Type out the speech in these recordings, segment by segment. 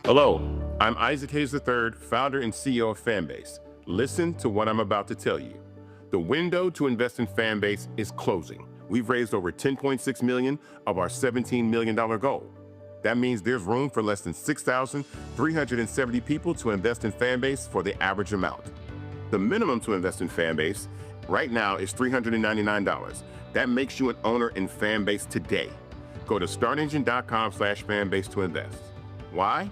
Hello, I'm Isaac Hayes III, founder and CEO of Fanbase. Listen to what I'm about to tell you. The window to invest in Fanbase is closing. We've raised over $10.6 million of our $17 million goal. That means there's room for less than 6,370 people to invest in Fanbase for the average amount. The minimum to invest in Fanbase right now is $399. That makes you an owner in Fanbase today. Go to startengine.com/fanbase to invest. Why?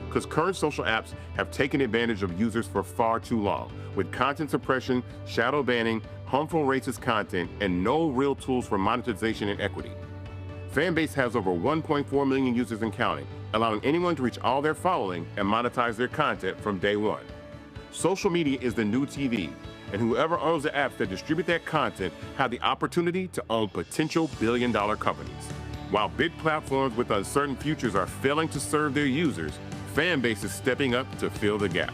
Because current social apps have taken advantage of users for far too long, with content suppression, shadow banning, harmful racist content, and no real tools for monetization and equity. Fanbase has over 1.4 million users and counting, allowing anyone to reach all their following and monetize their content from day one. Social media is the new TV, and whoever owns the apps that distribute that content have the opportunity to own potential billion-dollar companies. While big platforms with uncertain futures are failing to serve their users, Fanbase is stepping up to fill the gap.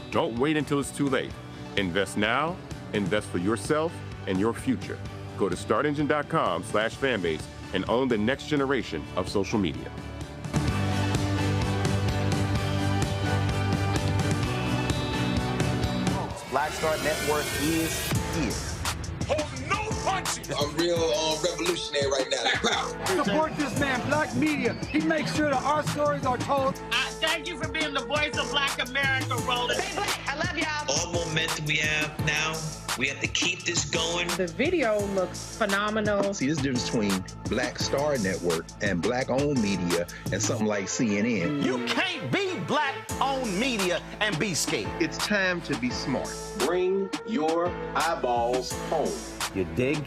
Don't wait until it's too late. Invest now, invest for yourself and your future. Go to startengine.com/fanbase and own the next generation of social media. Black Star Network is here. Hold no punches. I'm real revolutionary right now. Support this man, Black Media. He makes sure that our stories are told. Thank you for being the voice of Black America, Roland. Stay black. I love y'all. All momentum we have now, we have to keep this going. The video looks phenomenal. See, this difference between Black Star Network and Black-owned media and something like CNN. You can't be Black-owned media and be scared. It's time to be smart. Bring your eyeballs home. You dig?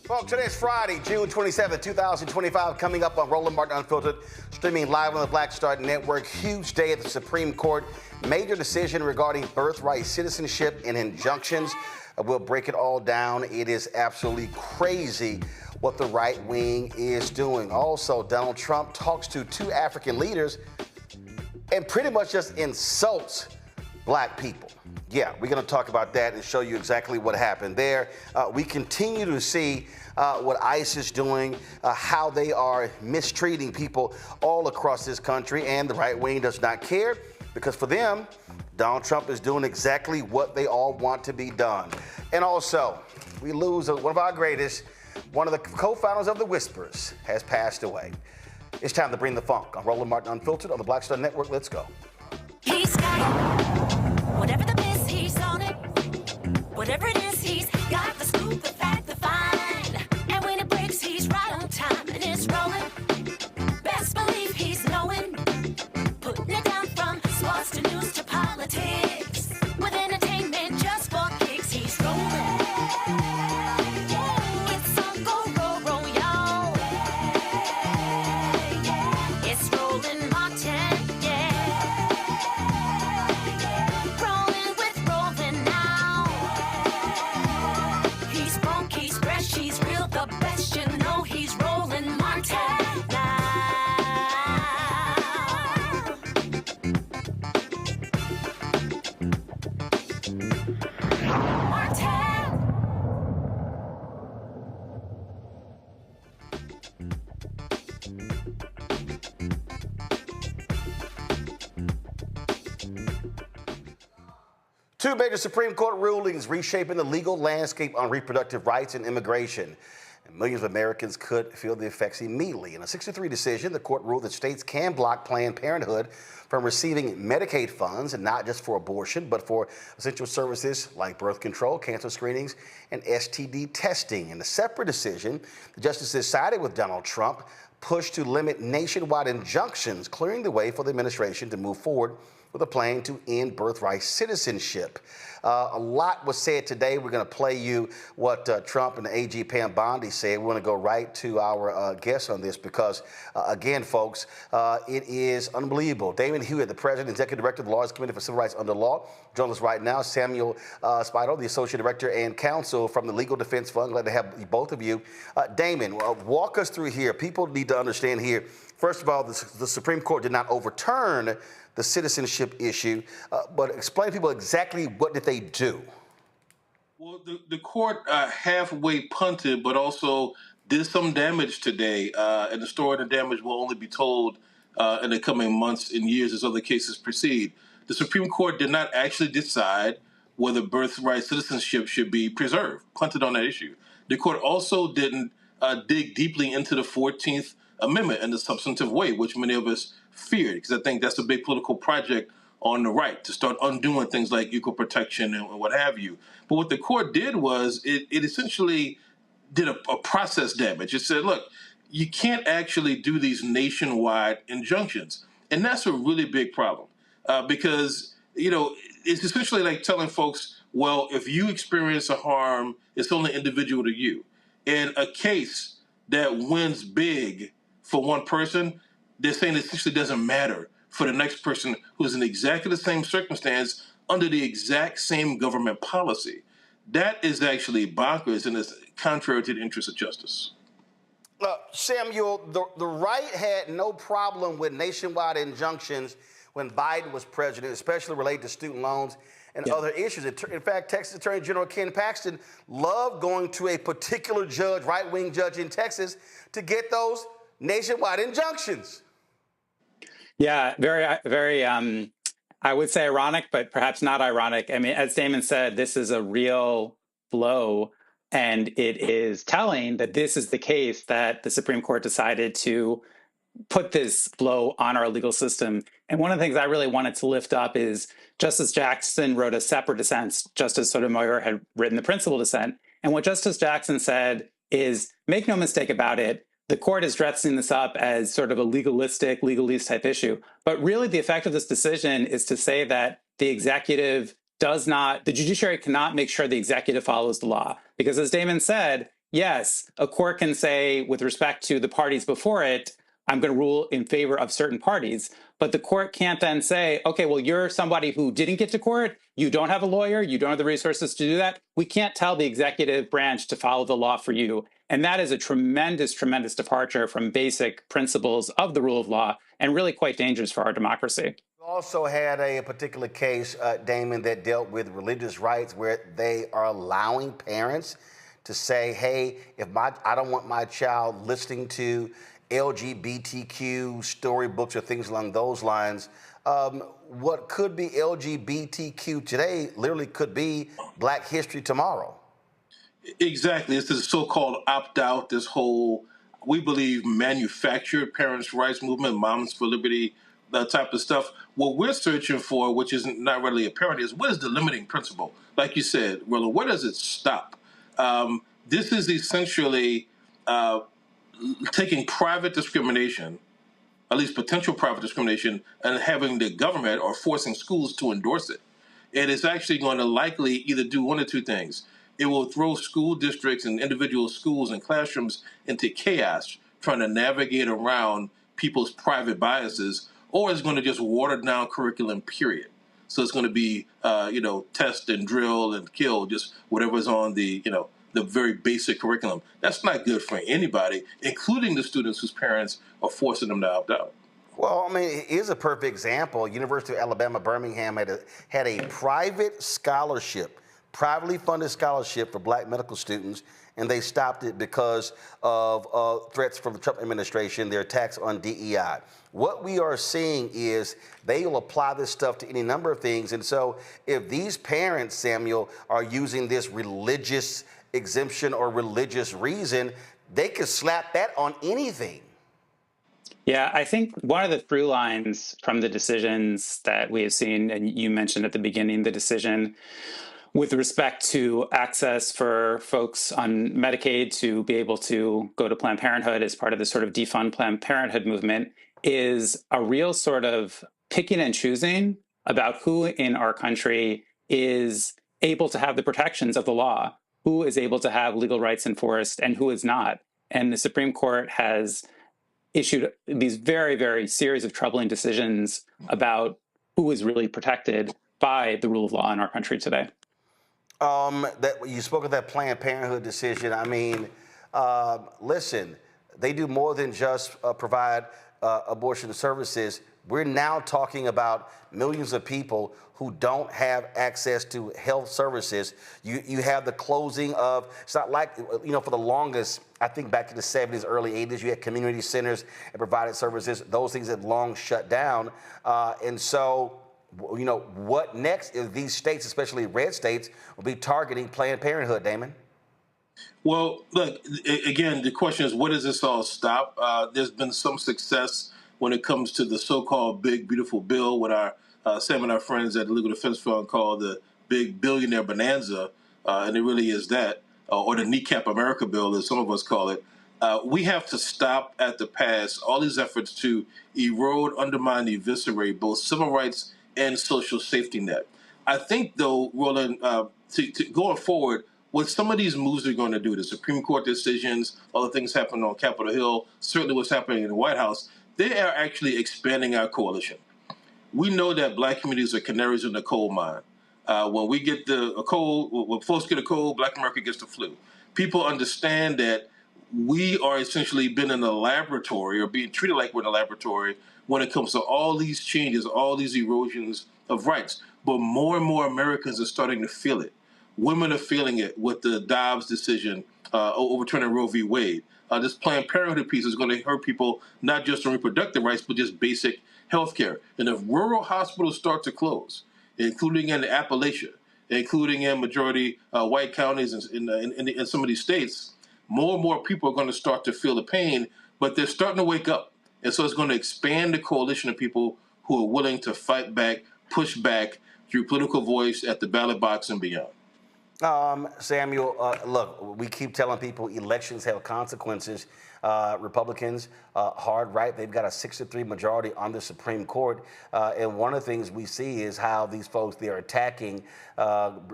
Folks, today's Friday, June 27, 2025, coming up on Roland Martin Unfiltered, streaming live on the Black Star Network. Huge day at the Supreme Court. Major decision regarding birthright citizenship and injunctions. We'll break it all down. It is absolutely crazy what the right wing is doing. Also, Donald Trump talks to two African leaders and pretty much just insults black people. Yeah, we're going to talk about that and show you exactly what happened there. We continue to see what ICE is doing, how they are mistreating people all across this country, and the right wing does not care because for them, Donald Trump is doing exactly what they all want to be done. And also, we lose one of our greatest. One of the co-founders of the Whispers has passed away. It's time to bring the funk on Roland Martin Unfiltered on the Black Star Network. Let's go. He's got it. Whatever the miss, he's on it. Whatever it is, he's Got the scoop, the fact, the find. And when it breaks, he's right on time. And it's rolling. Best believe he's knowing. Putting it down from sports to news to politics. With entertainment just for kicks, he's rolling. It's on go, roll, roll, y'all. It's Roland Martin, yeah. Rolling with Roland now. He's funky, he's fresh, he's real, the best. You know he's Roland Martin now. Two major Supreme Court rulings reshaping the legal landscape on reproductive rights and immigration. And millions of Americans could feel the effects immediately. In a 6-3 decision, the court ruled that states can block Planned Parenthood from receiving Medicaid funds, and not just for abortion, but for essential services like birth control, cancer screenings, and STD testing. In a separate decision, the justices sided with Donald Trump, pushed to limit nationwide injunctions, clearing the way for the administration to move forward with a plan to end birthright citizenship. A lot was said today. We're going to play you what Trump and the AG Pam Bondi said. We want to go right to our guest on this because, again, folks, it is unbelievable. Damon Hewitt, the president and executive director of the Lawyers Committee for Civil Rights Under Law, joins us right now. Samuel Spito, the associate director and counsel from the Legal Defense Fund. Glad to have both of you. Damon, walk us through here. People need to understand here. First of all, the Supreme Court did not overturn the citizenship issue, but explain to people exactly what did they do? Well, the court halfway punted, but also did some damage today, and the story of the damage will only be told in the coming months and years as other cases proceed. The Supreme Court did not actually decide whether birthright citizenship should be preserved, punted on that issue. The court also didn't dig deeply into the 14th Amendment in a substantive way, which many of us feared, because I think that's a big political project on the right, to start undoing things like equal protection and what have you. But what the court did was it essentially did a process damage. It said, look, you can't actually do these nationwide injunctions. And that's a really big problem because, you know, it's essentially like telling folks, well, if you experience a harm, it's only individual to you. In a case that wins big for one person, they're saying it essentially doesn't matter for the next person who's in exactly the same circumstance under the exact same government policy. That is actually bonkers and is contrary to the interest of justice. Samuel, the right had no problem with nationwide injunctions when Biden was president, especially related to student loans and other issues. In fact, Texas Attorney General Ken Paxton loved going to a particular judge, right-wing judge in Texas, to get those nationwide injunctions. Yeah, very, I would say ironic, but perhaps not ironic. I mean, as Damon said, this is a real blow, and it is telling that this is the case that the Supreme Court decided to put this blow on our legal system. And one of the things I really wanted to lift up is Justice Jackson wrote a separate dissent. Justice Sotomayor had written the principal dissent. And what Justice Jackson said is, make no mistake about it, the court is dressing this up as sort of a legalistic, legalese type issue. But really the effect of this decision is to say that the executive the judiciary cannot make sure the executive follows the law. Because as Damon said, yes, a court can say with respect to the parties before it, I'm going to rule in favor of certain parties. But the court can't then say, okay, well, you're somebody who didn't get to court. You don't have a lawyer. You don't have the resources to do that. We can't tell the executive branch to follow the law for you. And that is a tremendous, tremendous departure from basic principles of the rule of law and really quite dangerous for our democracy. You also had a particular case, Damon, that dealt with religious rights where they are allowing parents to say, hey, I don't want my child listening to LGBTQ storybooks or things along those lines. What could be LGBTQ today literally could be Black History tomorrow. Exactly. It's this so-called opt-out, this whole, we believe, manufactured parents' rights movement, Moms for Liberty, that type of stuff. What we're searching for, which is not readily apparent, is what is the limiting principle? Like you said, Roland, where does it stop? This is essentially taking private discrimination, at least potential private discrimination, and having the government or forcing schools to endorse it. It is actually going to likely either do one or two things. It will throw school districts and individual schools and classrooms into chaos, trying to navigate around people's private biases, or it's going to just water down curriculum, period. So it's going to be, test and drill and kill, just whatever's on the very basic curriculum. That's not good for anybody, including the students whose parents are forcing them to opt out. Well, I mean, here's a perfect example. University of Alabama, Birmingham had a private scholarship, privately funded scholarship for black medical students, and they stopped it because of threats from the Trump administration, their attacks on DEI. What we are seeing is they will apply this stuff to any number of things. And so if these parents, Samuel, are using this religious exemption or religious reason, they could slap that on anything. Yeah, I think one of the through lines from the decisions that we have seen, and you mentioned at the beginning, the decision with respect to access for folks on Medicaid to be able to go to Planned Parenthood as part of this sort of defund Planned Parenthood movement, is a real sort of picking and choosing about who in our country is able to have the protections of the law, who is able to have legal rights enforced, and who is not. And the Supreme Court has issued these very, very series of troubling decisions about who is really protected by the rule of law in our country today. That you spoke of that Planned Parenthood decision. I mean, listen, they do more than just provide abortion services. We're now talking about millions of people who don't have access to health services. You have the closing of, it's not like, for the longest, I think back to the 70s, early 80s, you had community centers that provided services. Those things have long shut down. And so, what next is these states, especially red states, will be targeting Planned Parenthood, Damon? Well, look, again, the question is, what does this all stop? There's been some success when it comes to the so-called big, beautiful bill, what our Sam and our friends at the Legal Defense Fund call the big billionaire bonanza, and it really is that, or the kneecap America bill, as some of us call it. We have to stop at the pass all these efforts to erode, undermine, eviscerate both civil rights and social safety net. I think, though, Roland, to going forward, what some of these moves are going to do, the Supreme Court decisions, other things happening on Capitol Hill, certainly what's happening in the White House, they are actually expanding our coalition. We know that black communities are canaries in the coal mine. When we get when folks get a cold, black America gets the flu. People understand that we are essentially been in a laboratory or being treated like we're in a laboratory when it comes to all these changes, all these erosions of rights. But more and more Americans are starting to feel it. Women are feeling it with the Dobbs decision overturning Roe v. Wade. This Planned Parenthood piece is going to hurt people not just on reproductive rights, but just basic health care. And if rural hospitals start to close, including in Appalachia, including in majority white counties in some of these states, more and more people are going to start to feel the pain, but they're starting to wake up. And so it's going to expand the coalition of people who are willing to fight back, push back through political voice at the ballot box and beyond. Samuel, look, we keep telling people elections have consequences. Republicans, hard right, they've got a 6-3 majority on the Supreme Court. And one of the things we see is how these folks, they're attacking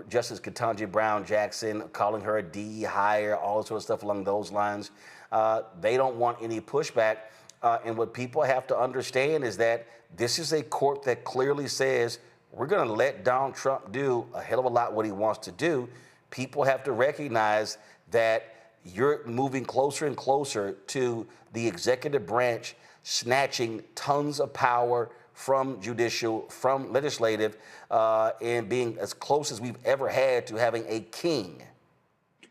Justice Ketanji Brown Jackson, calling her a DE hire, all sorts of stuff along those lines. They don't want any pushback. And what people have to understand is that this is a court that clearly says we're going to let Donald Trump do a hell of a lot what he wants to do. People have to recognize that you're moving closer and closer to the executive branch snatching tons of power from judicial, from legislative, and being as close as we've ever had to having a king.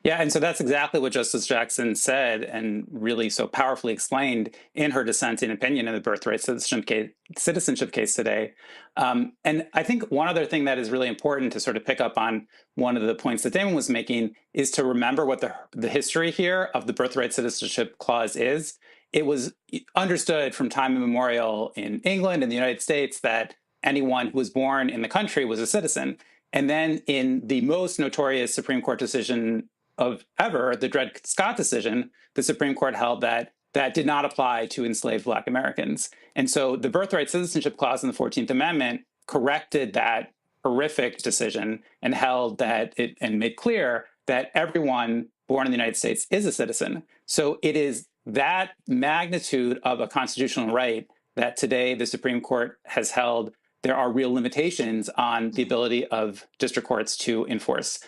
Yeah, and so that's exactly what Justice Jackson said and really so powerfully explained in her dissenting opinion in the birthright citizenship case today. And I think one other thing that is really important to sort of pick up on one of the points that Damon was making is to remember what the history here of the birthright citizenship clause is. It was understood from time immemorial in England and the United States that anyone who was born in the country was a citizen. And then in the most notorious Supreme Court decision of ever, the Dred Scott decision, the Supreme Court held that that did not apply to enslaved Black Americans. And so the birthright citizenship clause in the 14th Amendment corrected that horrific decision and held that it and made clear that everyone born in the United States is a citizen. So it is that magnitude of a constitutional right that today the Supreme Court has held there are real limitations on the ability of district courts to enforce.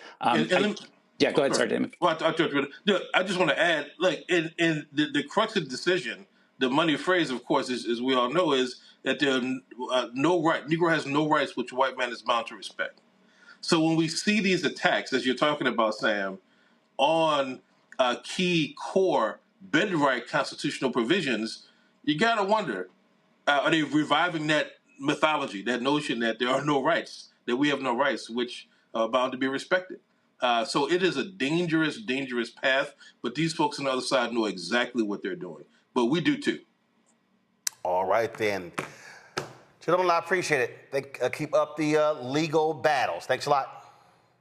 Yeah, go ahead, sorry, Damon. Well, I just want to add, like, in the crux of the decision, the money phrase, of course, as we all know, is that there are no right. Negro has no rights which white man is bound to respect. So when we see these attacks, as you're talking about, Sam, on key core bedrock constitutional provisions, you got to wonder, are they reviving that mythology, that notion that there are no rights, that we have no rights, which are bound to be respected? So it is a dangerous, dangerous path, but these folks on the other side know exactly what they're doing. But we do too. All right, then. Gentlemen, I appreciate it. Keep up the legal battles. Thanks a lot.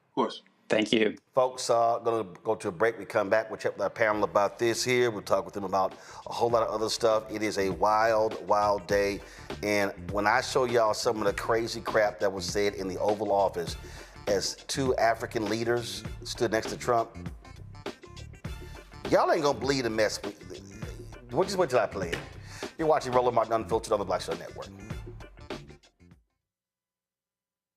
Of course. Thank you. Folks, going to go to a break. We come back. We'll check with our panel about this here. We'll talk with them about a whole lot of other stuff. It is a wild, wild day. And when I show y'all some of the crazy crap that was said in the Oval Office, as two African leaders stood next to Trump, y'all ain't gonna believe the mess. Just wait till I play it. You're watching Roland Martin Unfiltered on the Black Star Network.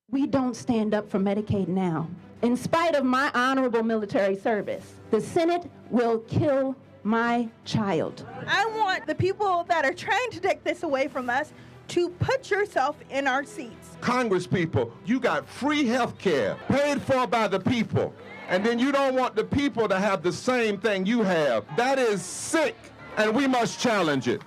We don't stand up for Medicaid now. In spite of my honorable military service, the Senate will kill my child. I want the people that are trying to take this away from us to put yourself in our seats. Congress people, you got free health care paid for by the people, and then you don't want the people to have the same thing you have. That is sick, and we must challenge it.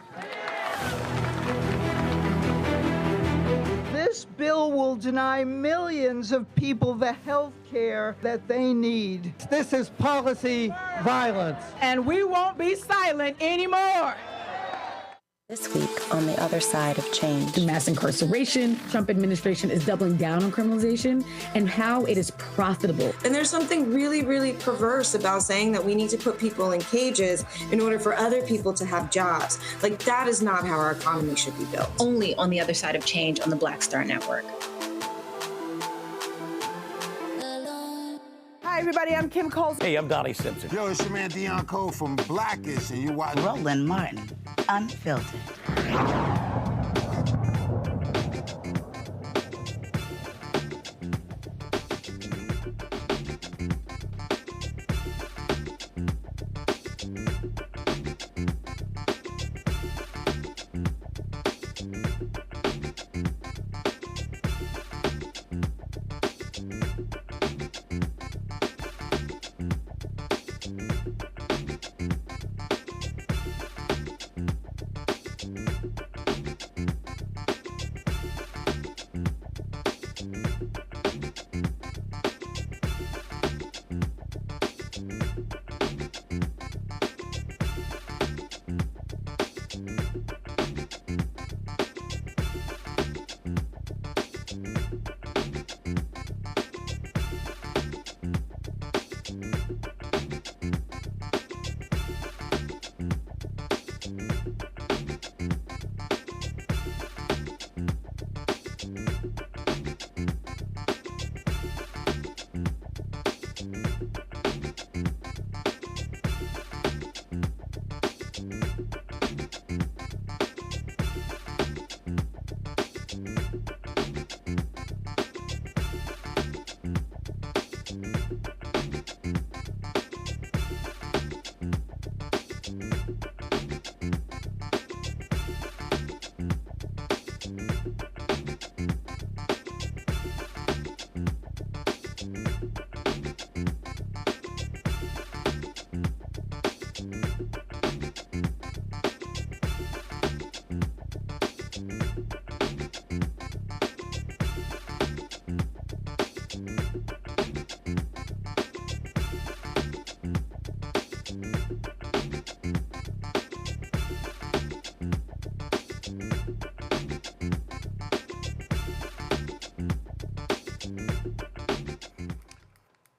This bill will deny millions of people the health care that they need. This is policy violence. And we won't be silent anymore. This week on the other side of change. Mass incarceration, Trump administration is doubling down on criminalization and how it is profitable. And there's something really, really perverse about saying that we need to put people in cages in order for other people to have jobs. Like, that is not how our economy should be built. Only on the other side of change on the Black Star Network. Hi, everybody. I'm Kim Coles. Hey, I'm Donnie Simpson. Yo, it's your man Deion Cole from Blackish, and you watch Roland Martin Unfiltered.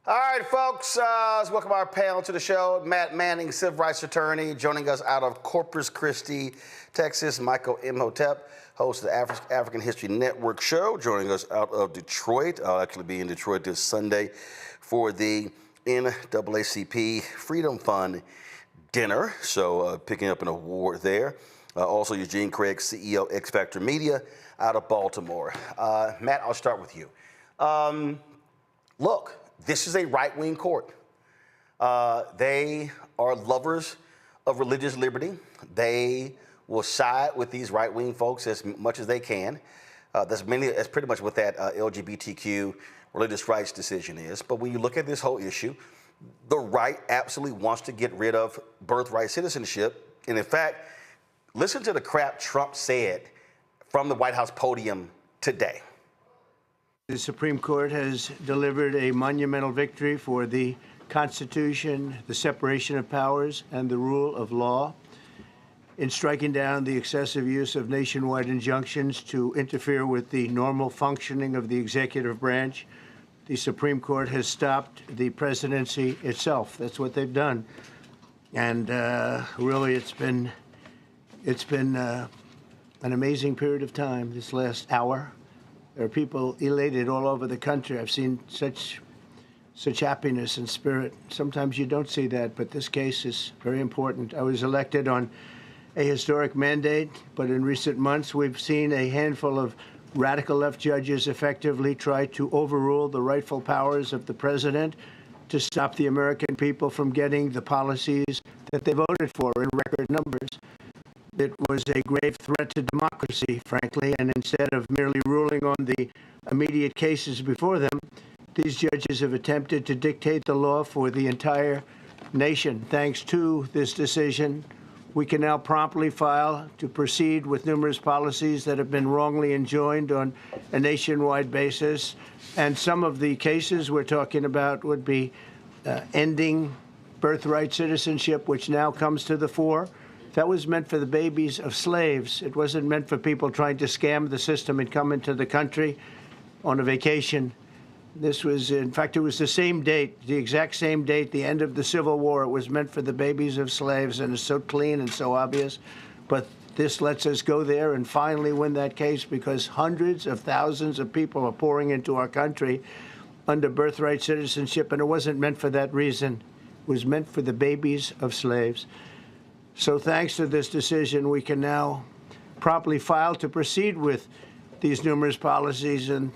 All right, folks, let's welcome our panel to the show. Matt Manning, civil rights attorney, joining us out of Corpus Christi, Texas. Michael Imhotep, host of the African History Network show, joining us out of Detroit. I'll actually be in Detroit this Sunday for the NAACP Freedom Fund dinner, so picking up an award there. Also, Eugene Craig, CEO, X Factor Media, out of Baltimore. Matt, I'll start with you. Look, this is a right-wing court. They are lovers of religious liberty. They will side with these right-wing folks as much as they can. That's pretty much what that LGBTQ religious rights decision is. But when you look at this whole issue, the right absolutely wants to get rid of birthright citizenship. And in fact, listen to the crap Trump said from the White House podium today. The Supreme Court has delivered a monumental victory for the Constitution, the separation of powers, and the rule of law in striking down the excessive use of nationwide injunctions to interfere with the normal functioning of the executive branch. The Supreme Court has stopped the presidency itself. That's what they've done. And really, it's been an amazing period of time this last hour. There are people elated all over the country. I've seen such happiness and spirit. Sometimes you don't see that, but this case is very important. I was elected on a historic mandate, but in recent months we've seen a handful of radical left judges effectively try to overrule the rightful powers of the president to stop the American people from getting the policies that they voted for in record numbers. It was a grave threat to democracy, frankly, and instead of merely ruling on the immediate cases before them, these judges have attempted to dictate the law for the entire nation. Thanks to this decision, we can now promptly file to proceed with numerous policies that have been wrongly enjoined on a nationwide basis. And some of the cases we're talking about would be ending birthright citizenship, which now comes to the fore. That was meant for the babies of slaves. It wasn't meant for people trying to scam the system and come into the country on a vacation. This was, in fact, it was the same date, the exact same date, the end of the Civil War. It was meant for the babies of slaves, and it's so clean and so obvious. But this lets us go there and finally win that case because hundreds of thousands of people are pouring into our country under birthright citizenship, and it wasn't meant for that reason. It was meant for the babies of slaves. So thanks to this decision, we can now promptly file to proceed with these numerous policies and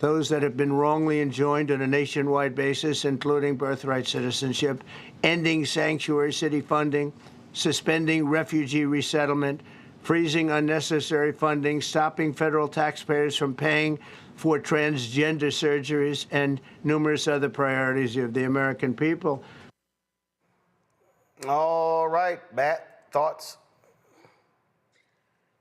those that have been wrongly enjoined on a nationwide basis, including birthright citizenship, ending sanctuary city funding, suspending refugee resettlement, freezing unnecessary funding, stopping federal taxpayers from paying for transgender surgeries, and numerous other priorities of the American people. All right, Matt, thoughts?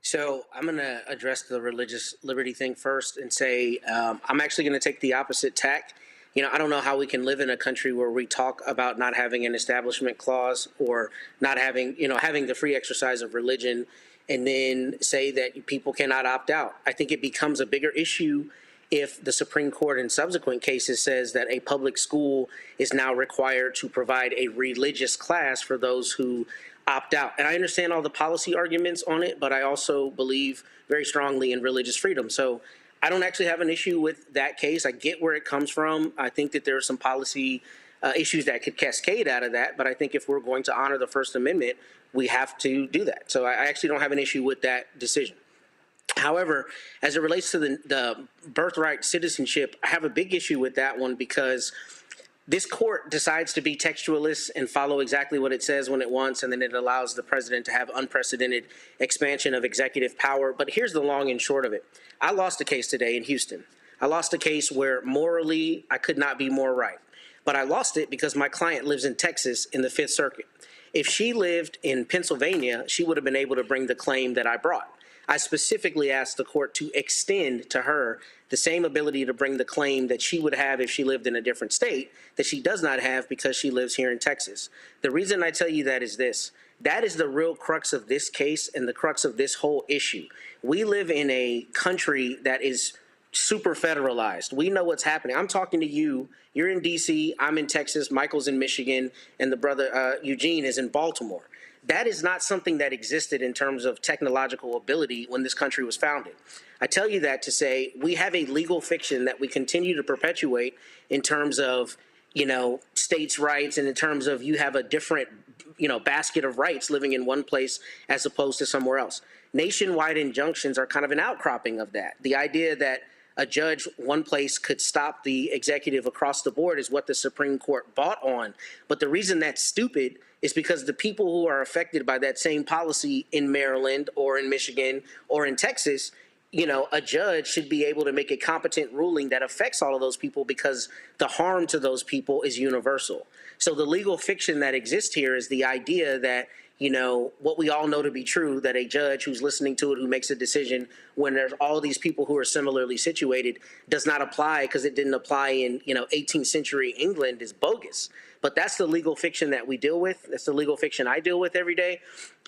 So I'm going to address the religious liberty thing first and say I'm actually going to take the opposite tack. You know, I don't know how we can live in a country where we talk about not having an establishment clause or not having, having the free exercise of religion and then say that people cannot opt out. I think it becomes a bigger issue if the Supreme Court in subsequent cases says that a public school is now required to provide a religious class for those who opt out. And I understand all the policy arguments on it, but I also believe very strongly in religious freedom. So I don't actually have an issue with that case. I get where it comes from. I think that there are some policy issues that could cascade out of that. But I think if we're going to honor the First Amendment, we have to do that. So I actually don't have an issue with that decision. However, as it relates to the birthright citizenship, I have a big issue with that one because this court decides to be textualist and follow exactly what it says when it wants, and then it allows the president to have unprecedented expansion of executive power. But here's the long and short of it. I lost a case today in Houston. I lost a case where morally I could not be more right. But I lost it because my client lives in Texas in the Fifth Circuit. If she lived in Pennsylvania, she would have been able to bring the claim that I brought. I specifically asked the court to extend to her the same ability to bring the claim that she would have if she lived in a different state that she does not have because she lives here in Texas. The reason I tell you that is this. That is the real crux of this case and the crux of this whole issue. We live in a country that is super federalized. We know what's happening. I'm talking to you. You're in D.C., I'm in Texas, Michael's in Michigan, and the brother Eugene is in Baltimore. That is not something that existed in terms of technological ability when this country was founded. I tell you that to say we have a legal fiction that we continue to perpetuate in terms of, states' rights, and in terms of you have a different, basket of rights living in one place as opposed to somewhere else. Nationwide injunctions are kind of an outcropping of that. The idea that a judge one place could stop the executive across the board is what the Supreme Court bought on. But the reason that's stupid is because the people who are affected by that same policy in Maryland or in Michigan or in Texas, a judge should be able to make a competent ruling that affects all of those people because the harm to those people is universal. So the legal fiction that exists here is the idea that, what we all know to be true, that a judge who's listening to it, who makes a decision when there's all these people who are similarly situated, does not apply because it didn't apply in, 18th century England is bogus. But that's the legal fiction that we deal with. That's the legal fiction I deal with every day.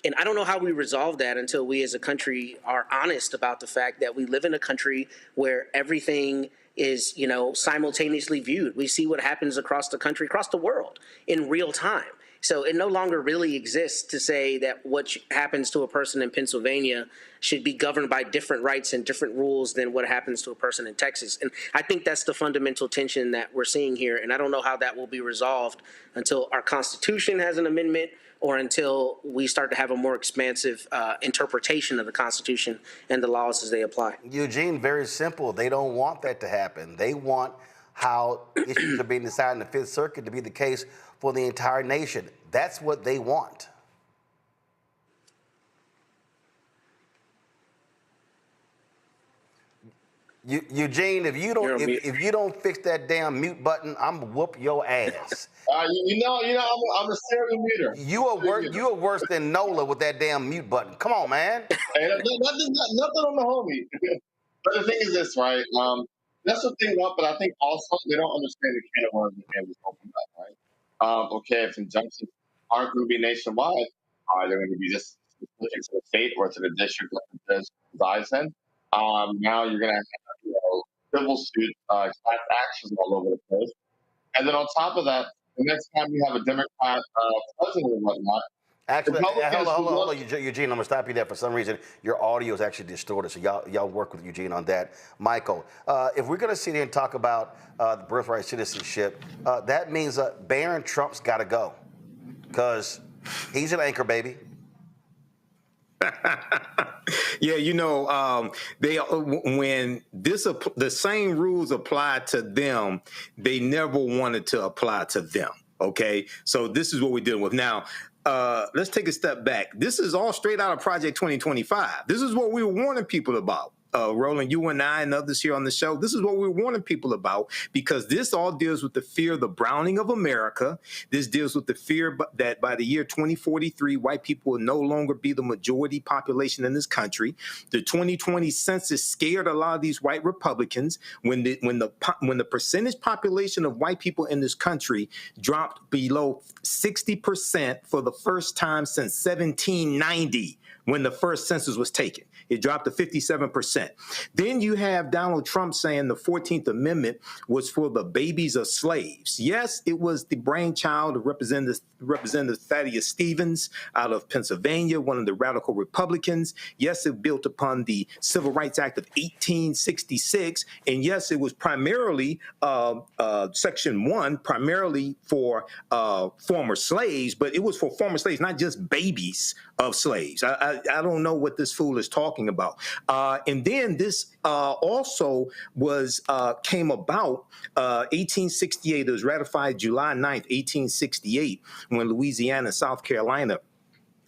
And I don't know how we resolve that until we as a country are honest about the fact that we live in a country where everything is, simultaneously viewed. We see what happens across the country, across the world in real time. So it no longer really exists to say that what happens to a person in Pennsylvania should be governed by different rights and different rules than what happens to a person in Texas. And I think that's the fundamental tension that we're seeing here. And I don't know how that will be resolved until our Constitution has an amendment or until we start to have a more expansive interpretation of the Constitution and the laws as they apply. Eugene, very simple. They don't want that to happen. They want how issues are being decided in the Fifth Circuit to be the case for the entire nation. That's what they want. Eugene, if you don't fix that damn mute button, I'm gonna whoop your ass. I'm a serial muter. You are worse than Nola with that damn mute button. Come on, man. Hey, nothing on the homie. But the thing is this, right? That's the thing, but I think also they don't understand the can of worms that Ed was talking about, right? Okay, if injunctions aren't going to be nationwide, are they going to be just specific to the state or to the district that the judge resides in? Now you're going to have civil suits, class actions all over the place. And then on top of that, the next time you have a Democrat president and whatnot, actually, hold on, Eugene, I'm going to stop you there. For some reason, your audio is actually distorted, so y'all work with Eugene on that. Michael, if we're going to sit here and talk about the birthright citizenship, that means Barron Trump's got to go because he's an anchor baby. Yeah, when the same rules apply to them, they never wanted to apply to them. Okay, so this is what we're dealing with now. Let's take a step back. This is all straight out of Project 2025. This is what we were warning people about. Roland, you and I and others here on the show, this is what we're warning people about because this all deals with the fear of the browning of America. This deals with the fear that by the year 2043, white people will no longer be the majority population in this country. The 2020 census scared a lot of these white Republicans when the percentage population of white people in this country dropped below 60% for the first time since 1790 when the first census was taken. It dropped to 57%. Then you have Donald Trump saying the 14th Amendment was for the babies of slaves. Yes, it was the brainchild of Representative Thaddeus Stevens out of Pennsylvania, one of the radical Republicans. Yes, it built upon the Civil Rights Act of 1866. And yes, it was primarily Section 1, primarily for former slaves, but it was for former slaves, not just babies of slaves. I don't know what this fool is talking about. And then this also came about 1868. It was ratified July 9th, 1868, when Louisiana and South Carolina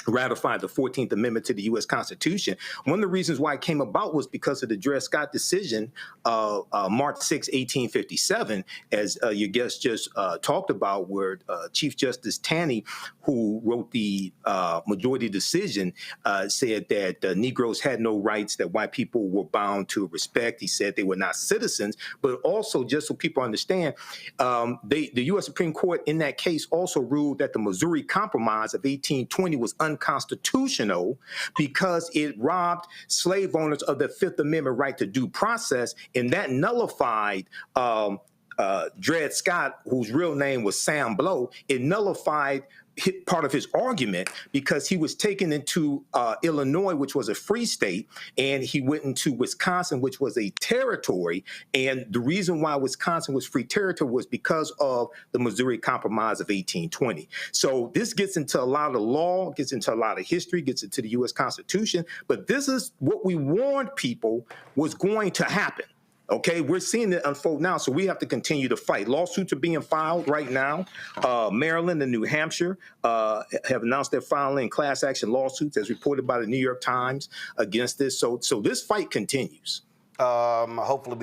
ratified the 14th Amendment to the U.S. Constitution. One of the reasons why it came about was because of the Dred Scott decision, March 6, 1857, as your guest just talked about, where Chief Justice Taney, who wrote the majority decision, said that Negroes had no rights, that white people were bound to respect. He said they were not citizens, but also, just so people understand, the U.S. Supreme Court in that case also ruled that the Missouri Compromise of 1820 was unconstitutional because it robbed slave owners of their Fifth Amendment right to due process, and that nullified Dred Scott, whose real name was Sam Blow. It nullified part of his argument because he was taken into Illinois, which was a free state, and he went into Wisconsin, which was a territory. And the reason why Wisconsin was free territory was because of the Missouri Compromise of 1820. So this gets into a lot of law, gets into a lot of history, gets into the U.S. Constitution. But this is what we warned people was going to happen. Okay, we're seeing it unfold now, so we have to continue to fight. Lawsuits are being filed right now. Maryland and New Hampshire have announced they're filing class action lawsuits, as reported by the New York Times, against this. So this fight continues. Hopefully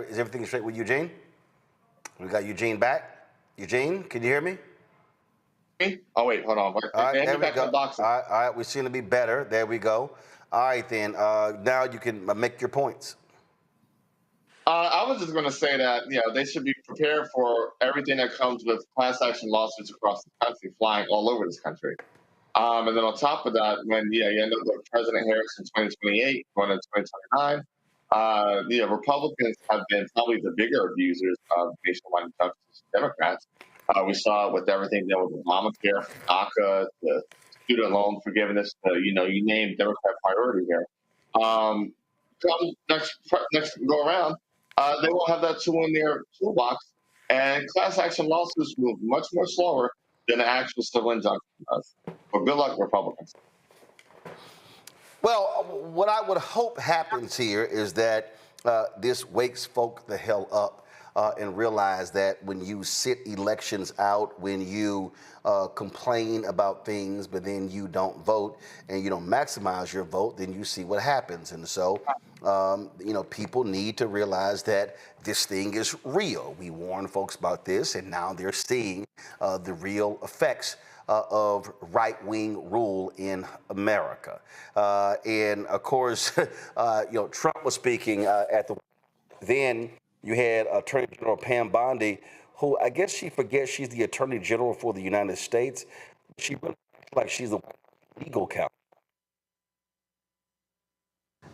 is everything straight with Eugene? We got Eugene back. Eugene, can you hear me? Oh, wait, hold on. All right, there we go. All right, we seem to be better. There we go. All right, then. Now you can make your points. I was just going to say that, they should be prepared for everything that comes with class action lawsuits across the country, flying all over this country. And then on top of that, when you end up with President Harris in 2028, going into 2029, Republicans have been probably the bigger abusers of nationwide injustice than Democrats. We saw it with everything done with Obamacare, DACA, the student loan forgiveness, you name Democrat priority here. Come next go around, they won't have that tool in their toolbox, and class action lawsuits move much more slower than the actual civil injunction does. But good luck, Republicans. Well, what I would hope happens here is that this wakes folk the hell up and realize that when you sit elections out, when you complain about things, but then you don't vote and you don't maximize your vote, then you see what happens. And so, people need to realize that this thing is real. We warned folks about this, and now they're seeing the real effects of right-wing rule in America. And of course, Trump was speaking then you had Attorney General Pam Bondi, who I guess she forgets she's the Attorney General for the United States. She really acts like she's the legal counsel.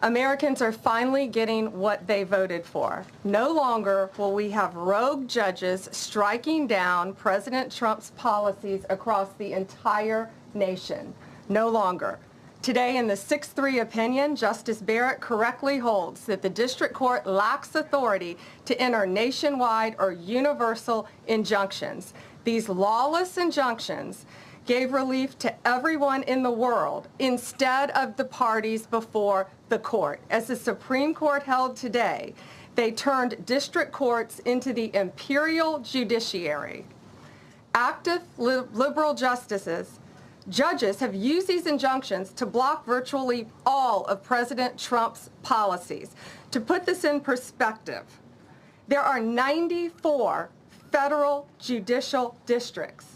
Americans are finally getting what they voted for. No longer will we have rogue judges striking down President Trump's policies across the entire nation. No longer. Today, in the 6-3 opinion, Justice Barrett correctly holds that the district court lacks authority to enter nationwide or universal injunctions. These lawless injunctions gave relief to everyone in the world instead of the parties before the court. As the Supreme Court held today, they turned district courts into the imperial judiciary. Active liberal judges have used these injunctions to block virtually all of President Trump's policies. To put this in perspective, there are 94 federal judicial districts.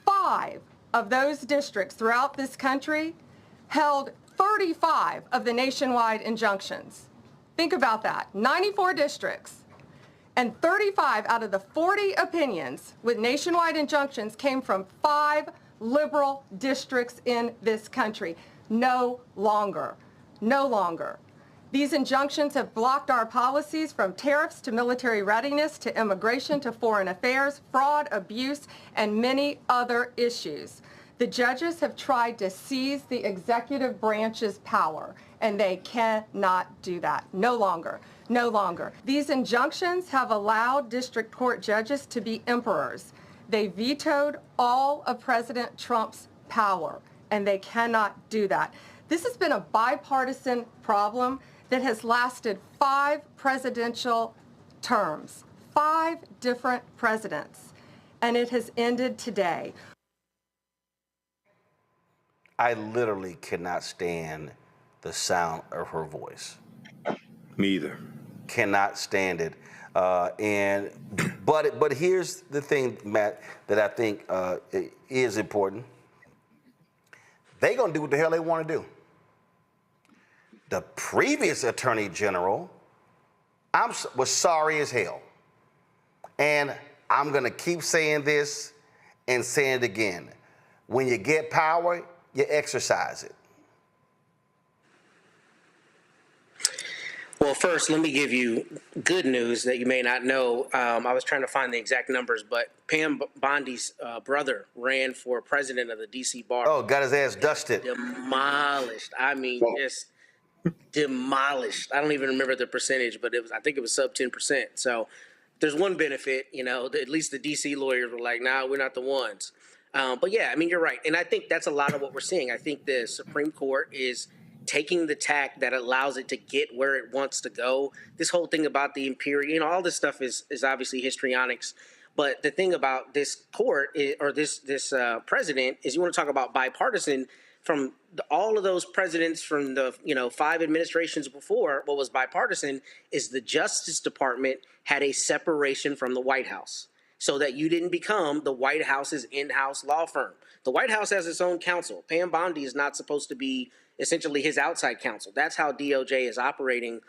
5 of those districts throughout this country held 35 of the nationwide injunctions. Think about that, 94 districts. And 35 out of the 40 opinions with nationwide injunctions came from 5 liberal districts in this country. No longer. No longer. These injunctions have blocked our policies from tariffs to military readiness to immigration to foreign affairs, fraud, abuse, and many other issues. The judges have tried to seize the executive branch's power, and they cannot do that. No longer. No longer. These injunctions have allowed district court judges to be emperors. They vetoed all of President Trump's power, and they cannot do that. This has been a bipartisan problem that has lasted 5 presidential terms, 5 different presidents, and it has ended today. I literally cannot stand the sound of her voice. Me either. Cannot stand it. But here's the thing, Matt, that I think is important. They're going to do what the hell they want to do. The previous Attorney General was sorry as hell. And I'm going to keep saying this and saying it again. When you get power, you exercise it? Well, first, let me give you good news that you may not know. I was trying to find the exact numbers, but Pam Bondi's brother ran for president of the D.C. bar. Oh, got his ass dusted. Demolished. I mean, just demolished. I don't even remember the percentage, but I think it was sub 10%. So there's one benefit, at least the D.C. lawyers were like, nah, we're not the ones. But yeah, I mean, you're right. And I think that's a lot of what we're seeing. I think the Supreme Court is taking the tack that allows it to get where it wants to go. This whole thing about the imperial, all this stuff is obviously histrionics. But the thing about this court or this president is you want to talk about bipartisan. From all of those presidents from the 5 administrations before, what was bipartisan is the Justice Department had a separation from the White House so that you didn't become the White House's in-house law firm. The White House has its own counsel. Pam Bondi is not supposed to be essentially his outside counsel. That's how DOJ is operating.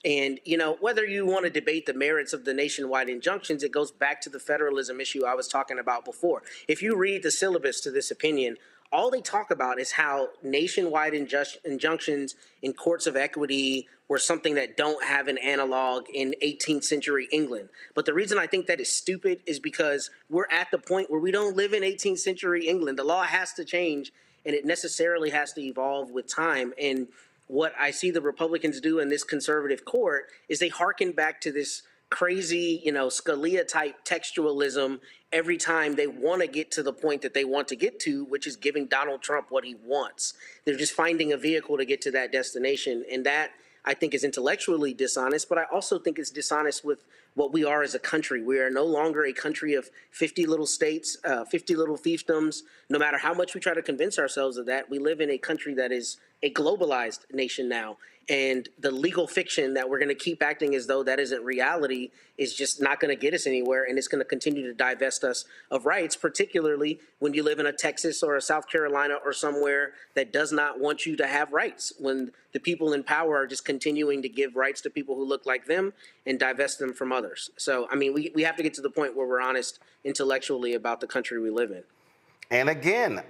And, whether you want to debate the merits of the nationwide injunctions, it goes back to the federalism issue I was talking about before. If you read the syllabus to this opinion, all they talk about is how nationwide injunctions in courts of equity were something that don't have an analog in 18th century England. But the reason I think that is stupid is because we're at the point where we don't live in 18th century England. The law has to change, and it necessarily has to evolve with time. And what I see the Republicans do in this conservative court is they hearken back to this crazy, Scalia-type textualism every time they want to get to the point that they want to get to, which is giving Donald Trump what he wants. They're just finding a vehicle to get to that destination, and that, I think, is intellectually dishonest, but I also think it's dishonest with what we are as a country. We are no longer a country of 50 little states, 50 little fiefdoms. No matter how much we try to convince ourselves of that, we live in a country that is a globalized nation now. And the legal fiction that we're going to keep acting as though that isn't reality is just not going to get us anywhere, and it's going to continue to divest us of rights, particularly when you live in a Texas or a South Carolina or somewhere that does not want you to have rights, when the people in power are just continuing to give rights to people who look like them and divest them from others. So, I mean, we have to get to the point where we're honest intellectually about the country we live in. And again,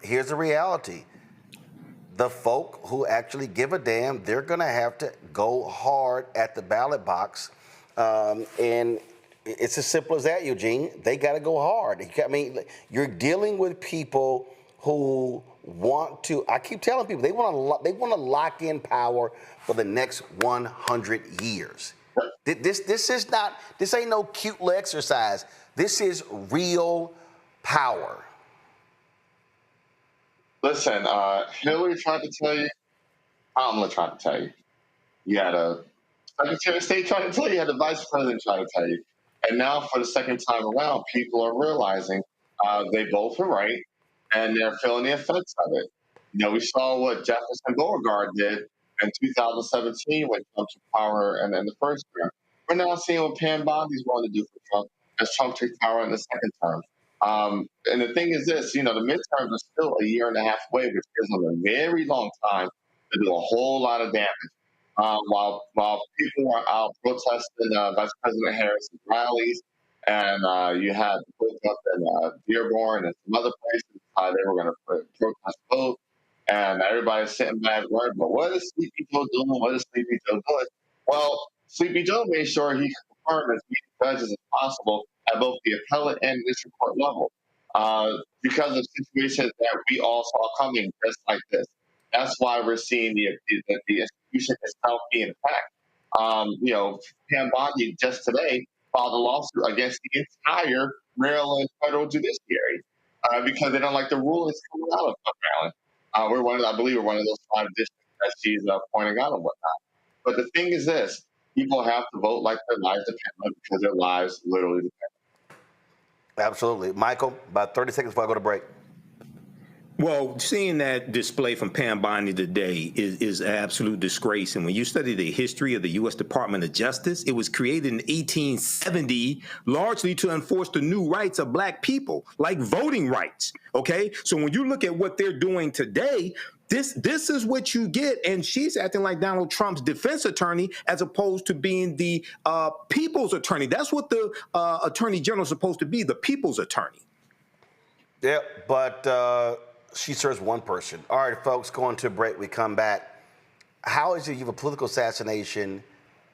here's the reality. The folk who actually give a damn, they're going to have to go hard at the ballot box. And it's as simple as that, Eugene. They got to go hard. I mean, you're dealing with people who want to, I keep telling people, they want to lock in power for the next 100 years. This ain't no cute little exercise. This is real power. Listen, Hillary tried to tell you, Kamala tried to tell you. You had a Secretary of State trying to tell you, you had the Vice President trying to tell you. And now for the second time around, people are realizing they both were right, and they're feeling the effects of it. We saw what Jefferson Beauregard did in 2017 when Trump took power in the first term. We're now seeing what Pam Bondi's going to do for Trump as Trump took power in the second term. And the thing is this, the midterms are still a year and a half away, which gives them a very long time to do a whole lot of damage. While people are out protesting Vice President Harris's rallies, and you had folks up in Dearborn and some other places, they were going to protest vote, and everybody's sitting back worried, but what is Sleepy Joe doing? What is Sleepy Joe doing? Well, Sleepy Joe made sure he confirmed as many judges as possible at both the appellate and district court level, because of situations that we all saw coming just like this. That's why we're seeing the institution itself being attacked. Pam Bondi just today filed a lawsuit against the entire Maryland federal judiciary because they don't like the rulings coming out of Maryland. I believe we're one of those 5 districts that she's pointing out and whatnot. But the thing is this: people have to vote like their lives depend on it, because their lives literally depend. Absolutely. Michael, about 30 seconds before I go to break. Well, seeing that display from Pam Bondi today is an absolute disgrace. And when you study the history of the U.S. Department of Justice, it was created in 1870 largely to enforce the new rights of black people, like voting rights. Okay, so when you look at what they're doing today, this is what you get. And she's acting like Donald Trump's defense attorney as opposed to being the people's attorney. That's what the attorney general is supposed to be, the people's attorney. Yeah, but she serves one person. All right, folks, going to a break. We come back. How is it you have a political assassination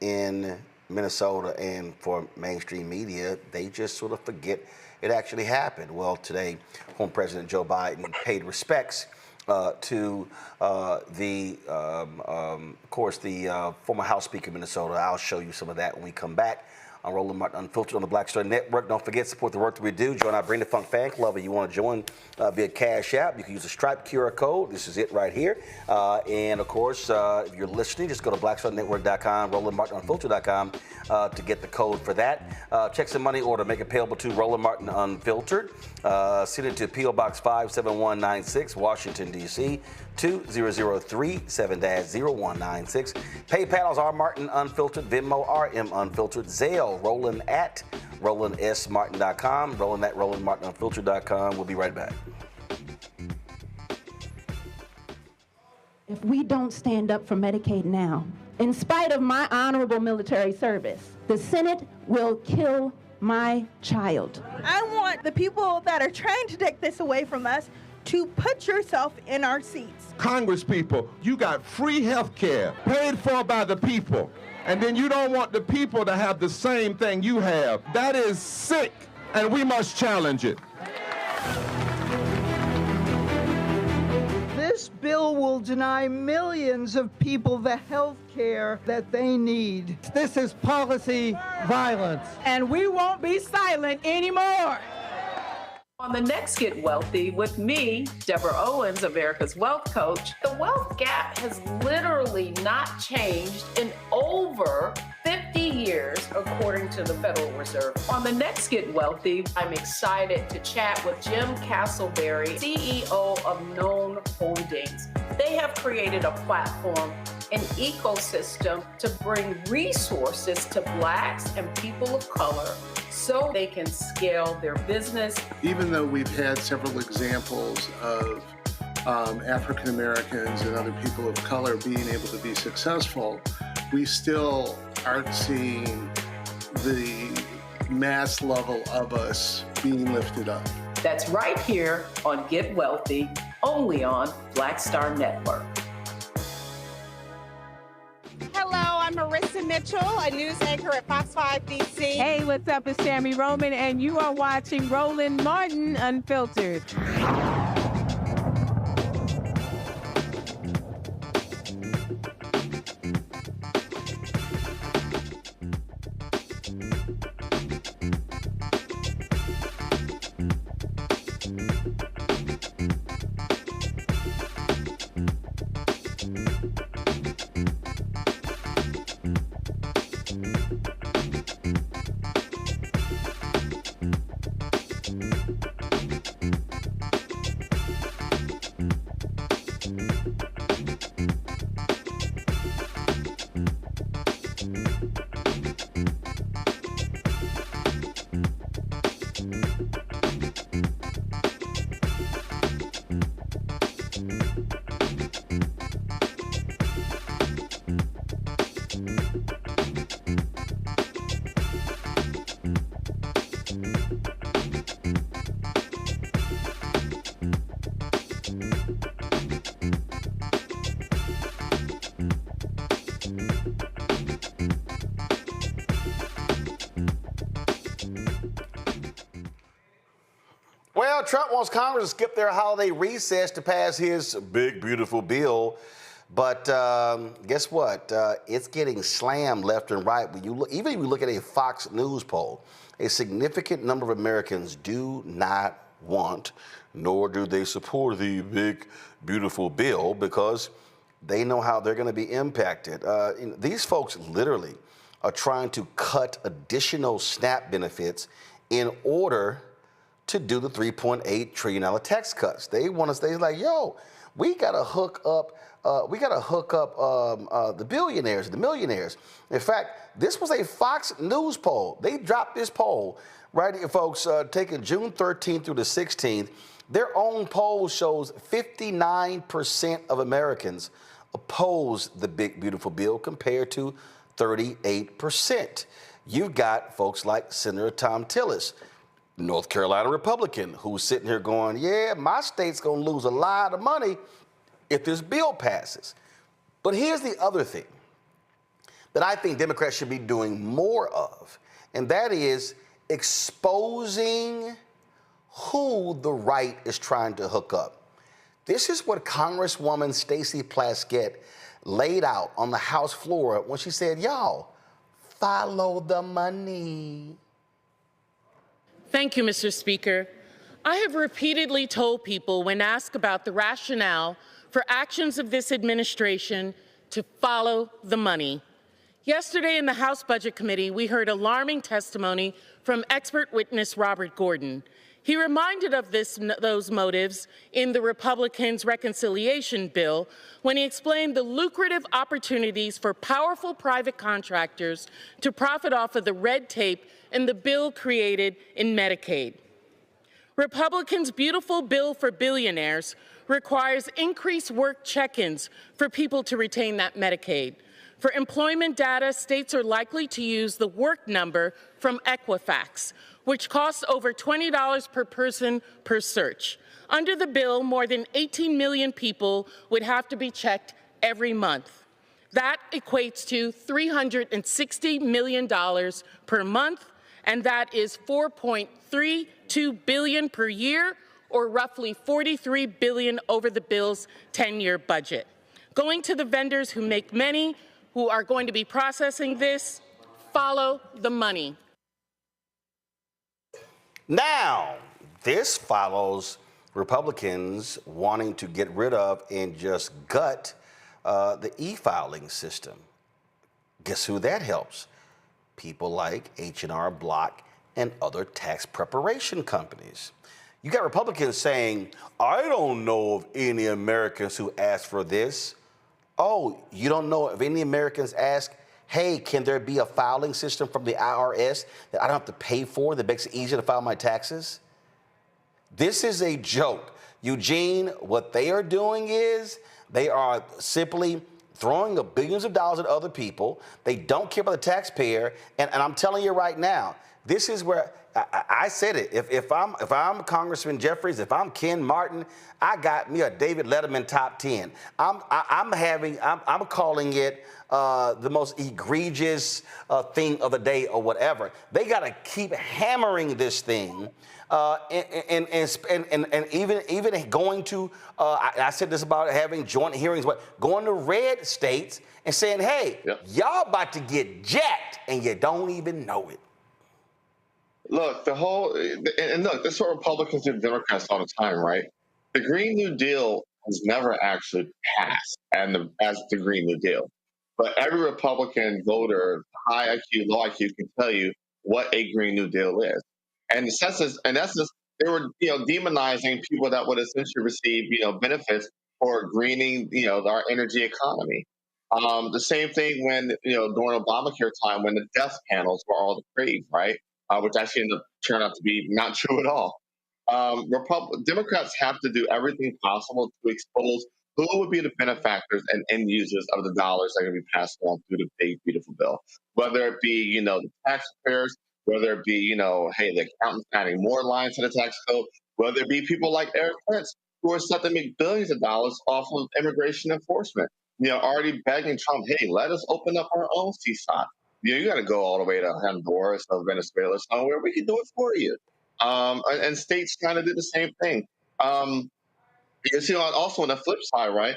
in Minnesota, and for mainstream media, they just sort of forget it actually happened? Well, today, former President Joe Biden paid respects to of course, the former House Speaker of Minnesota. I'll show you some of that when we come back on Roland Martin Unfiltered on the Black Star Network. Don't forget, support the work that we do. Join our Bring the Funk fan club. If you want to join via Cash App, you can use the Stripe QR code. This is it right here. And of course, if you're listening, just go to blackstarnetwork.com, RolandMartinUnfiltered.com to get the code for that. Check some money order. Make it payable to Roland Martin Unfiltered. Send it to P.O. Box 57196, Washington, D.C. 2003 7-0196. PayPal is R Martin Unfiltered, Venmo RM Unfiltered, Zelle Roland at RolandSMartin.com, Roland at RolandMartinUnfiltered.com. We'll be right back. If we don't stand up for Medicaid now, in spite of my honorable military service, the Senate will kill my child. I want the people that are trying to take this away from us to put yourself in our seats. Congress people, you got free health care paid for by the people, and then you don't want the people to have the same thing you have. That is sick, and we must challenge it. This bill will deny millions of people the health care that they need. This is policy violence. And we won't be silent anymore. On the next Get Wealthy with me, Deborah Owens, America's Wealth Coach, the wealth gap has literally not changed in over 50 years, according to the Federal Reserve. On the next Get Wealthy, I'm excited to chat with Jim Castleberry, CEO of Known Holdings. They have created a platform, an ecosystem to bring resources to Blacks and people of color so they can scale their business. Even though we've had several examples of African Americans and other people of color being able to be successful, we still aren't seeing the mass level of us being lifted up. That's right here on Get Wealthy, only on Black Star Network. Hello, I'm Marissa Mitchell, a news anchor at Fox 5 DC. Hey, what's up? It's Tammy Roman, and you are watching Roland Martin Unfiltered. Well, Trump wants Congress to skip their holiday recess to pass his big, beautiful bill. But guess what? It's getting slammed left and right. When you look, even if you look at a Fox News poll, a significant number of Americans do not want, nor do they support the big, beautiful bill because they know how they're going to be impacted. These folks literally are trying to cut additional SNAP benefits in order to do the $3.8 trillion tax cuts. They want to stay like, yo, we got to hook up the billionaires, the millionaires. In fact, this was a Fox News poll. They dropped this poll right here, folks, taken June 13th through the 16th. Their own poll shows 59% of Americans oppose the big, beautiful bill compared to 38%. You've got folks like Senator Tom Tillis. North Carolina Republican who's sitting here going, yeah, my state's going to lose a lot of money if this bill passes. But here's the other thing that I think Democrats should be doing more of, and that is exposing who the right is trying to hook up. This is what Congresswoman Stacey Plaskett laid out on the House floor when she said, y'all, follow the money. Thank you, Mr. Speaker. I have repeatedly told people when asked about the rationale for actions of this administration to follow the money. Yesterday in the House Budget Committee, we heard alarming testimony from expert witness Robert Gordon. He reminded of those motives in the Republicans' reconciliation bill when he explained the lucrative opportunities for powerful private contractors to profit off of the red tape in the bill created in Medicaid. Republicans' beautiful bill for billionaires requires increased work check-ins for people to retain that Medicaid. For employment data, states are likely to use the work number from Equifax, which costs over $20 per person per search. Under the bill, more than 18 million people would have to be checked every month. That equates to $360 million per month, and that is $4.32 billion per year, or roughly $43 billion over the bill's 10-year budget. Going to the vendors who make money, who are going to be processing this, follow the money. Now, this follows Republicans wanting to get rid of and just gut the e-filing system. Guess who that helps? People like H&R Block and other tax preparation companies. You got Republicans saying, I don't know of any Americans who asked for this. Oh, you don't know if any Americans ask, hey, can there be a filing system from the IRS that I don't have to pay for that makes it easier to file my taxes? This is a joke. Eugene, what they are doing is they are simply throwing billions of dollars at other people. They don't care about the taxpayer. And I'm telling you right now, this is where I said it. If I'm Congressman Jeffries, if I'm Ken Martin, I got me a David Letterman top 10. I'm calling it the most egregious thing of the day or whatever. They got to keep hammering this thing, and even going to. I said this about having joint hearings, but going to red states and saying, hey, y'all about to get jacked and you don't even know it. Look, this is what Republicans do to Democrats all the time, right? The Green New Deal has never actually passed as the Green New Deal. But every Republican voter, high IQ, low IQ, can tell you what a Green New Deal is. And in essence, they were, demonizing people that would essentially receive, benefits for greening, our energy economy. The same thing when, during Obamacare time, when the death panels were all the craze, right? Which actually ended up turning out to be not true at all. Democrats have to do everything possible to expose who would be the benefactors and end users of the dollars that are going to be passed along through the big, beautiful bill. Whether it be, the taxpayers, whether it be, hey, the accountants adding more lines to the tax code, whether it be people like Eric Prince, who are set to make billions of dollars off of immigration enforcement, already begging Trump, hey, let us open up our own CSOT. You got to go all the way to Honduras or Venezuela somewhere. We can do it for you. And states trying to do the same thing. Also on the flip side, right,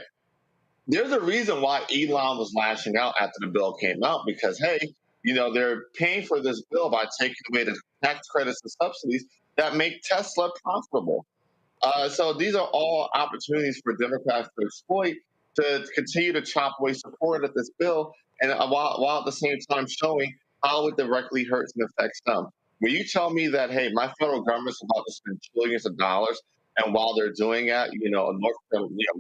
there's a reason why Elon was lashing out after the bill came out because, hey, they're paying for this bill by taking away the tax credits and subsidies that make Tesla profitable. So these are all opportunities for Democrats to exploit to continue to chop away support of this bill, and while at the same time showing how it directly hurts and affects them. When you tell me that, hey, my federal government's about to spend trillions of dollars, and while they're doing that,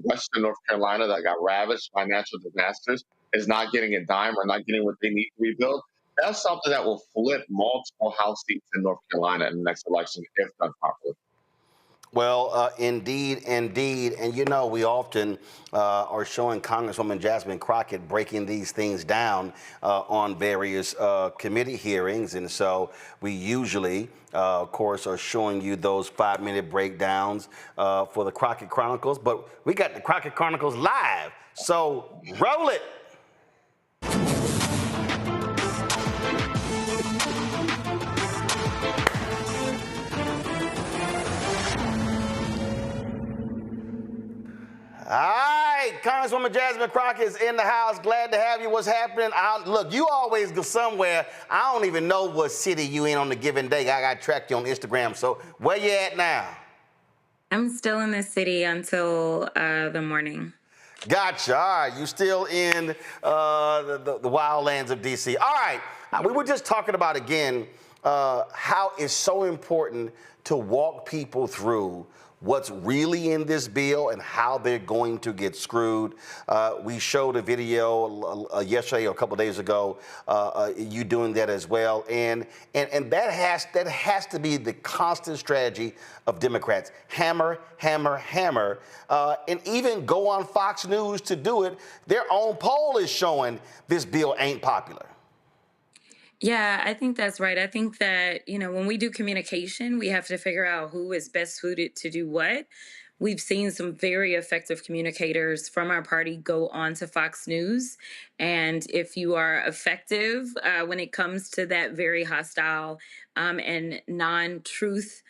Western North Carolina that got ravaged by natural disasters is not getting a dime or not getting what they need to rebuild, that's something that will flip multiple House seats in North Carolina in the next election if done properly. Well, indeed, indeed. And you know, we often are showing Congresswoman Jasmine Crockett breaking these things down on various committee hearings. And so we usually, of course, are showing you those 5-minute breakdowns for the Crockett Chronicles. But we got the Crockett Chronicles live. So roll it. All right, Congresswoman Jasmine Crockett is in the house. Glad to have you. What's happening? Look, you always go somewhere. I don't even know what city you in on the given day. I got tracked you on Instagram. So where you at now? I'm still in the city until the morning. Gotcha. All right, you still in the wildlands of D.C. All right, we were just talking about, again, how it's so important to walk people through what's really in this bill and how they're going to get screwed. We showed a video yesterday or a couple of days ago, you doing that as well. And that has to be the constant strategy of Democrats. Hammer, hammer, hammer. And even go on Fox News to do it. Their own poll is showing this bill ain't popular. Yeah, I think that's right. I think that, when we do communication, we have to figure out who is best suited to do what. We've seen some very effective communicators from our party go on to Fox News. And if you are effective when it comes to that very hostile and non-truth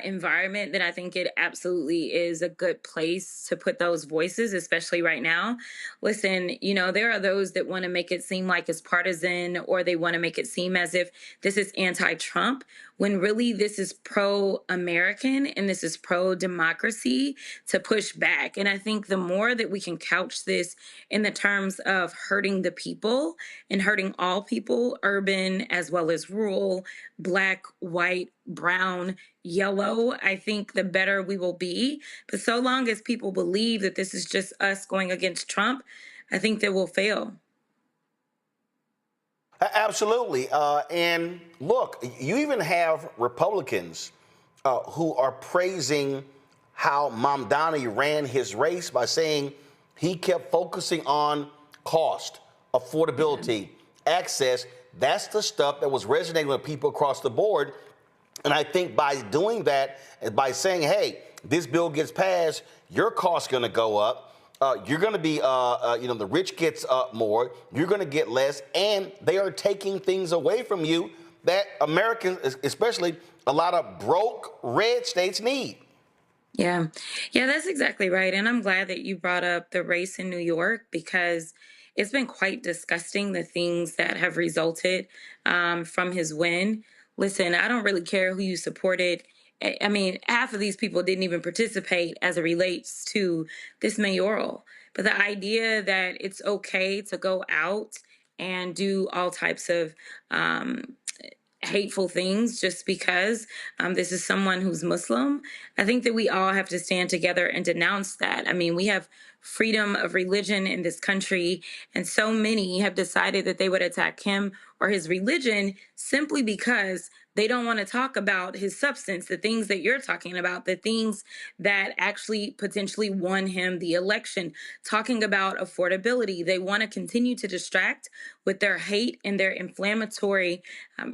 environment, then I think it absolutely is a good place to put those voices, especially right now. Listen, there are those that want to make it seem like it's partisan, or they want to make it seem as if this is anti-Trump, when really this is pro-American and this is pro-democracy to push back. And I think the more that we can couch this in the terms of hurting the people and hurting all people, urban as well as rural, Black, white, brown, yellow, I think the better we will be. But so long as people believe that this is just us going against Trump, I think that we'll fail. Absolutely. And look, you even have Republicans who are praising how Mamdani ran his race by saying he kept focusing on cost, affordability, access. That's the stuff that was resonating with people across the board. And I think by doing that, by saying, hey, this bill gets passed, your cost's going to go up. You're going to be, the rich gets more. You're going to get less. And they are taking things away from you that Americans, especially a lot of broke red states, need. Yeah, that's exactly right. And I'm glad that you brought up the race in New York, because it's been quite disgusting, the things that have resulted from his win. Listen, I don't really care who you supported. I mean, half of these people didn't even participate as it relates to this mayoral. But the idea that it's okay to go out and do all types of hateful things just because this is someone who's Muslim, I think that we all have to stand together and denounce that. I mean, we have freedom of religion in this country, and so many have decided that they would attack him or his religion simply because they don't want to talk about his substance, the things that you're talking about, the things that actually potentially won him the election, talking about affordability. They want to continue to distract with their hate and their inflammatory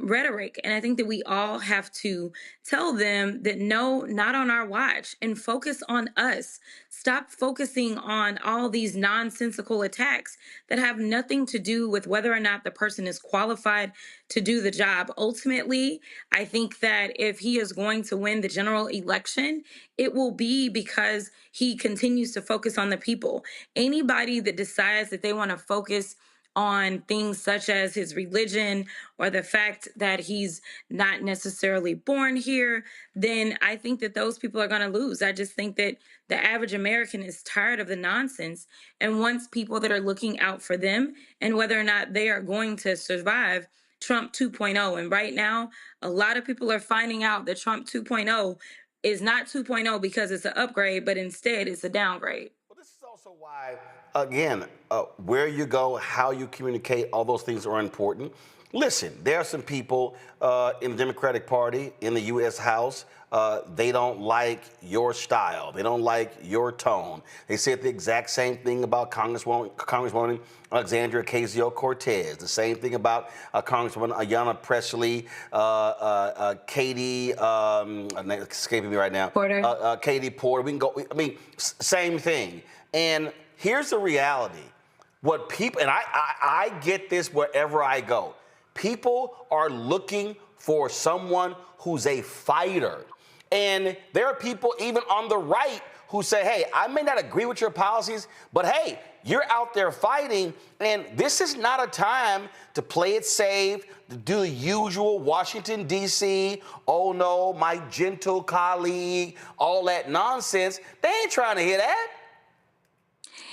rhetoric. And I think that we all have to tell them that no, not on our watch, and focus on us. Stop focusing on all these nonsensical attacks that have nothing to do with whether or not the person is qualified to do the job. Ultimately, I think that if he is going to win the general election, it will be because he continues to focus on the people. Anybody that decides that they want to focus on things such as his religion or the fact that he's not necessarily born here, then I think that those people are going to lose. I just think that the average American is tired of the nonsense and wants people that are looking out for them and whether or not they are going to survive Trump 2.0. And right now, a lot of people are finding out that Trump 2.0 is not 2.0 because it's an upgrade, but instead it's a downgrade. Well, this is also why, again, where you go, how you communicate, all those things are important. Listen, there are some people in the Democratic Party, in the U.S. House, they don't like your style. They don't like your tone. They said the exact same thing about Congresswoman Alexandria Ocasio-Cortez. The same thing about Congresswoman Ayanna Pressley, Katie, escaping me right now. Porter. Katie Porter. We can go. I mean, same thing. And here's the reality. What people, and I get this wherever I go. People are looking for someone who's a fighter. And there are people even on the right who say, hey, I may not agree with your policies, but hey, you're out there fighting, and this is not a time to play it safe, to do the usual Washington, D.C., oh no, my gentle colleague, all that nonsense. They ain't trying to hear that.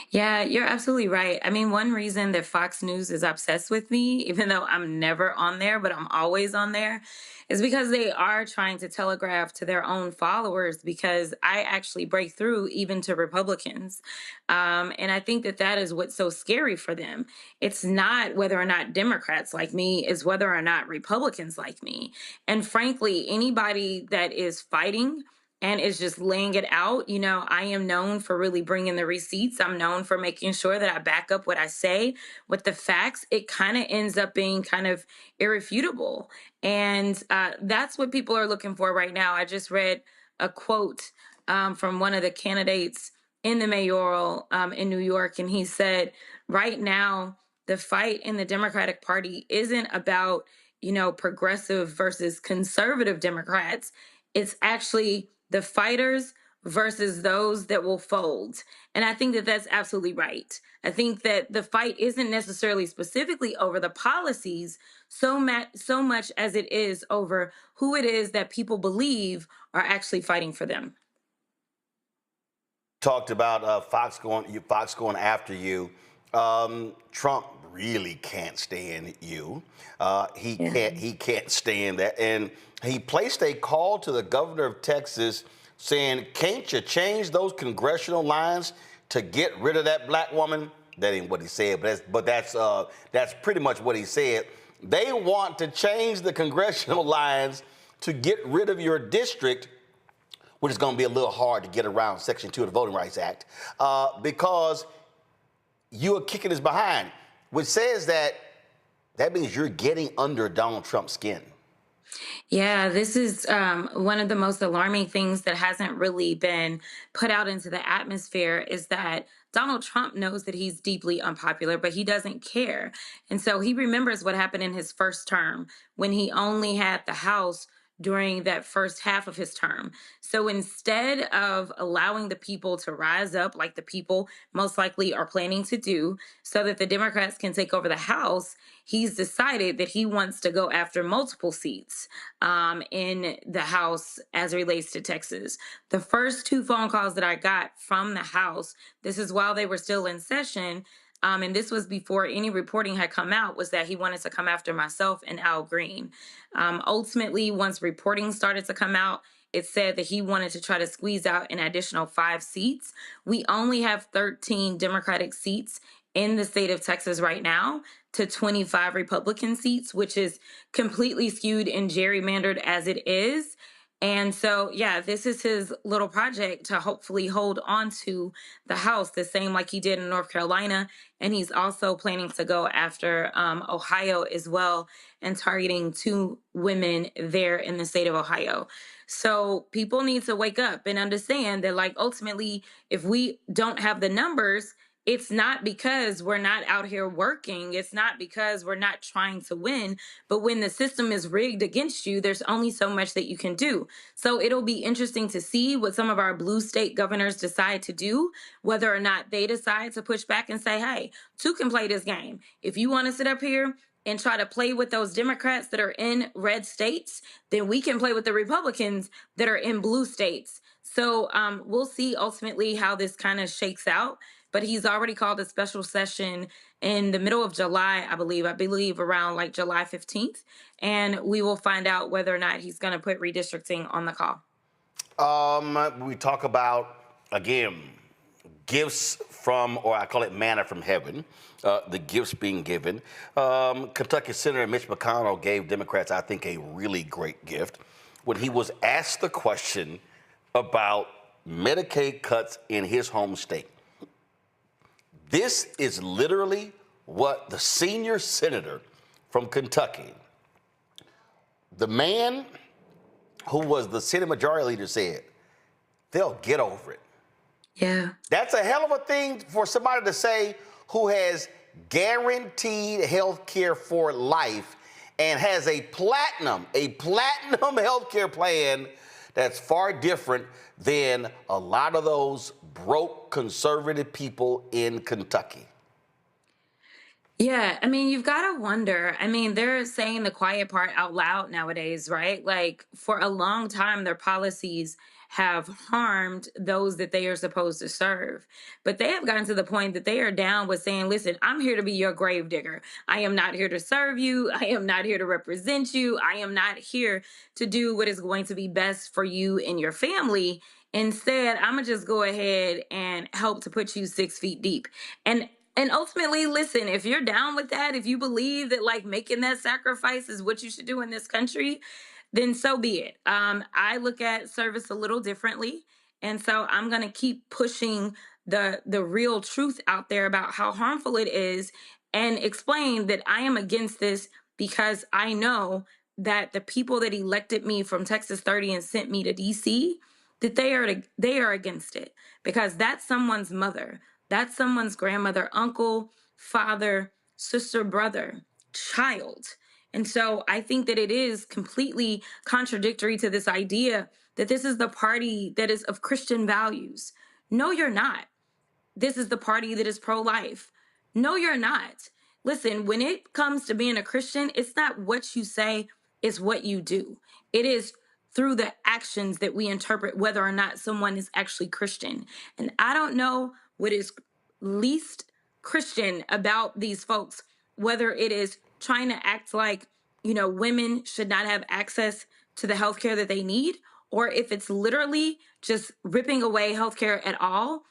Yeah, you're absolutely right. I mean, one reason that Fox News is obsessed with me, even though I'm never on there, but I'm always on there, is because they are trying to telegraph to their own followers, because I actually break through even to Republicans. And I think that that is what's so scary for them. It's not whether or not Democrats like me, it's whether or not Republicans like me. And frankly, anybody that is fighting and is just laying it out. You know, I am known for really bringing the receipts. I'm known for making sure that I back up what I say with the facts. It kind of ends up being kind of irrefutable. And that's what people are looking for right now. I just read a quote from one of the candidates in the mayoral in New York, and he said, right now, the fight in the Democratic Party isn't about, you know, progressive versus conservative Democrats. It's actually the fighters versus those that will fold. And I think that that's absolutely right. I think that the fight isn't necessarily specifically over the policies so much as it is over who it is that people believe are actually fighting for them. Talked about Fox going after you. Trump really can't stand you. He can't stand that. And he placed a call to the governor of Texas saying, can't you change those congressional lines to get rid of that black woman? That ain't what he said, but that's pretty much what he said. They want to change the congressional lines to get rid of your district, which is going to be a little hard to get around Section 2 of the Voting Rights Act, because you are kicking his behind, which says that means you're getting under Donald Trump's skin. Yeah, this is one of the most alarming things that hasn't really been put out into the atmosphere, is that Donald Trump knows that he's deeply unpopular, but he doesn't care. And so he remembers what happened in his first term when he only had the House during that first half of his term. So instead of allowing the people to rise up like the people most likely are planning to do so that the Democrats can take over the House, he's decided that he wants to go after multiple seats in the House as it relates to Texas. The first two phone calls that I got from the House, this is while they were still in session, and this was before any reporting had come out, was that he wanted to come after myself and Al Green. Ultimately, once reporting started to come out, it said that he wanted to try to squeeze out an additional 5 seats. We only have 13 Democratic seats in the state of Texas right now to 25 Republican seats, which is completely skewed and gerrymandered as it is. And so, yeah, this is his little project to hopefully hold on to the House, the same like he did in North Carolina. And he's also planning to go after Ohio as well, and targeting 2 women there in the state of Ohio. So people need to wake up and understand that, like, ultimately, if we don't have the numbers, it's not because we're not out here working. It's not because we're not trying to win. But when the system is rigged against you, there's only so much that you can do. So it'll be interesting to see what some of our blue state governors decide to do, whether or not they decide to push back and say, hey, 2 can play this game. If you want to sit up here and try to play with those Democrats that are in red states, then we can play with the Republicans that are in blue states. So we'll see ultimately how this kind of shakes out. But he's already called a special session in the middle of July, I believe around like July 15th. And we will find out whether or not he's going to put redistricting on the call. We talk about, again, gifts from, or I call it manna from heaven, the gifts being given. Kentucky Senator Mitch McConnell gave Democrats, I think, a really great gift when he was asked the question about Medicaid cuts in his home state. This is literally what the senior senator from Kentucky, the man who was the Senate Majority Leader, said. They'll get over it. Yeah. That's a hell of a thing for somebody to say who has guaranteed health care for life and has a platinum health care plan that's far different than a lot of those broke conservative people in Kentucky. Yeah, I mean, you've got to wonder. I mean, they're saying the quiet part out loud nowadays, right? Like, for a long time, their policies have harmed those that they are supposed to serve. But they have gotten to the point that they are down with saying, listen, I'm here to be your gravedigger. I am not here to serve you. I am not here to represent you. I am not here to do what is going to be best for you and your family. Instead, I'm going to just go ahead and help to put you 6 feet deep. And ultimately, listen, if you're down with that, if you believe that like making that sacrifice is what you should do in this country, then so be it. I look at service a little differently. And so I'm going to keep pushing the real truth out there about how harmful it is and explain that I am against this because I know that the people that elected me from Texas 30 and sent me to DC, that they are against it because that's someone's mother. That's someone's grandmother, uncle, father, sister, brother, child. And so I think that it is completely contradictory to this idea that this is the party that is of Christian values. No, you're not. This is the party that is pro-life. No, you're not. Listen, when it comes to being a Christian, it's not what you say, it's what you do. It is through the actions that we interpret whether or not someone is actually Christian. And I don't know what is least Christian about these folks, whether it is trying to act like, you know, women should not have access to the healthcare that they need, or if it's literally just ripping away healthcare at all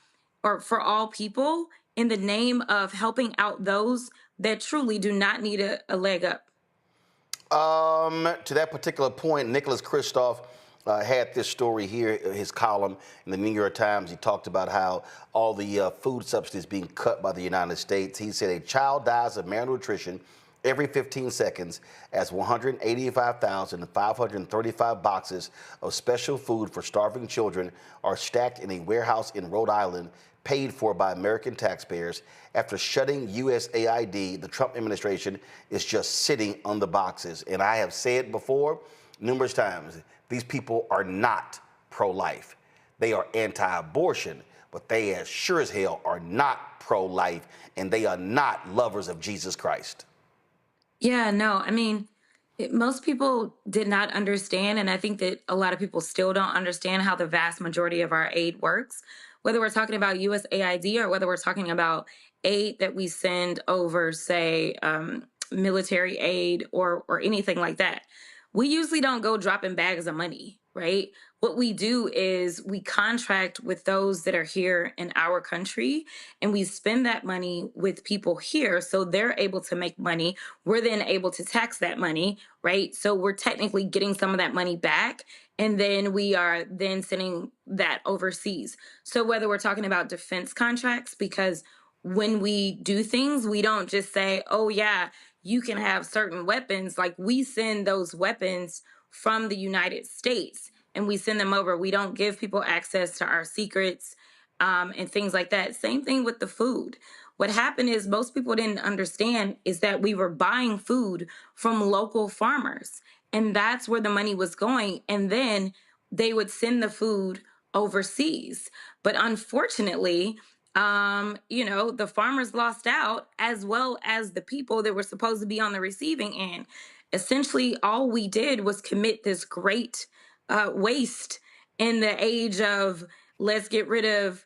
or for all people in the name of helping out those that truly do not need a leg up. To that particular point, Nicholas Kristof had this story here, his column in the New York Times. He talked about how all the food subsidies being cut by the United States. He said a child dies of malnutrition every 15 seconds as 185,535 boxes of special food for starving children are stacked in a warehouse in Rhode Island, paid for by American taxpayers. After shutting USAID, the Trump administration is just sitting on the boxes. And I have said before numerous times, these people are not pro-life. They are anti-abortion, but they as sure as hell are not pro-life, and they are not lovers of Jesus Christ. Yeah, no, I mean, most people did not understand, and I think that a lot of people still don't understand how the vast majority of our aid works, whether we're talking about USAID or whether we're talking about aid that we send over, say, military aid or anything like that. We usually don't go dropping bags of money, right? What we do is we contract with those that are here in our country and we spend that money with people here so they're able to make money. We're then able to tax that money, right? So we're technically getting some of that money back and then we are then sending that overseas. So whether we're talking about defense contracts, because when we do things, we don't just say, oh yeah, you can have certain weapons. Like we send those weapons from the United States and we send them over. We don't give people access to our secrets and things like that. Same thing with the food. What happened is most people didn't understand is that we were buying food from local farmers and that's where the money was going. And then they would send the food overseas. But unfortunately, the farmers lost out as well as the people that were supposed to be on the receiving end. Essentially, all we did was commit this great waste in the age of let's get rid of,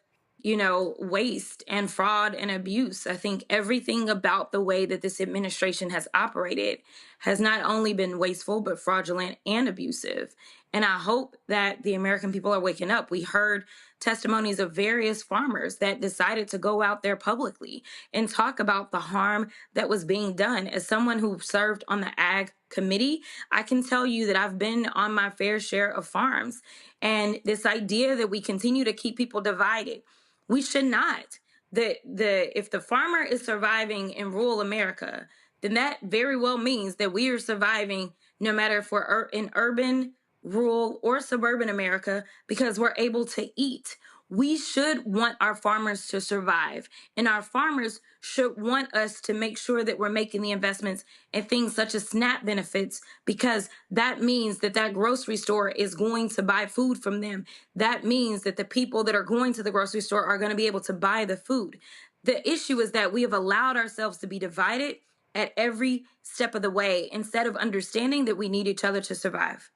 waste and fraud and abuse. I think everything about the way that this administration has operated has not only been wasteful, but fraudulent and abusive. And I hope that the American people are waking up. We heard testimonies of various farmers that decided to go out there publicly and talk about the harm that was being done. As someone who served on the Ag Committee, I can tell you that I've been on my fair share of farms. And this idea that we continue to keep people divided, we should not. If the farmer is surviving in rural America, then that very well means that we are surviving no matter if we're in urban, rural, or suburban America, because we're able to eat. We should want our farmers to survive, and our farmers should want us to make sure that we're making the investments in things such as SNAP benefits, because that means that that grocery store is going to buy food from them. That means that the people that are going to the grocery store are going to be able to buy the food. The issue is that we have allowed ourselves to be divided at every step of the way instead of understanding that we need each other to survive.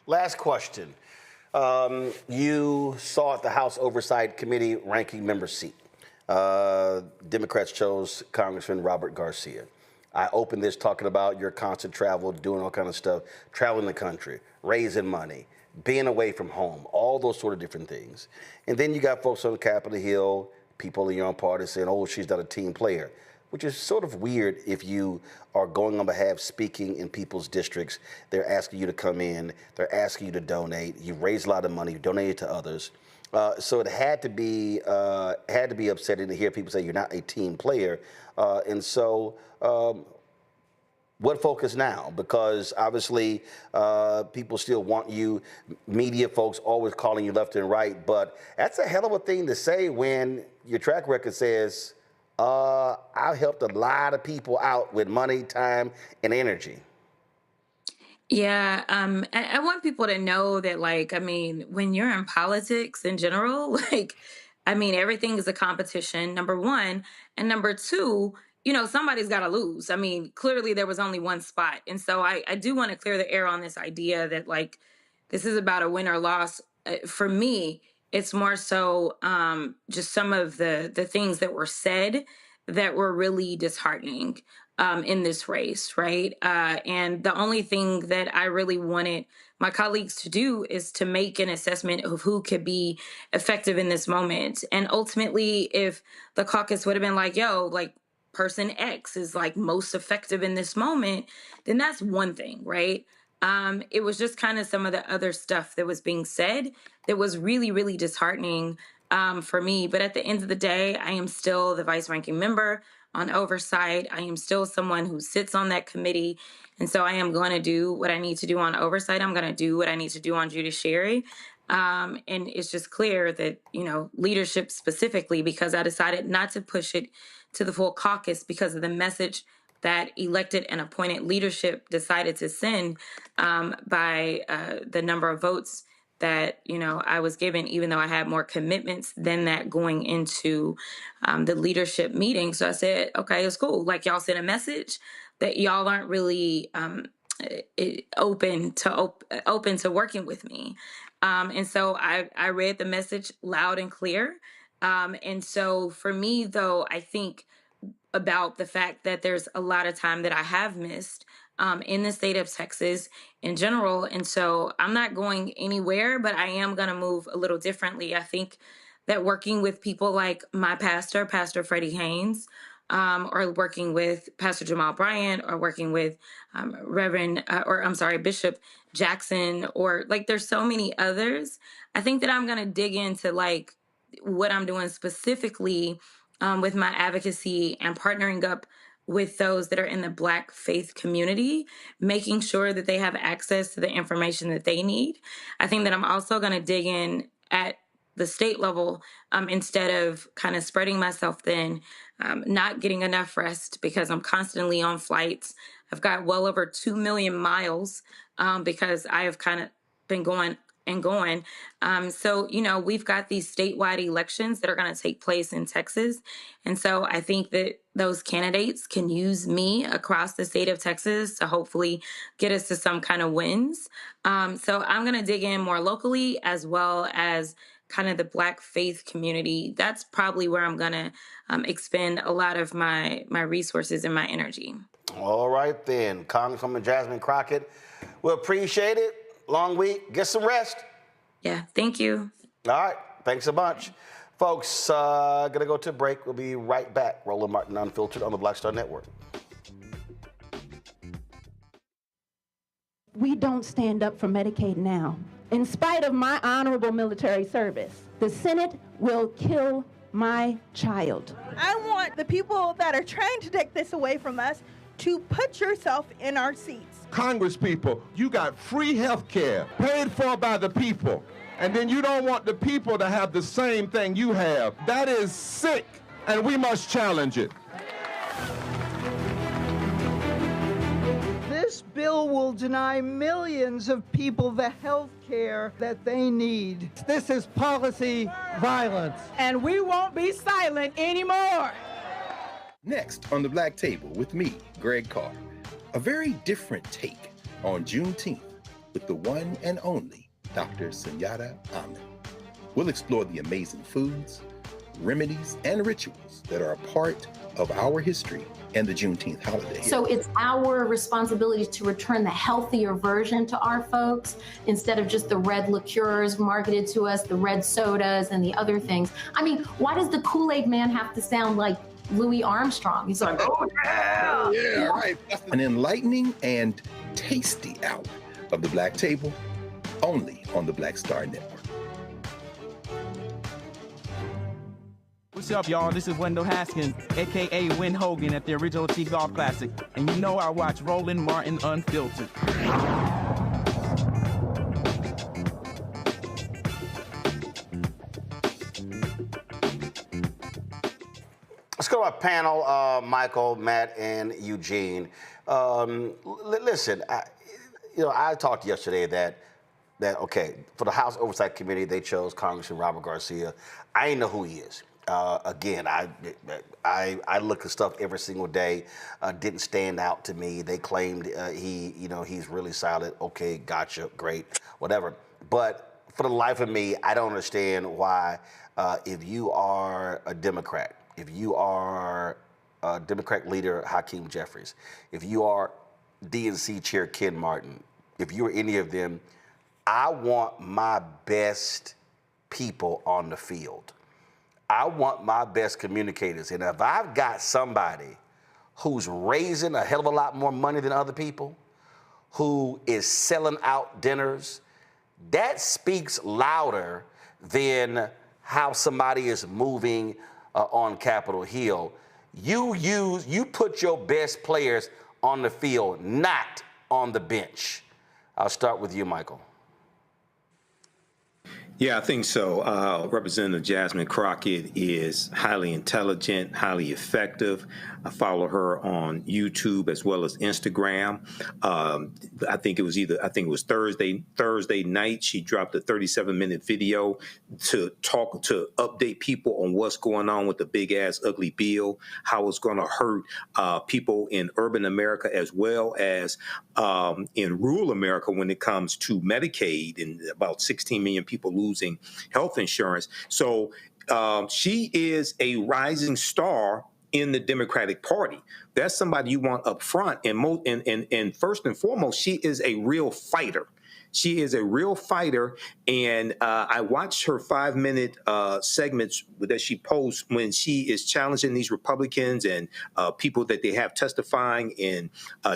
Last question. You saw at the House Oversight Committee ranking member seat. Democrats chose Congressman Robert Garcia. I opened this talking about your constant travel, doing all kind of stuff, traveling the country, raising money, being away from home, all those sort of different things. And then you got folks on Capitol Hill, people in your own party saying, oh, she's not a team player, which is sort of weird if you are going on behalf, speaking in people's districts. They're asking you to come in. They're asking you to donate. You raise a lot of money. You donate it to others. So it had to be upsetting to hear people say you're not a team player. And so what focus now? Because obviously people still want you, media folks always calling you left and right. But that's a hell of a thing to say when your track record says, I've helped a lot of people out with money, time, and energy. Yeah, I want people to know that, like, I mean, when you're in politics in general, like, I mean, everything is a competition, number one. And number two, you know, somebody's got to lose. I mean, clearly there was only one spot. And so I do want to clear the air on this idea that, like, this is about a win or loss. For me, it's more so just some of the things that were said that were really disheartening in this race, right? And the only thing that I really wanted my colleagues to do is to make an assessment of who could be effective in this moment. And ultimately, if the caucus would have been like, yo, like, person X is like most effective in this moment, then that's one thing, right? It was just kind of some of the other stuff that was being said that was really, really disheartening for me. But at the end of the day, I am still the vice ranking member on oversight. I am still someone who sits on that committee. And so I am going to do what I need to do on oversight. I'm going to do what I need to do on judiciary. And it's just clear that, you know, leadership specifically, because I decided not to push it to the full caucus because of the message that elected and appointed leadership decided to send by the number of votes that, you know, I was given, even though I had more commitments than that going into the leadership meeting. So I said, okay, it's cool. Like, y'all sent a message that y'all aren't really open to working with me. And so I read the message loud and clear. And so for me, though, I think about the fact that there's a lot of time that I have missed in the state of Texas in general. And so I'm not going anywhere, but I am going to move a little differently. I think that working with people like my pastor, Pastor Freddie Haynes, or working with Pastor Jamal Bryant, or working with Bishop Jackson, or like, there's so many others. I think that I'm going to dig into like what I'm doing specifically with my advocacy and partnering up with those that are in the Black faith community, making sure that they have access to the information that they need. I think that I'm also going to dig in at the state level instead of kind of spreading myself thin, not getting enough rest because I'm constantly on flights. I've got well over 2 million miles because I have kind of been going and going. So, you know, we've got these statewide elections that are going to take place in Texas. And so I think that those candidates can use me across the state of Texas to hopefully get us to some kind of wins. So I'm going to dig in more locally as well as kind of the Black faith community. That's probably where I'm going to expend a lot of my resources and my energy. All right, then. Congresswoman Jasmine Crockett, we appreciate it. Long week. Get some rest. Yeah, thank you. All right. Thanks a bunch. Folks, going to go to a break. We'll be right back. Roland Martin Unfiltered on the Black Star Network. We don't stand up for Medicaid now. In spite of my honorable military service, the Senate will kill my child. I want the people that are trying to take this away from us to put yourself in our seats. Congress people, you got free health care paid for by the people, and then you don't want the people to have the same thing you have. That is sick, and we must challenge it. This bill will deny millions of people the health care that they need. This is policy violence. And we won't be silent anymore. Next on the Black Table with me, Greg Carr. A very different take on Juneteenth with the one and only Dr. Sunyata Ahmed. We'll explore the amazing foods, remedies, and rituals that are a part of our history and the Juneteenth holiday. So it's our responsibility to return the healthier version to our folks instead of just the red liqueurs marketed to us, the red sodas and the other things. I mean, why does the Kool-Aid man have to sound like Louis Armstrong? He's like, oh yeah! Yeah, all right. An enlightening and tasty hour of the Black Table, only on the Black Star Network. What's up, y'all? This is Wendell Haskins, a.k.a. Win Hogan at the original T Golf Classic. And you know I watch Roland Martin Unfiltered. Let's go to our panel, Michael, Matt, and Eugene. Listen, I talked yesterday that okay, for the House Oversight Committee, they chose Congressman Robert Garcia. I didn't know who he is. Again, I look at stuff every single day. Didn't stand out to me. They claimed he's really solid. Okay, gotcha, great, whatever. But for the life of me, I don't understand why, if you are a Democrat, if you are Democrat leader Hakeem Jeffries, if you are DNC Chair Ken Martin, if you're any of them, I want my best people on the field. I want my best communicators. And if I've got somebody who's raising a hell of a lot more money than other people, who is selling out dinners, that speaks louder than how somebody is moving on Capitol Hill. You put your best players on the field, not on the bench. I'll start with you, Michael. Yeah, I think so. Representative Jasmine Crockett is highly intelligent, highly effective. I follow her on YouTube as well as Instagram. I think it was Thursday night. She dropped a 37-minute video to update people on what's going on with the big ass ugly bill, how it's going to hurt people in urban America as well as in rural America when it comes to Medicaid, and about 16 million people losing health insurance. So she is a rising star in the Democratic Party. That's somebody you want up front. And first and foremost, she is a real fighter. She is a real fighter. And I watched her 5-minute segments that she posts when she is challenging these Republicans and people that they have testifying in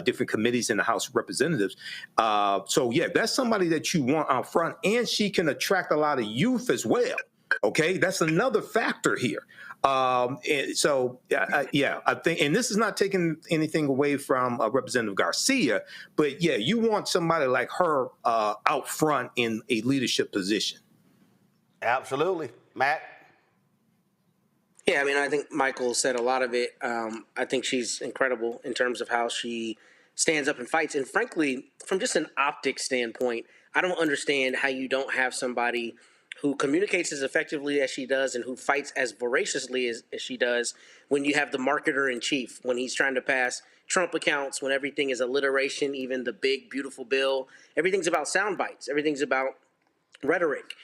different committees in the House of Representatives. So, yeah, that's somebody that you want out front. And she can attract a lot of youth as well. Okay, that's another factor here. And so, I think, and this is not taking anything away from Representative Garcia, but yeah, you want somebody like her out front in a leadership position. Absolutely. Matt? Yeah, I mean, I think Michael said a lot of it. I think she's incredible in terms of how she stands up and fights. And frankly, from just an optics standpoint, I don't understand how you don't have somebody who communicates as effectively as she does and who fights as voraciously as she does when you have the marketer in chief, when he's trying to pass Trump accounts, when everything is alliteration, even the big, beautiful bill. Everything's about sound bites. Everything's about rhetoric.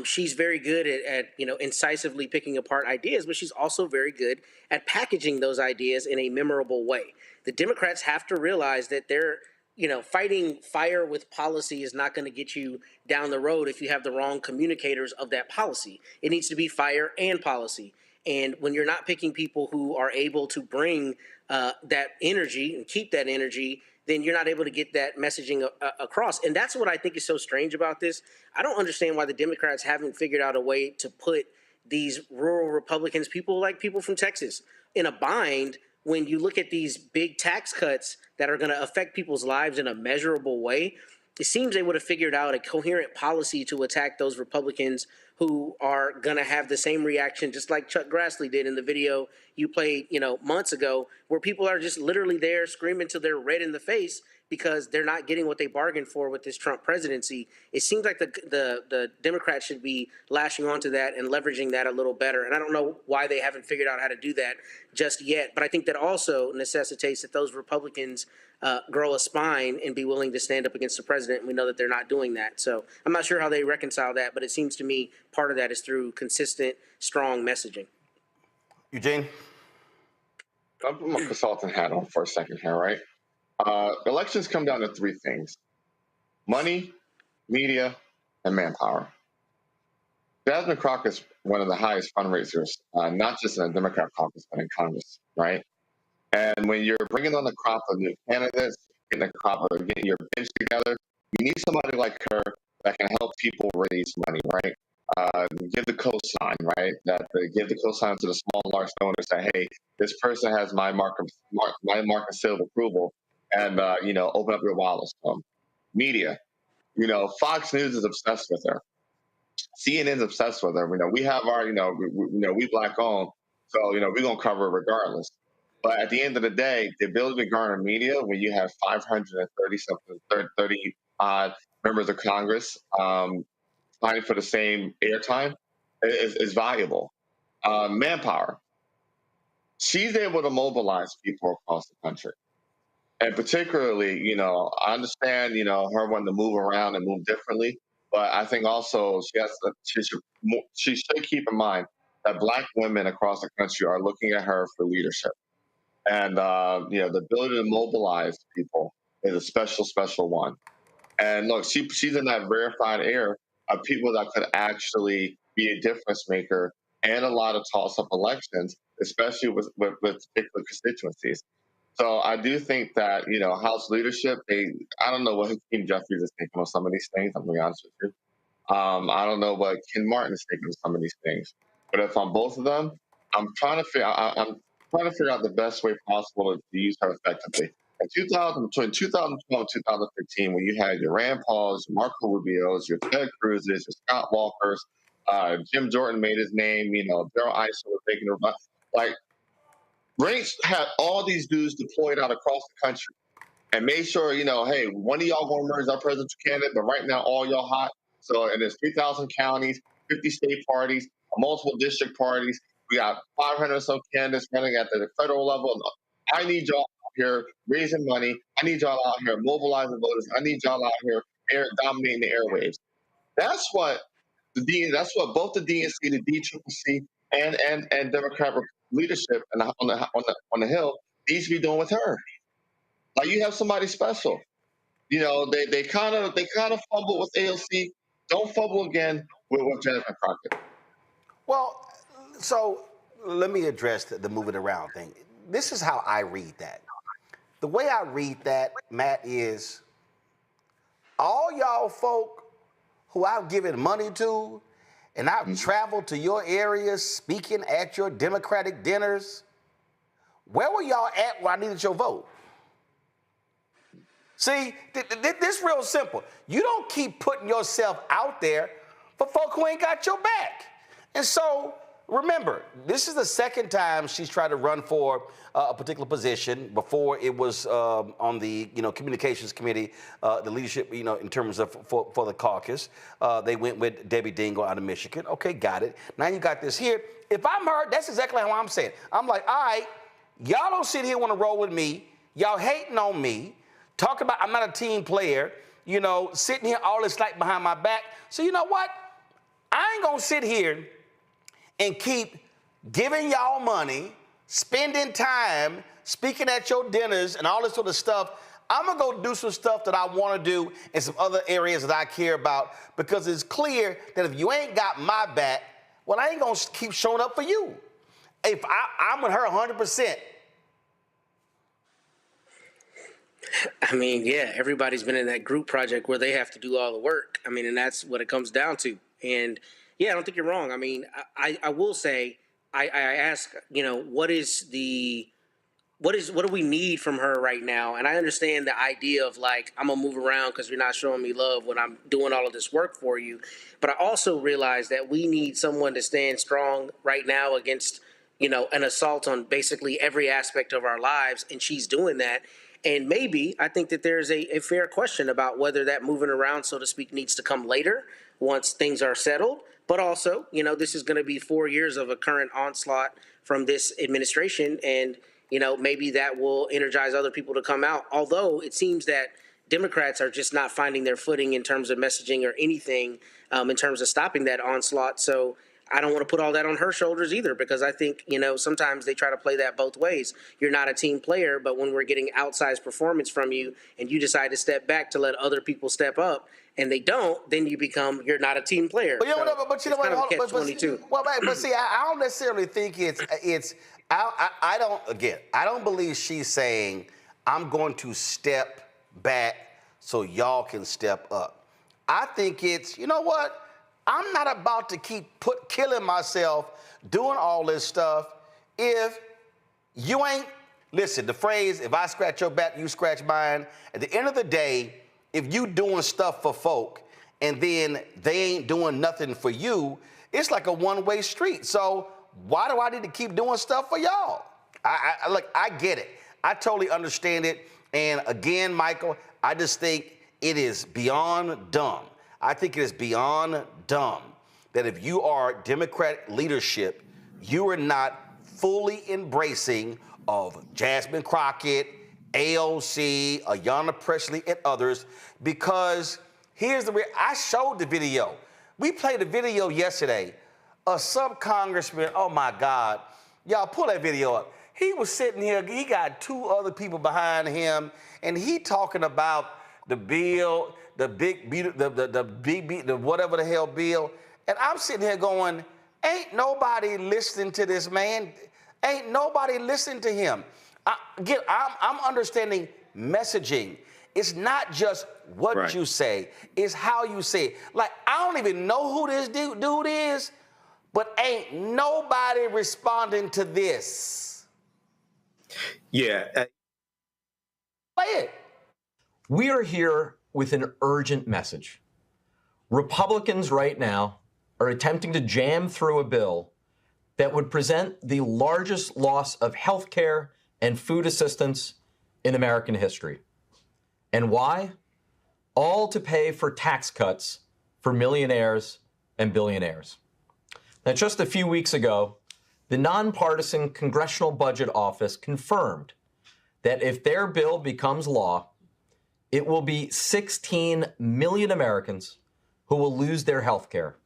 She's very good at incisively picking apart ideas, but she's also very good at packaging those ideas in a memorable way. The Democrats have to realize that fighting fire with policy is not going to get you down the road if you have the wrong communicators of that policy. It needs to be fire and policy. And when you're not picking people who are able to bring that energy and keep that energy, then you're not able to get that messaging across. And that's what I think is so strange about this. I don't understand why the Democrats haven't figured out a way to put these rural Republicans, people from Texas, in a bind when you look at these big tax cuts that are going to affect people's lives in a measurable way. It seems they would have figured out a coherent policy to attack those Republicans who are going to have the same reaction, just like Chuck Grassley did in the video you played, months ago, where people are just literally there screaming till they're red in the face because they're not getting what they bargained for with this Trump presidency. It seems like the Democrats should be lashing onto that and leveraging that a little better. And I don't know why they haven't figured out how to do that just yet. But I think that also necessitates that those Republicans grow a spine and be willing to stand up against the president. And we know that they're not doing that. So I'm not sure how they reconcile that, but it seems to me part of that is through consistent, strong messaging. Eugene? I'll put my consultant hat on for a second here, right? Elections come down to three things: money, media, and manpower. Jasmine Crockett is one of the highest fundraisers, not just in the Democrat caucus, but in Congress, right? And when you're bringing on the crop of new candidates, getting the crop of getting your bench together, you need somebody like her that can help people raise money, right? Give the cosign, right? Give the cosign to the small, large donors. Say, hey, this person has my mark of seal of approval, and open up your wallets to them. Media, Fox News is obsessed with her. CNN is obsessed with her. We have our, we black owned, so we're gonna cover it regardless. But at the end of the day, the ability to garner media when you have 30 odd members of Congress fighting for the same airtime is valuable. Manpower. She's able to mobilize people across the country. And particularly, I understand, her wanting to move around and move differently, but I think also she should keep in mind that Black women across the country are looking at her for leadership. And, the ability to mobilize people is a special, special one. And look, she's in that rarefied air of people that could actually be a difference maker and a lot of toss-up elections, especially with particular constituencies. So I do think that, House leadership, I don't know what Hakeem Jeffries is thinking on some of these things, I'm going to be honest with you. I don't know what Ken Martin is thinking of some of these things. But if on both of them, I'm trying to figure out the best way possible to use her effectively. Between 2012 and 2015, when you had your Rand Pauls, your Marco Rubios, your Ted Cruzes, your Scott Walkers, Jim Jordan made his name, Daryl Issa was making her, like, Ranks had all these dudes deployed out across the country and made sure, hey, one of y'all going to emerge our presidential candidate, but right now all y'all hot. So, and there's 3,000 counties, 50 state parties, multiple district parties. We got 500 or so candidates running at the federal level. I need y'all out here raising money. I need y'all out here mobilizing voters. I need y'all out here dominating the airwaves. That's what both the DNC, the DCCC, and Democrat leadership on the Hill needs to be doing with her. Like, you have somebody special. They kind of fumble with AOC. Don't fumble again with Jasmine Crockett. Well, so let me address the moving around thing. This is how I read that. The way I read that, Matt, is all y'all folk who I've given money to and I've traveled to your areas speaking at your Democratic dinners, where were y'all at when I needed your vote? See, this real simple. You don't keep putting yourself out there for folk who ain't got your back. And so, remember, this is the second time she's tried to run for a particular position. Before it was on the communications committee, the leadership, in terms of for the caucus. They went with Debbie Dingell out of Michigan. Okay, got it. Now you got this here. If I'm her, that's exactly how I'm saying. I'm like, all right, y'all don't sit here want to roll with me. Y'all hating on me. Talk about I'm not a team player. Sitting here all this night behind my back. So you know what? I ain't gonna sit here and keep giving y'all money, spending time, speaking at your dinners and all this sort of stuff. I'm going to go do some stuff that I want to do in some other areas that I care about, because it's clear that if you ain't got my back, well, I ain't going to keep showing up for you. If I'm with her 100%. I mean, yeah, everybody's been in that group project where they have to do all the work. I mean, and that's what it comes down to. And yeah, I don't think you're wrong. I mean, I will say, I ask, you know, what do we need from her right now? And I understand the idea of like, I'm gonna move around because you're not showing me love when I'm doing all of this work for you. But I also realize that we need someone to stand strong right now against, you know, an assault on basically every aspect of our lives. And she's doing that. And maybe I think that there's a fair question about whether that moving around, so to speak, needs to come later once things are settled. But also, you know, this is going to be 4 years of a current onslaught from this administration. And, you know, maybe that will energize other people to come out. Although it seems that Democrats are just not finding their footing in terms of messaging or anything in terms of stopping that onslaught. So I don't want to put all that on her shoulders either, because I think, you know, sometimes they try to play that both ways. You're not a team player, but when we're getting outsized performance from you and you decide to step back to let other people step up and they don't, then you're not a team player. But you know what? But you know what? But see, I don't necessarily think I don't believe she's saying I'm going to step back so y'all can step up. I think it's, you know what? I'm not about to keep killing myself doing all this stuff if you ain't, listen, the phrase, if I scratch your back, you scratch mine. At the end of the day, if you doing stuff for folk and then they ain't doing nothing for you, it's like a one-way street. So why do I need to keep doing stuff for y'all? Look, I get it. I totally understand it. And again, Michael, I just think it is beyond dumb. I think it is beyond dumb that if you are Democratic leadership, you are not fully embracing of Jasmine Crockett, AOC, Ayanna Pressley, and others, because I showed the video. We played the video yesterday. A sub-congressman, oh my God, y'all pull that video up. He was sitting here, he got two other people behind him, and he talking about the bill, the whatever the hell bill. And I'm sitting here going, ain't nobody listening to this man. Ain't nobody listening to him. I'm understanding messaging. It's not just what you say, it's how you say it. Like, I don't even know who this dude is, but ain't nobody responding to this. Yeah. Play it. We are here with an urgent message. Republicans right now are attempting to jam through a bill that would present the largest loss of health care and food assistance in American history. And why? All to pay for tax cuts for millionaires and billionaires. Now, just a few weeks ago, the nonpartisan Congressional Budget Office confirmed that if their bill becomes law, it will be 16 million Americans who will lose their health care.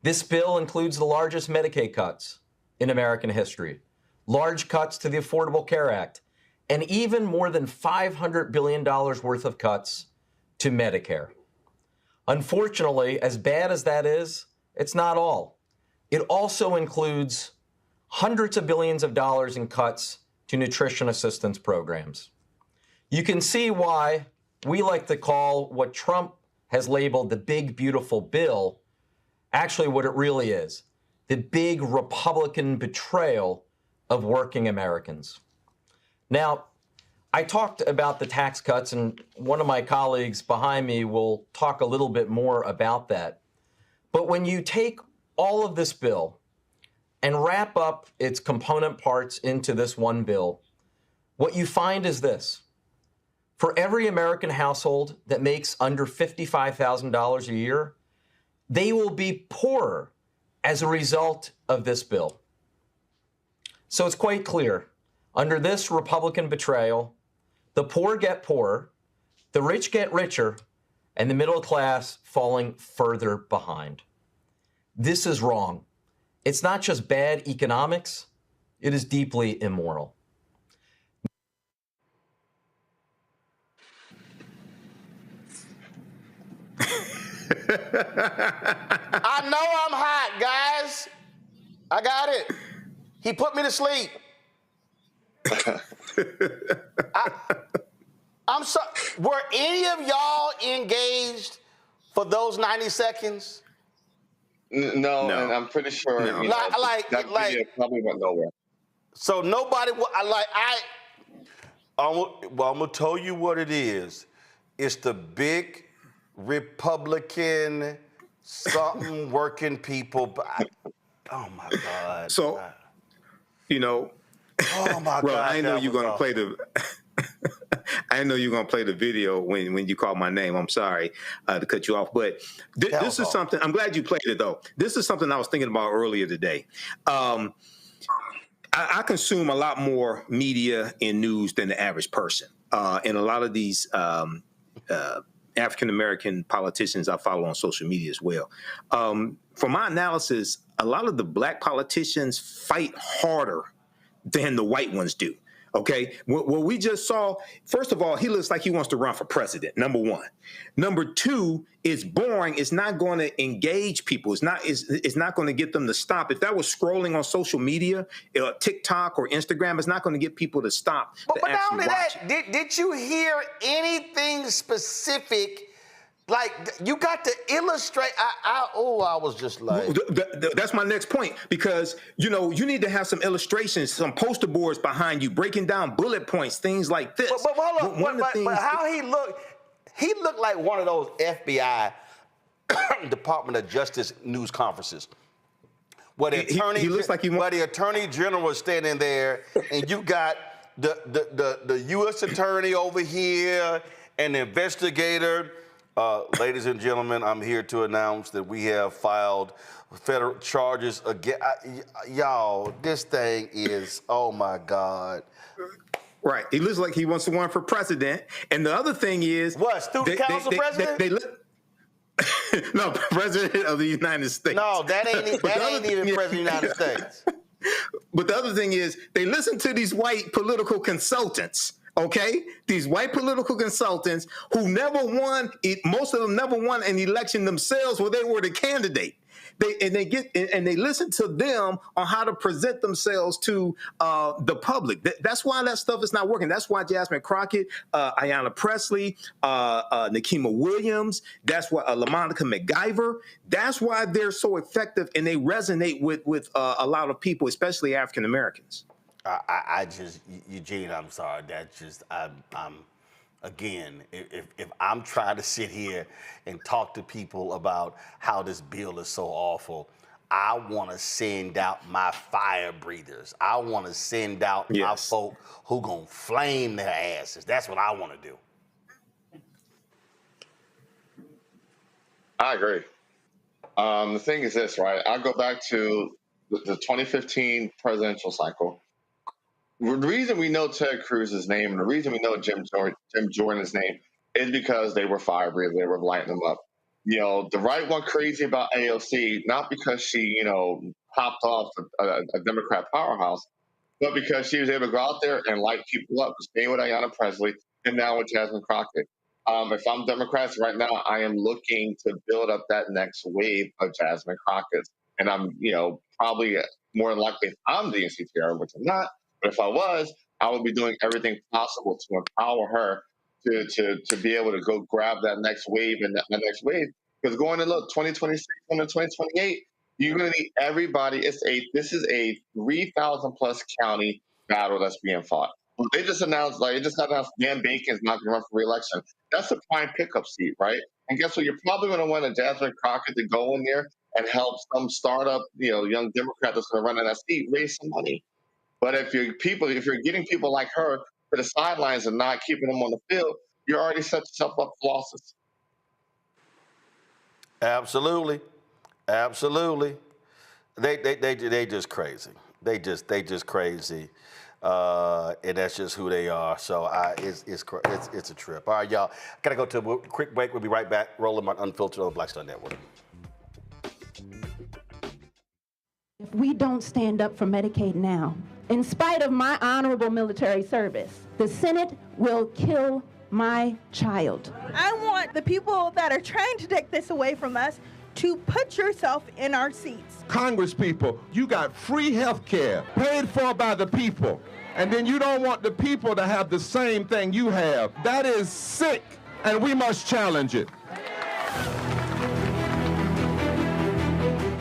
This bill includes the largest Medicaid cuts in American history, large cuts to the Affordable Care Act, and even more than $500 billion worth of cuts to Medicare. Unfortunately, as bad as that is, it's not all. It also includes hundreds of billions of dollars in cuts to nutrition assistance programs. You can see why we like to call what Trump has labeled the big, beautiful bill actually what it really is, the big Republican betrayal of working Americans. Now, I talked about the tax cuts, and one of my colleagues behind me will talk a little bit more about that. But when you take all of this bill and wrap up its component parts into this one bill, what you find is this. For every American household that makes under $55,000 a year, they will be poorer as a result of this bill. So it's quite clear. Under this Republican betrayal, the poor get poorer, the rich get richer, and the middle class falling further behind. This is wrong. It's not just bad economics, it is deeply immoral. I know I'm hot, guys. I got it. He put me to sleep. I'm sorry. Were any of y'all engaged for those 90 seconds? No, and I'm pretty sure No. you know, that like video probably went nowhere. So nobody. Well, I'm gonna tell you what it is. It's the big Republican something working people. Oh my God. So, you know. Oh my well, God. I know you're gonna play the. I know you're gonna play the video when you call my name. I'm sorry to cut you off, but this is something. I'm glad you played it though. This is something I was thinking about earlier today. I consume a lot more media and news than the average person, and a lot of these African American politicians I follow on social media as well. From my analysis, a lot of the black politicians fight harder than the white ones do. Okay, what we just saw, first of all, he looks like he wants to run for president, number one. Number two, it's boring. It's not going to engage people. It's not going to get them to stop. If that was scrolling on social media, TikTok or Instagram, it's not going to get people to stop. But not only that, did you hear anything specific? Like, you got to illustrate. I was just like. That's my next point, because, you know, you need to have some illustrations, some poster boards behind you, breaking down bullet points, things like this. But hold on. But how he looked like one of those FBI Department of Justice news conferences. Where the attorney general was standing there, and you got the U.S. attorney over here and the investigator. Ladies and gentlemen, I'm here to announce that we have filed federal charges again. Y'all, this thing is, oh my God. Right. He looks like he wants to run for president. And the other thing is. What, student council president? No, president of the United States. No, that ain't even president of the United States. But the other thing is, they listen to these white political consultants. Okay, these white political consultants who never won, most of them never won an election themselves where they were the candidate. They listen to them on how to present themselves to the public. That's why that stuff is not working. That's why Jasmine Crockett, Ayanna Pressley, Nikema Williams, that's why LaMonica McGyver, that's why they're so effective and they resonate with a lot of people, especially African Americans. I just, Eugene, I'm sorry. That's just, I'm again, if I'm trying to sit here and talk to people about how this bill is so awful, I want to send out my fire breathers. I want to send out my folk who gonna flame their asses. That's what I want to do. I agree. The thing is this, right? I go back to the 2015 presidential cycle. The reason we know Ted Cruz's name and the reason we know Jim Jordan's name is because they were fire breathers. They were lighting them up. You know, the right went crazy about AOC, not because she, you know, popped off a Democrat powerhouse, but because she was able to go out there and light people up. Staying with Ayanna Pressley and now with Jasmine Crockett. If I'm Democrats right now, I am looking to build up that next wave of Jasmine Crockett. And I'm, you know, probably more than likely if I'm the NCTR, which I'm not. But if I was, I would be doing everything possible to empower her to be able to go grab that next wave and that next wave. Because going to look 2026 and 2028, you're going to need everybody. This is a 3,000 plus county battle that's being fought. They just announced, Dan Bacon's not going to run for re-election. That's a prime pickup seat, right? And guess what? You're probably going to want a Jasmine Crockett to go in there and help some startup, you know, young Democrat that's going to run in that seat raise some money. But if you're getting people like her to the sidelines and not keeping them on the field, you already set yourself up for losses. Absolutely. They just crazy. They just crazy. And that's just who they are. So it's a trip. All right, y'all. Gotta go to a quick break. We'll be right back. Roland Martin Unfiltered on the Black Star Network. If we don't stand up for Medicaid now, in spite of my honorable military service, the Senate will kill my child. I want the people that are trying to take this away from us to put yourself in our seats. Congress people, you got free health care paid for by the people, and then you don't want the people to have the same thing you have. That is sick, and we must challenge it.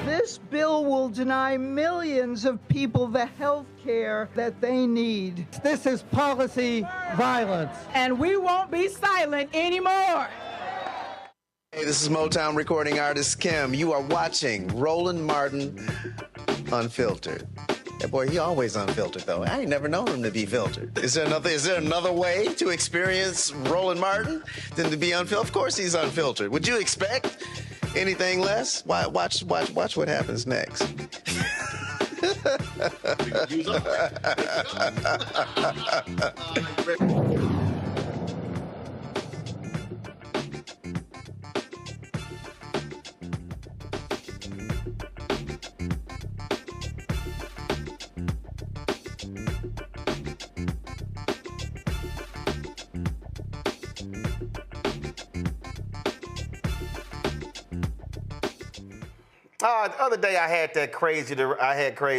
This bill will deny millions of people the health care that they need. This is policy violence. And we won't be silent anymore. Hey, this is Motown recording artist Kim. You are watching Roland Martin Unfiltered. That boy, he always unfiltered, though. I ain't never known him to be filtered. Is there another way to experience Roland Martin than to be unfiltered? Of course he's unfiltered. Would you expect anything less? Watch what happens next. The other day I had crazy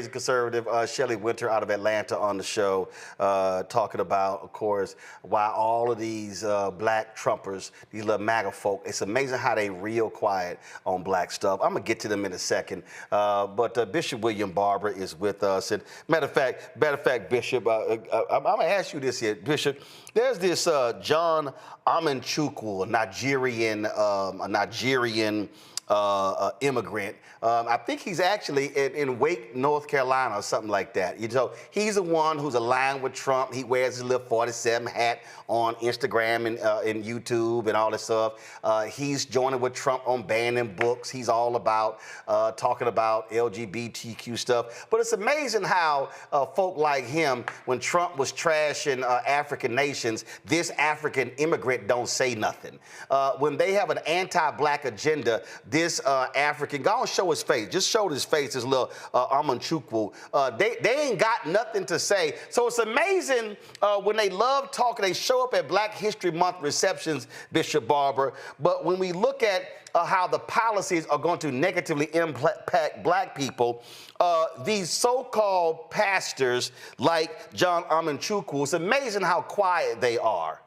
conservative Shelley Winter out of Atlanta on the show talking about, of course, why all of these black Trumpers, these little MAGA folk, it's amazing how they real quiet on black stuff. I'm going to get to them in a second. But Bishop William Barber is with us. And matter of fact, Bishop, I'm going to ask you this here, Bishop. There's this John Amanchukwu, a Nigerian immigrant. I think he's actually in Wake, North Carolina or something like that. You know, he's the one who's aligned with Trump. He wears his little 47 hat on Instagram and YouTube and all this stuff. He's joining with Trump on banning books. He's all about talking about LGBTQ stuff. But it's amazing how folk like him, when Trump was trashing African nations, this African immigrant don't say nothing. When they have an anti-black agenda, this African, go and show his face. Just show his face, his little Amanchukwu. They ain't got nothing to say. So it's amazing when they love talking, they show up at Black History Month receptions, Bishop Barber. But when we look at how the policies are going to negatively impact black people, these so-called pastors like John Amanchukwu, it's amazing how quiet they are.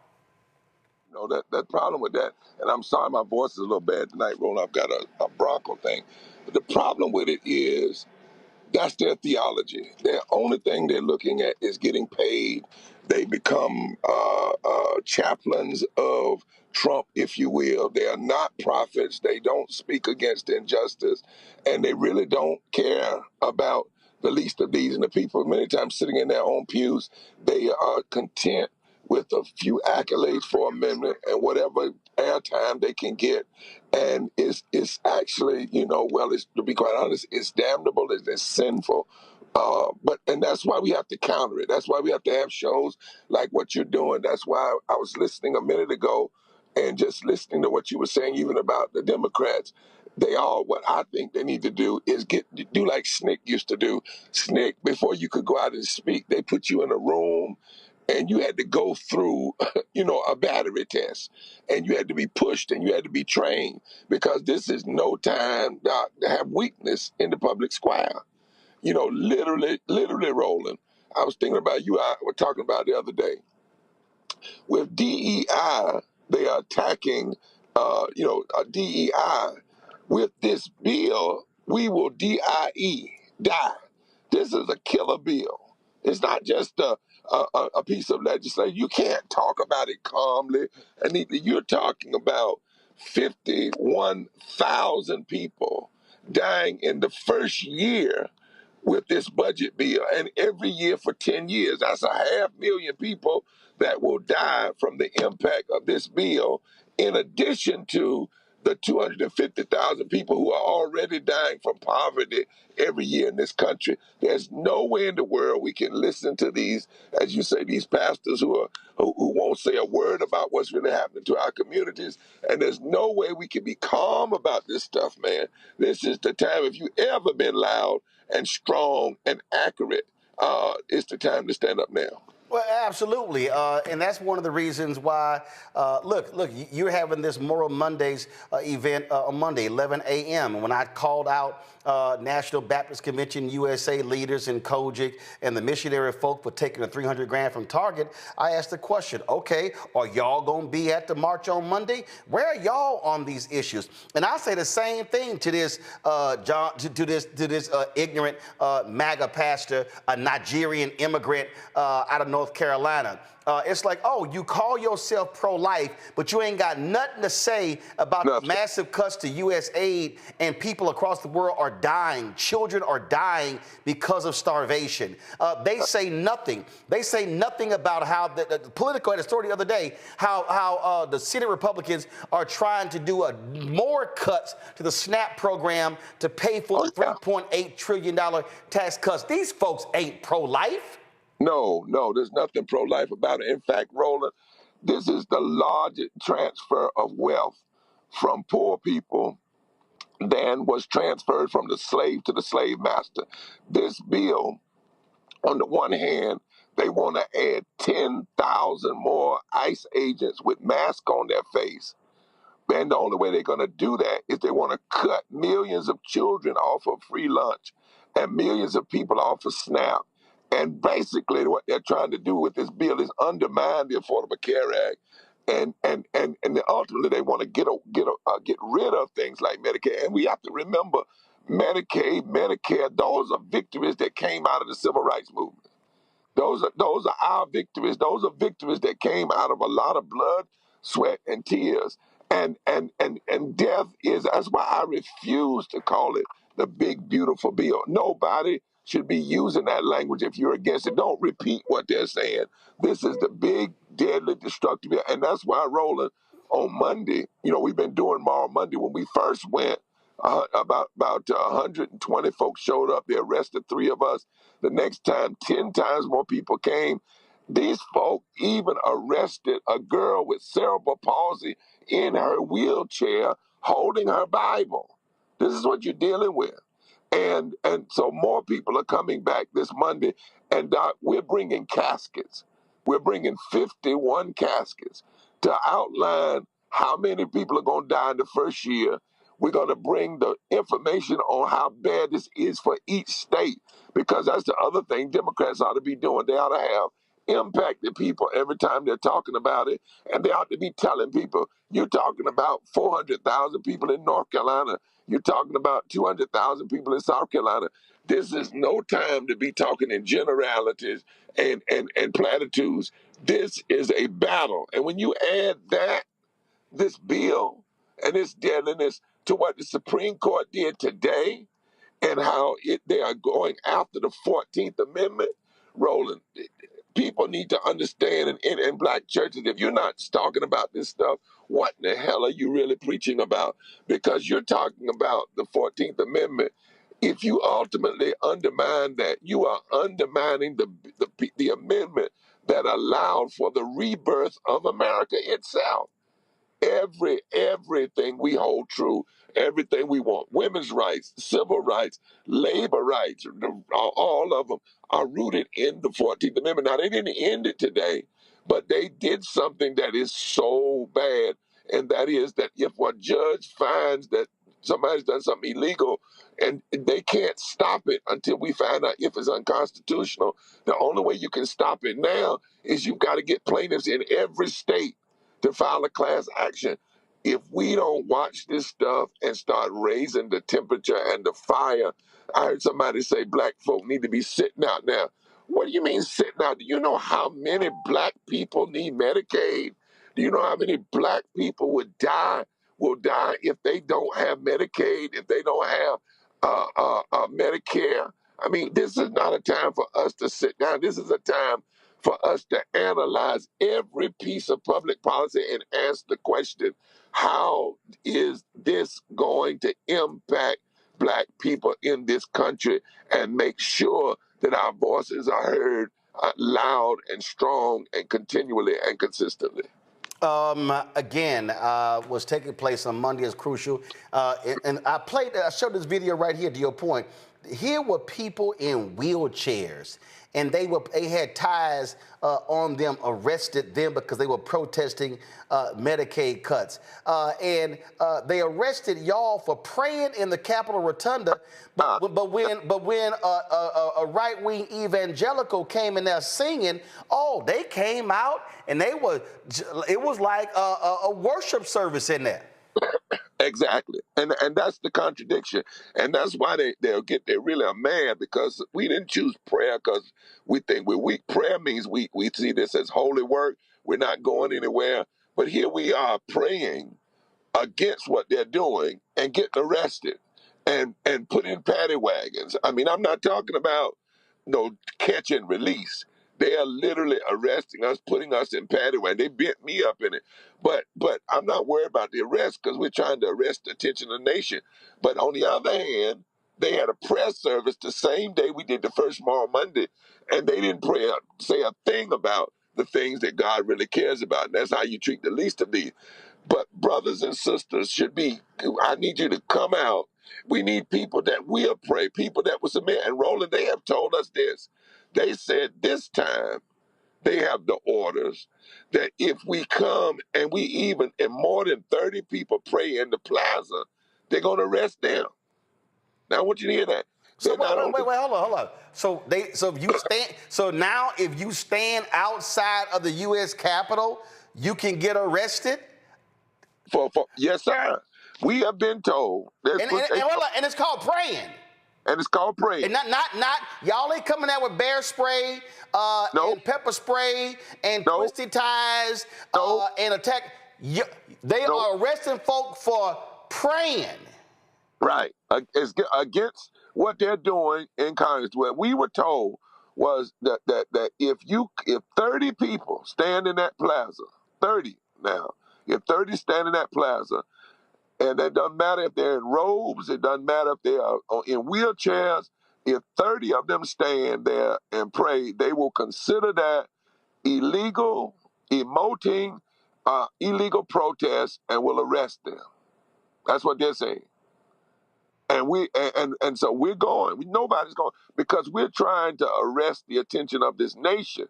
You know, that problem with that, and I'm sorry my voice is a little bad tonight, Roland, I've got a broncho thing. But the problem with it is that's their theology. The only thing they're looking at is getting paid. They become chaplains of Trump, if you will. They are not prophets. They don't speak against injustice, and they really don't care about the least of these. And the people, many times sitting in their own pews, they are content with a few accolades for a minute and whatever airtime they can get. And it's actually, you know, well, it's, to be quite honest, it's damnable, it's sinful. And that's why we have to counter it. That's why we have to have shows like what you're doing. That's why I was listening a minute ago and just listening to what you were saying, even about the Democrats. They all, what I think they need to do is do like SNCC used to do. SNCC, before you could go out and speak, they put you in a room and you had to go through, you know, a battery test, and you had to be pushed and you had to be trained, because this is no time to have weakness in the public square. You know, literally, Roland. I was thinking about you. I were talking about the other day. With DEI, they are attacking, DEI. With this bill, we will DIE, die. This is a killer bill. It's not just a piece of legislation. You can't talk about it calmly. And you're talking about 51,000 people dying in the first year with this budget bill, and every year for 10 years. That's 500,000 people that will die from the impact of this bill, in addition to the 250,000 people who are already dying from poverty every year in this country. There's no way in the world we can listen to these, as you say, these pastors who won't say a word about what's really happening to our communities. And there's no way we can be calm about this stuff, man. This is the time. If you ever been loud and strong and accurate, it's the time to stand up now. Well, absolutely, and that's one of the reasons why. Look, you're having this Moral Mondays event on Monday, 11 a.m. When I called out National Baptist Convention USA leaders in Kojic and the missionary folk for taking the $300,000 from Target, I asked the question: okay, are y'all gonna be at the march on Monday? Where are y'all on these issues? And I say the same thing to this ignorant MAGA pastor, a Nigerian immigrant out of North Carolina. It's like, oh, you call yourself pro-life, but you ain't got nothing to say about the massive cuts to U.S. aid, and people across the world are dying. Children are dying because of starvation. They say nothing. They say nothing about how the Politico had a story the other day, how the Senate Republicans are trying to do more cuts to the SNAP program to pay for $3.8 trillion tax cuts. These folks ain't pro-life. No, there's nothing pro-life about it. In fact, Roland, this is the largest transfer of wealth from poor people than was transferred from the slave to the slave master. This bill, on the one hand, they want to add 10,000 more ICE agents with masks on their face. And the only way they're going to do that is they want to cut millions of children off of free lunch and millions of people off of SNAP. And basically what they're trying to do with this bill is undermine the Affordable Care Act. And ultimately they want to get rid of things like Medicare. And we have to remember, Medicaid, Medicare, those are victories that came out of the Civil Rights Movement. Those are our victories. Those are victories that came out of a lot of blood, sweat, and tears. And death is, that's why I refuse to call it the big, beautiful bill. Nobody should be using that language if you're against it. Don't repeat what they're saying. This is the big, deadly, destructive bill. And that's why, Roland, on Monday, we've been doing Moral Monday. When we first went, about 120 folks showed up. They arrested 3 of us. The next time, 10 times more people came. These folk even arrested a girl with cerebral palsy in her wheelchair holding her Bible. This is what you're dealing with. And so more people are coming back this Monday, and we're bringing caskets. We're bringing 51 caskets to outline how many people are going to die in the first year. We're going to bring the information on how bad this is for each state, because that's the other thing Democrats ought to be doing. They ought to have impacted people every time they're talking about it, and they ought to be telling people, you're talking about 400,000 people in North Carolina. You're talking about 200,000 people in South Carolina. This is no time to be talking in generalities and platitudes. This is a battle. And when you add this bill and its deadliness to what the Supreme Court did today and how they are going after the 14th Amendment, Roland, people need to understand in black churches, if you're not talking about this stuff, what in the hell are you really preaching about? Because you're talking about the 14th Amendment. If you ultimately undermine that, you are undermining the amendment that allowed for the rebirth of America itself. Everything we hold true, everything we want, women's rights, civil rights, labor rights, all of them are rooted in the 14th Amendment. Now, they didn't end it today, but they did something that is so bad, and that is that if a judge finds that somebody's done something illegal, and they can't stop it until we find out if it's unconstitutional, the only way you can stop it now is you've got to get plaintiffs in every state to file a class action. If we don't watch this stuff and start raising the temperature and the fire, I heard somebody say black folk need to be sitting out now. What do you mean sitting out? Do you know how many black people need Medicaid? Do you know how many black people will die if they don't have Medicaid, if they don't have Medicare? I mean, this is not a time for us to sit down. This is a time for us to analyze every piece of public policy and ask the question, how is this going to impact black people in this country, and make sure that our voices are heard loud and strong and continually and consistently? Again, what's taking place on Monday is crucial. And I showed this video right here to your point. here were people in wheelchairs, and they had ties on them, arrested them because they were protesting Medicaid cuts. And they arrested y'all for praying in the Capitol Rotunda, but when a right-wing evangelical came in there singing, oh, they came out and it was like a worship service in there. Exactly, and that's the contradiction, and that's why they really are mad, because we didn't choose prayer because we think we're weak. Prayer means we see this as holy work. We're not going anywhere, but here we are praying against what they're doing and getting arrested and put in paddy wagons. I mean, I'm not talking about catch and release. They are literally arresting us, putting us in paddy wagons. They bent me up in it. But I'm not worried about the arrest, because we're trying to arrest the attention of the nation. But on the other hand, they had a press service the same day we did the first Small Monday, and they didn't say a thing about the things that God really cares about. And that's how you treat the least of these. But brothers and sisters I need you to come out. We need people that will pray, people that will submit. And Roland, they have told us this. They said this time they have the orders that if we come and more than 30 people pray in the plaza, they're going to arrest them. Now I want you to hear that. So wait, hold on. So if you stand outside of the U.S. Capitol, you can get arrested? Yes, sir. We have been told. And it's called praying. And it's called praying. And not y'all ain't coming out with bear spray, and pepper spray, and twisty ties, and attack. They are arresting folk for praying. Right. It's against what they're doing in Congress. What we were told was that if 30 people stand in that plaza, 30 now, if 30 stand in that plaza, and it doesn't matter if they're in robes, it doesn't matter if they are in wheelchairs, if 30 of them stand there and pray, they will consider that illegal, emoting, illegal protest, and will arrest them. That's what they're saying. And so we're going. Nobody's going, because we're trying to arrest the attention of this nation.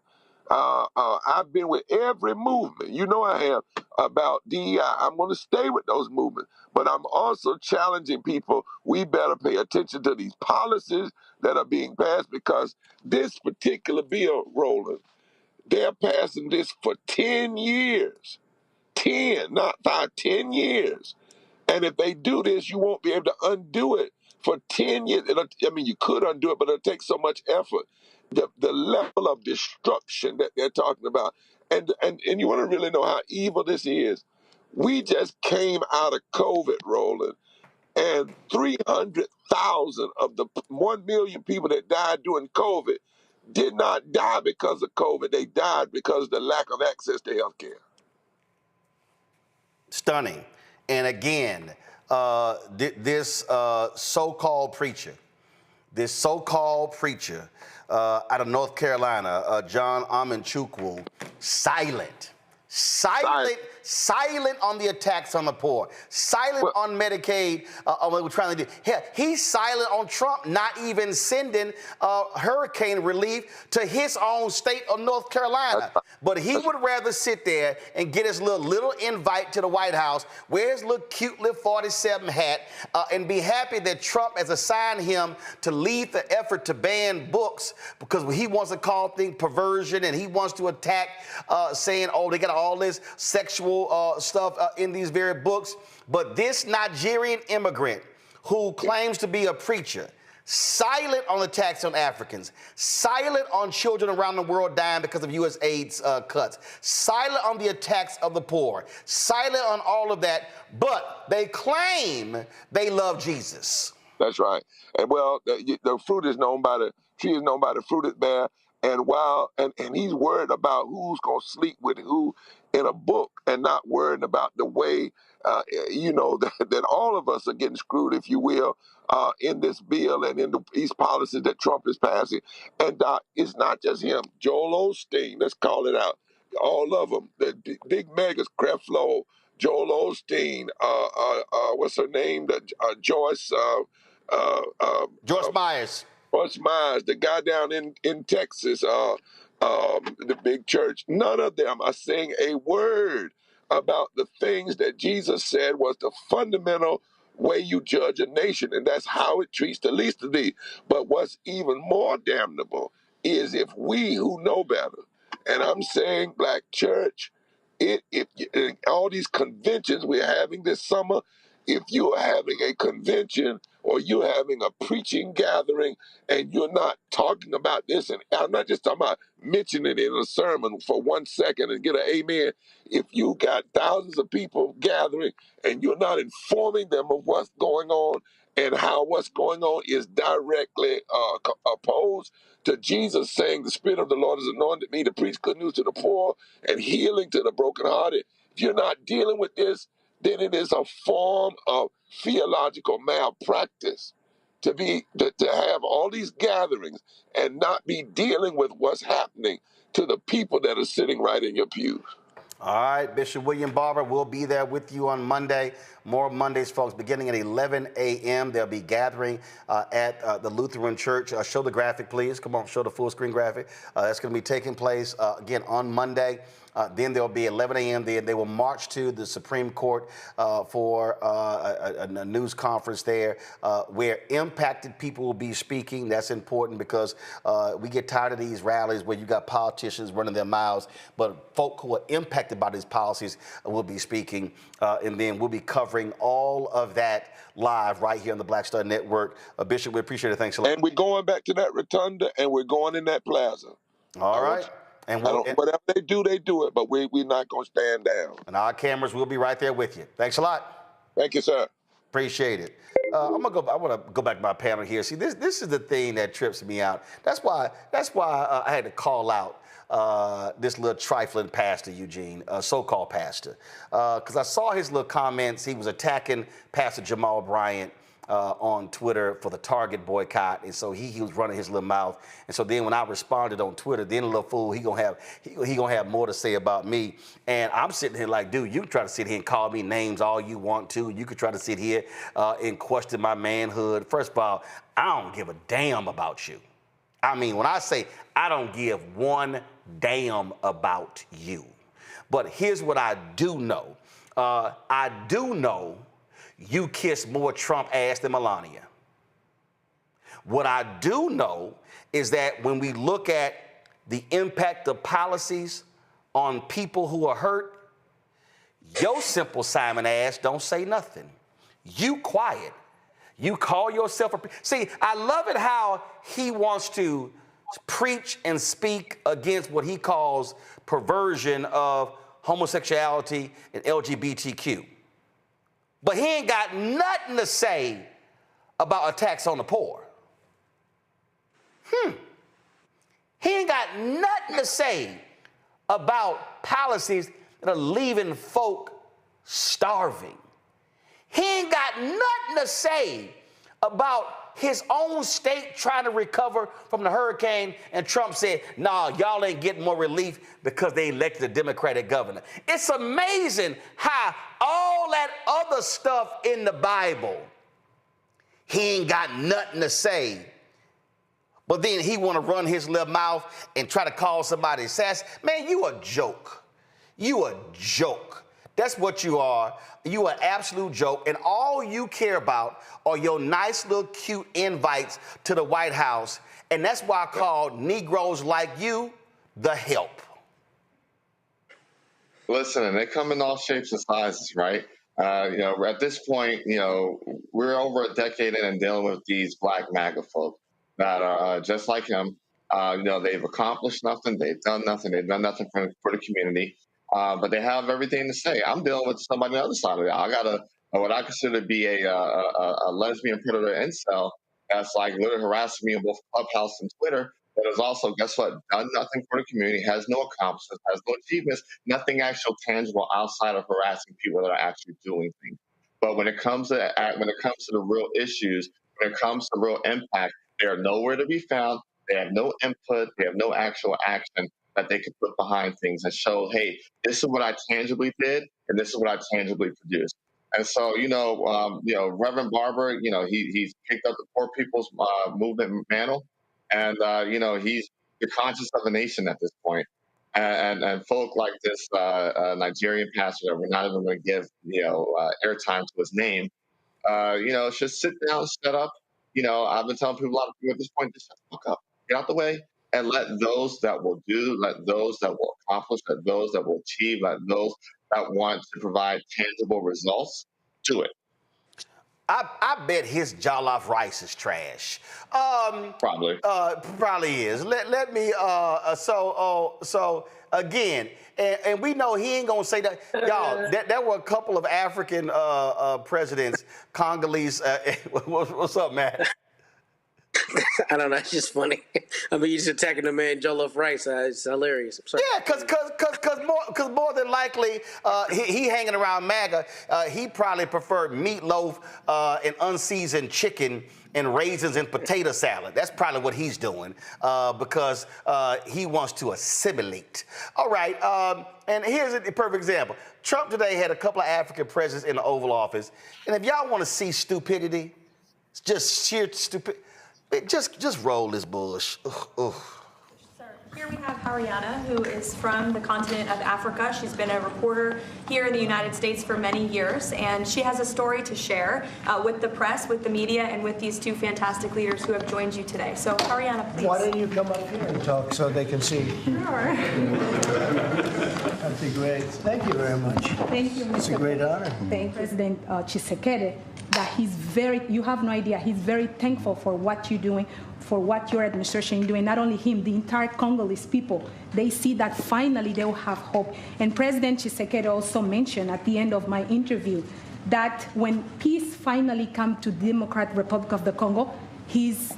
I've been with every movement. You know I have about DEI. I'm going to stay with those movements. But I'm also challenging people. We better pay attention to these policies that are being passed, because this particular bill, Roland, they're passing this for 10 years. 10, not 5, 10 years. And if they do this, you won't be able to undo it for 10 years. You could undo it, but it'll take so much effort. The level of destruction that they're talking about. And you want to really know how evil this is. We just came out of COVID, Roland, and 300,000 of the 1 million people that died during COVID did not die because of COVID. They died because of the lack of access to health care. Stunning. And again, this so-called preacher out of North Carolina, John Amanchukwu, silent on the attacks on the poor, silent on Medicaid, on what we're trying to do. Hell, he's silent on Trump not even sending hurricane relief to his own state of North Carolina. But he would rather sit there and get his little invite to the White House, wear his little cute little 47 hat, and be happy that Trump has assigned him to lead the effort to ban books, because he wants to call things perversion, and he wants to attack saying, oh, they got all this sexual stuff in these very books. But this Nigerian immigrant who claims to be a preacher, silent on the tax on Africans, silent on children around the world dying because of U.S. AIDS cuts, silent on the attacks of the poor, silent on all of that, but they claim they love Jesus. That's right. And the fruit is known by the tree is known by the fruit it bears. And he's worried about who's going to sleep with who in a book, and not worried about the way, that all of us are getting screwed, if you will, in this bill and in these policies that Trump is passing. And it's not just him. Joel Osteen, let's call it out. All of them. The big megas, Creflo, Joel Osteen, what's her name? Joyce, George Myers. George Myers, the guy down in Texas, the big church. None of them are saying a word about the things that Jesus said was the fundamental way you judge a nation, and that's how it treats the least of thee. But what's even more damnable is if we who know better, and I'm saying black church, all these conventions we're having this summer, if you're having a convention or you're having a preaching gathering and you're not talking about this, and I'm not just talking about mentioning it in a sermon for 1 second and get an amen. If you got thousands of people gathering and you're not informing them of what's going on and how what's going on is directly opposed to Jesus saying, the Spirit of the Lord has anointed me to preach good news to the poor and healing to the brokenhearted. If you're not dealing with this, then it is a form of theological malpractice to have all these gatherings and not be dealing with what's happening to the people that are sitting right in your pews. All right, Bishop William Barber will be there with you on Monday. More Mondays, folks, beginning at 11 a.m. They'll be gathering at the Lutheran Church. Show the graphic, please. Come on, show the full screen graphic. That's going to be taking place, again, on Monday. Then there'll be 11 a.m. They will march to the Supreme Court for a news conference there where impacted people will be speaking. That's important because we get tired of these rallies where you got politicians running their mouths, but folk who are impacted by these policies will be speaking. And then we'll be covering all of that live right here on the Black Star Network. Bishop, we appreciate it. Thanks a lot. And we're going back to that rotunda and we're going in that plaza. All right. And whatever they do it, but we're not going to stand down. And our cameras will be right there with you. Thanks a lot. Thank you, sir. Appreciate it. I want to go back to my panel here. See, this is the thing that trips me out. That's why I had to call out this little trifling pastor, Eugene, so-called pastor, because I saw his little comments. He was attacking Pastor Jamal Bryant on Twitter for the Target boycott, and so he was running his little mouth. And so then when I responded on Twitter, then the little fool he gonna have more to say about me. And I'm sitting here like, dude, you can try to sit here and call me names all you want to. You could try to sit here and question my manhood. First of all, I don't give a damn about you. I mean, when I say I don't give one damn about you. But here's what I do know. I do know you kiss more Trump ass than Melania. What I do know is that when we look at the impact of policies on people who are hurt, your simple Simon ass don't say nothing. You quiet. You call yourself a... See, I love it how he wants to preach and speak against what he calls perversion of homosexuality and LGBTQ. But he ain't got nothing to say about attacks on the poor. He ain't got nothing to say about policies that are leaving folk starving. He ain't got nothing to say about his own state trying to recover from the hurricane, and Trump said, nah, y'all ain't getting more relief because they elected a Democratic governor. It's amazing how all that other stuff in the Bible, he ain't got nothing to say. But then he want to run his little mouth and try to call somebody sass. Man, you a joke. You a joke. That's what you are. You are an absolute joke. And all you care about are your nice little cute invites to the White House. And that's why I call Negroes like you the help. Listen, and they come in all shapes and sizes, right? At this point, we're over a decade in and dealing with these black MAGA folk that are just like him. They've accomplished nothing. They've done nothing. They've done nothing for the community. But they have everything to say. I'm dealing with somebody on the other side of it. I got what I consider to be a lesbian predator incel that's like literally harassing me on both Clubhouse and Twitter. But is also, guess what? Done nothing for the community, has no accomplishments, has no achievements, nothing actual tangible outside of harassing people that are actually doing things. But when it comes to the real issues, when it comes to real impact, they are nowhere to be found. They have no input. They have no actual action that they could put behind things and show, hey, this is what I tangibly did, and this is what I tangibly produced. And so, Reverend Barber, he's picked up the poor people's movement mantle, and he's the conscience of the nation at this point. And folk like this Nigerian pastor that we're not even going to give airtime to his name, should sit down, shut up. I've been telling people, a lot of people at this point, just shut the fuck up, get out the way, and let those that will do, let those that will accomplish, let those that will achieve, let those that want to provide tangible results do it. I bet his jollof rice is trash. Probably. Probably is. Let me. So again, and we know he ain't gonna say that. Y'all, there were a couple of African presidents, Congolese. What's up, Matt? I don't know. It's just funny. I mean, you're just attacking the man jollof rice. It's hilarious. I'm sorry. Yeah, because more than likely, he hanging around MAGA. He probably preferred meatloaf and unseasoned chicken and raisins and potato salad. That's probably what he's doing because he wants to assimilate. All right, and here's a perfect example. Trump today had a couple of African presidents in the Oval Office, and if y'all want to see stupidity, just sheer stupidity. Just roll this bush. Sir, here we have Ariana, who is from the continent of Africa. She's been a reporter here in the United States for many years, and she has a story to share with the press, with the media, and with these two fantastic leaders who have joined you today. So, Ariana, please. Why don't you come up here and talk so they can see? Sure. That'd be great. Thank you very much. Thank you, Mr. It's a great honor. Thank President Tshisekedi. That you have no idea, he's very thankful for what you're doing, for what your administration is doing. Not only him, the entire Congolese people, they see that finally they will have hope. And President Tshisekedi also mentioned at the end of my interview that when peace finally comes to the Democratic Republic of the Congo, he's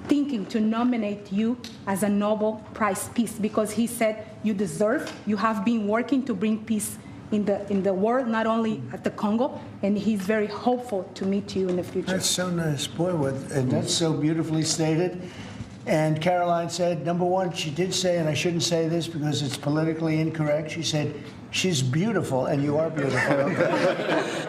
thinking to nominate you as a Nobel Prize Peace because he said you deserve, you have been working to bring peace in the world, not only at the Congo, and he's very hopeful to meet you in the future. That's so nice, boy, and that's so beautifully stated. And Caroline said, number one, she did say, and I shouldn't say this because it's politically incorrect, she said, she's beautiful, and you are beautiful.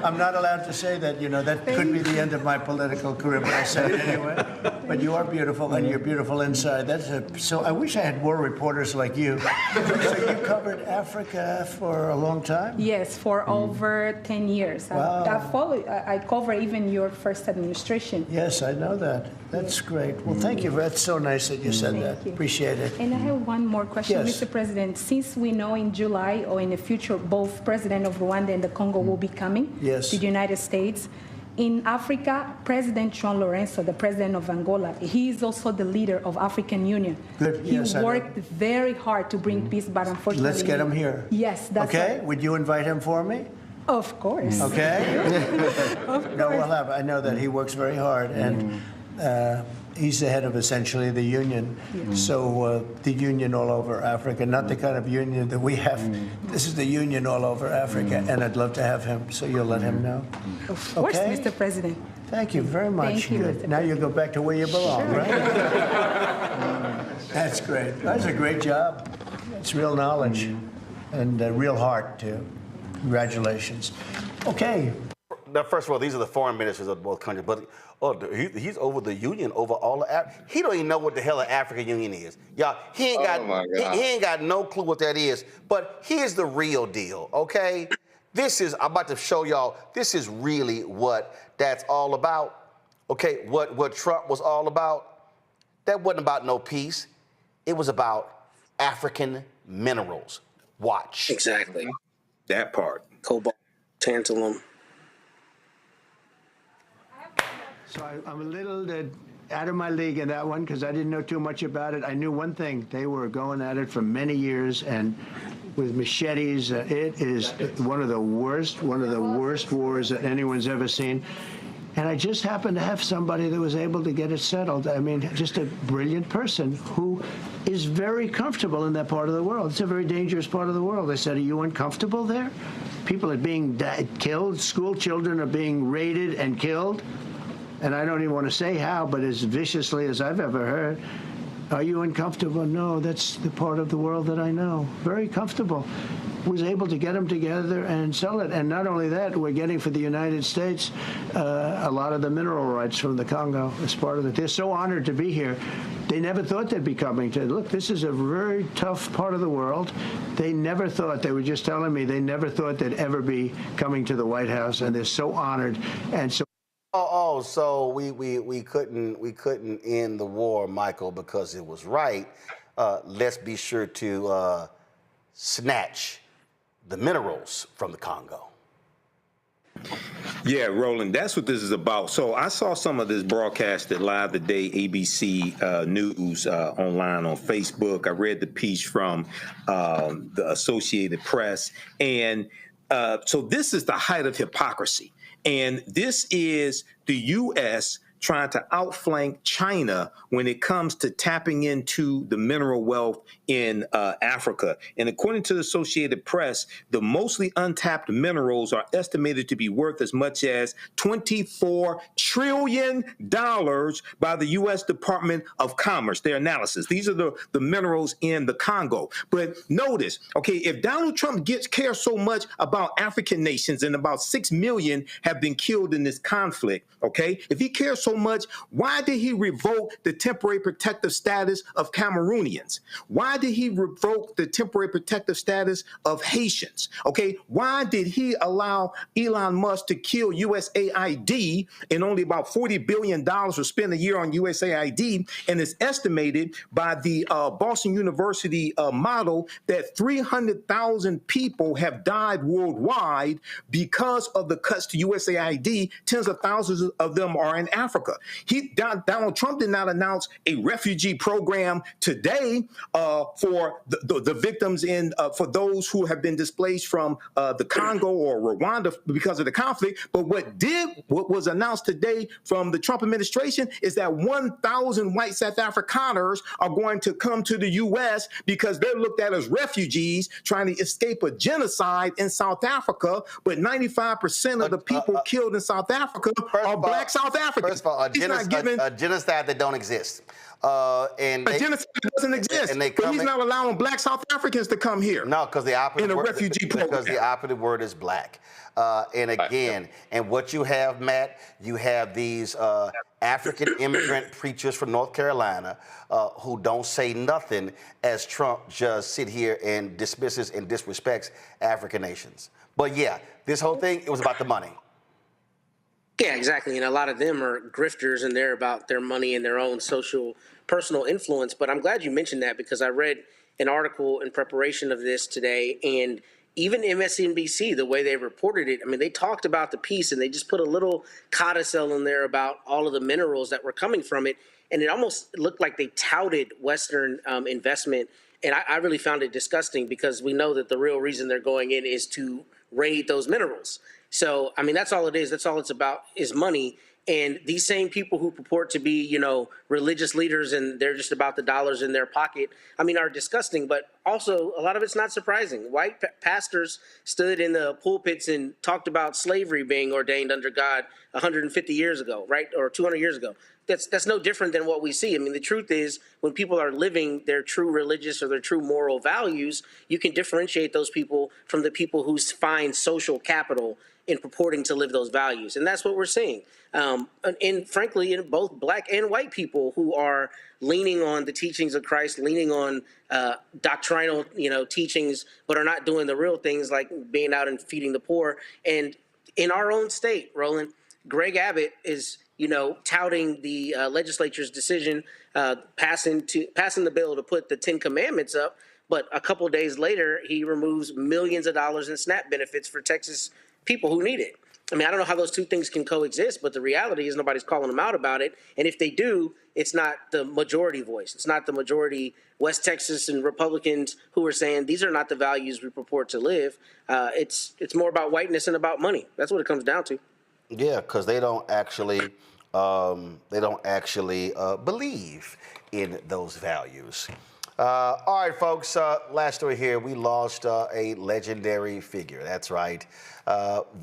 I'm not allowed to say that, that could be the end of my political career, but I said it anyway. But you are beautiful, and you're beautiful inside. So I wish I had more reporters like you. So you covered Africa for a long time? Yes, for over 10 years. Wow. I cover even your first administration. Yes, I know that. That's great. Well, thank you. That's so nice that you said that. Appreciate it. And I have one more question, yes. Mr. President. Since we know in July or in the future, both President of Rwanda and the Congo will be coming to the United States. In Africa, President João Lourenço, the president of Angola, he is also the leader of African Union. Good. He worked very hard to bring peace, but unfortunately... Let's get him here. Yes, that's okay. Right. Would you invite him for me? Of course. Okay. Of course. No, we'll have. I know that he works very hard, and he's the head of essentially the union. So the union all over Africa, not the kind of union that we have. This is the union all over Africa, and I'd love to have him. So you'll let him know. Of course, okay? Mr. President. Thank you very much. Thank you, Good. Now you go back to where you belong, right? That's great. That's a great job. It's real knowledge and real heart too. Congratulations. Okay. Now, first of all, these are the foreign ministers of both countries, but he's over the union, over all of he don't even know what the hell an African Union is. Y'all, he ain't got no clue what that is. But here's the real deal, okay? I'm about to show y'all, this is really what that's all about. Okay, what Trump was all about, that wasn't about no peace. It was about African minerals. Watch. Exactly. That part. Cobalt, tantalum. So I'm a little out of my league in that one because I didn't know too much about it. I knew one thing. They were going at it for many years and with machetes. It is one of the worst wars that anyone's ever seen. And I just happened to have somebody that was able to get it settled. I mean, just a brilliant person who is very comfortable in that part of the world. It's a very dangerous part of the world. I said, are you uncomfortable there? People are being killed. School children are being raided and killed. And I don't even want to say how, but as viciously as I've ever heard. Are you uncomfortable? No, that's the part of the world that I know. Very comfortable. was able to get them together and sell it. And not only that, we're getting for the United States a lot of the mineral rights from the Congo as part of it. They're so honored to be here. They never thought they'd be coming to, look, this is a very tough part of the world. They never thought, they were just telling me, they never thought they'd ever be coming to the White House, and they're so honored. And so so we couldn't end the war, Michael, because it was right. Let's be sure to snatch the minerals from the Congo. Yeah, Roland, that's what this is about. So I saw some of this broadcasted live today, ABC News online on Facebook. I read the piece from the Associated Press. And so this is the height of hypocrisy. And this is the U.S. trying to outflank China when it comes to tapping into the mineral wealth in Africa. And according to the Associated Press, the mostly untapped minerals are estimated to be worth as much as $24 trillion by the U.S. Department of Commerce, their analysis. These are the minerals in the Congo. But notice, okay, if Donald Trump cares so much about African nations, and about 6 million have been killed in this conflict, okay, if he cares so much, why did he revoke the temporary protective status of Cameroonians? Why did he revoke the temporary protective status of Haitians? Okay, why did he allow Elon Musk to kill USAID, and only about $40 billion was spent a year on USAID? And it's estimated by the Boston University model that 300,000 people have died worldwide because of the cuts to USAID. Tens of thousands of them are in Africa. Donald Trump did not announce a refugee program today for the victims for those who have been displaced from the Congo or Rwanda because of the conflict. But what was announced today from the Trump administration is that 1,000 white South Afrikaners are going to come to the U.S. because they're looked at as refugees trying to escape a genocide in South Africa. But 95% of the people killed in South Africa are black South Africans. First of all, a genocide that don't exist. And a genocide doesn't exist. But he's not allowing black South Africans to come here. No, because the operative in a refugee program. Because the operative word is black. And again, and what you have, Matt, you have these African immigrant preachers from North Carolina who don't say nothing as Trump just sit here and dismisses and disrespects African nations. But yeah, this whole thing, it was about the money. Yeah, exactly. And a lot of them are grifters, and they're about their money and their own social, personal influence. But I'm glad you mentioned that, because I read an article in preparation of this today, and even MSNBC, the way they reported it, I mean, they talked about the piece, and they just put a little codicil in there about all of the minerals that were coming from it. And it almost looked like they touted Western investment. And I really found it disgusting, because we know that the real reason they're going in is to raid those minerals. So, I mean, that's all it is. That's all it's about, is money. And these same people who purport to be, religious leaders, and they're just about the dollars in their pocket, I mean, are disgusting. But also, a lot of it's not surprising. White pastors stood in the pulpits and talked about slavery being ordained under God 150 years ago, right? Or 200 years ago. That's no different than what we see. I mean, the truth is, when people are living their true religious or their true moral values, you can differentiate those people from the people who find social capital in purporting to live those values. And that's what we're seeing. And frankly, in both black and white people who are leaning on the teachings of Christ, leaning on doctrinal, teachings, but are not doing the real things like being out and feeding the poor. And in our own state, Roland, Greg Abbott is, touting the legislature's decision, passing the bill to put the 10 Commandments up. But a couple of days later, he removes millions of dollars in SNAP benefits for Texas people who need it. I mean, I don't know how those two things can coexist, but the reality is nobody's calling them out about it. And if they do, it's not the majority voice. It's not the majority West Texas and Republicans who are saying these are not the values we purport to live. It's more about whiteness and about money. That's what it comes down to. Yeah, because they don't actually believe in those values. All right, folks, last story here. We lost a legendary figure. That's right.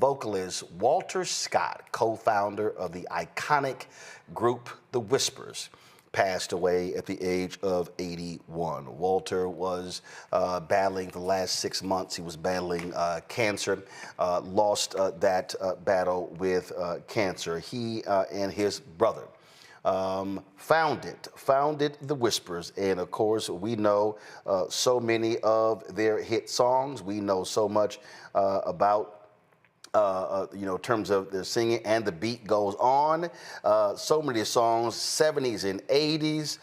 Vocalist Walter Scott, co-founder of the iconic group The Whispers. passed away at the age of 81. Walter was battling the last 6 months. He was battling cancer, lost that battle with cancer. He and his brother founded the Whispers, and of course we know so many of their hit songs. We know so much about in terms of their singing, and the beat goes on. So many songs, 70s and 80s,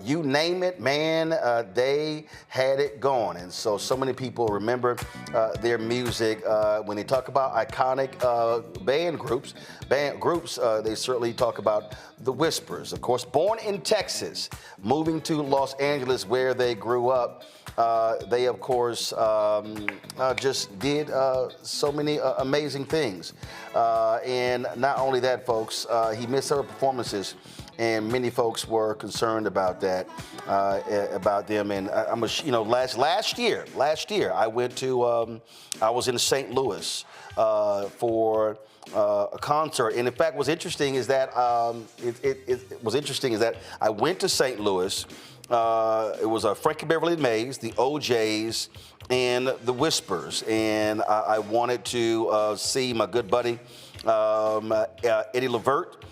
you name it, man, they had it going. And so many people remember their music. When they talk about iconic band groups, they certainly talk about the Whispers. Of course, born in Texas, moving to Los Angeles where they grew up. They, of course, just did so many amazing things. And not only that, folks, he missed several performances, and many folks were concerned about that, about them. And last year, I went to, I was in St. Louis for a concert. And in fact, what's interesting is that I went to St. Louis. It was Frankie Beverly and Mays, the OJs, and the Whispers. And I wanted to see my good buddy, Eddie Levert.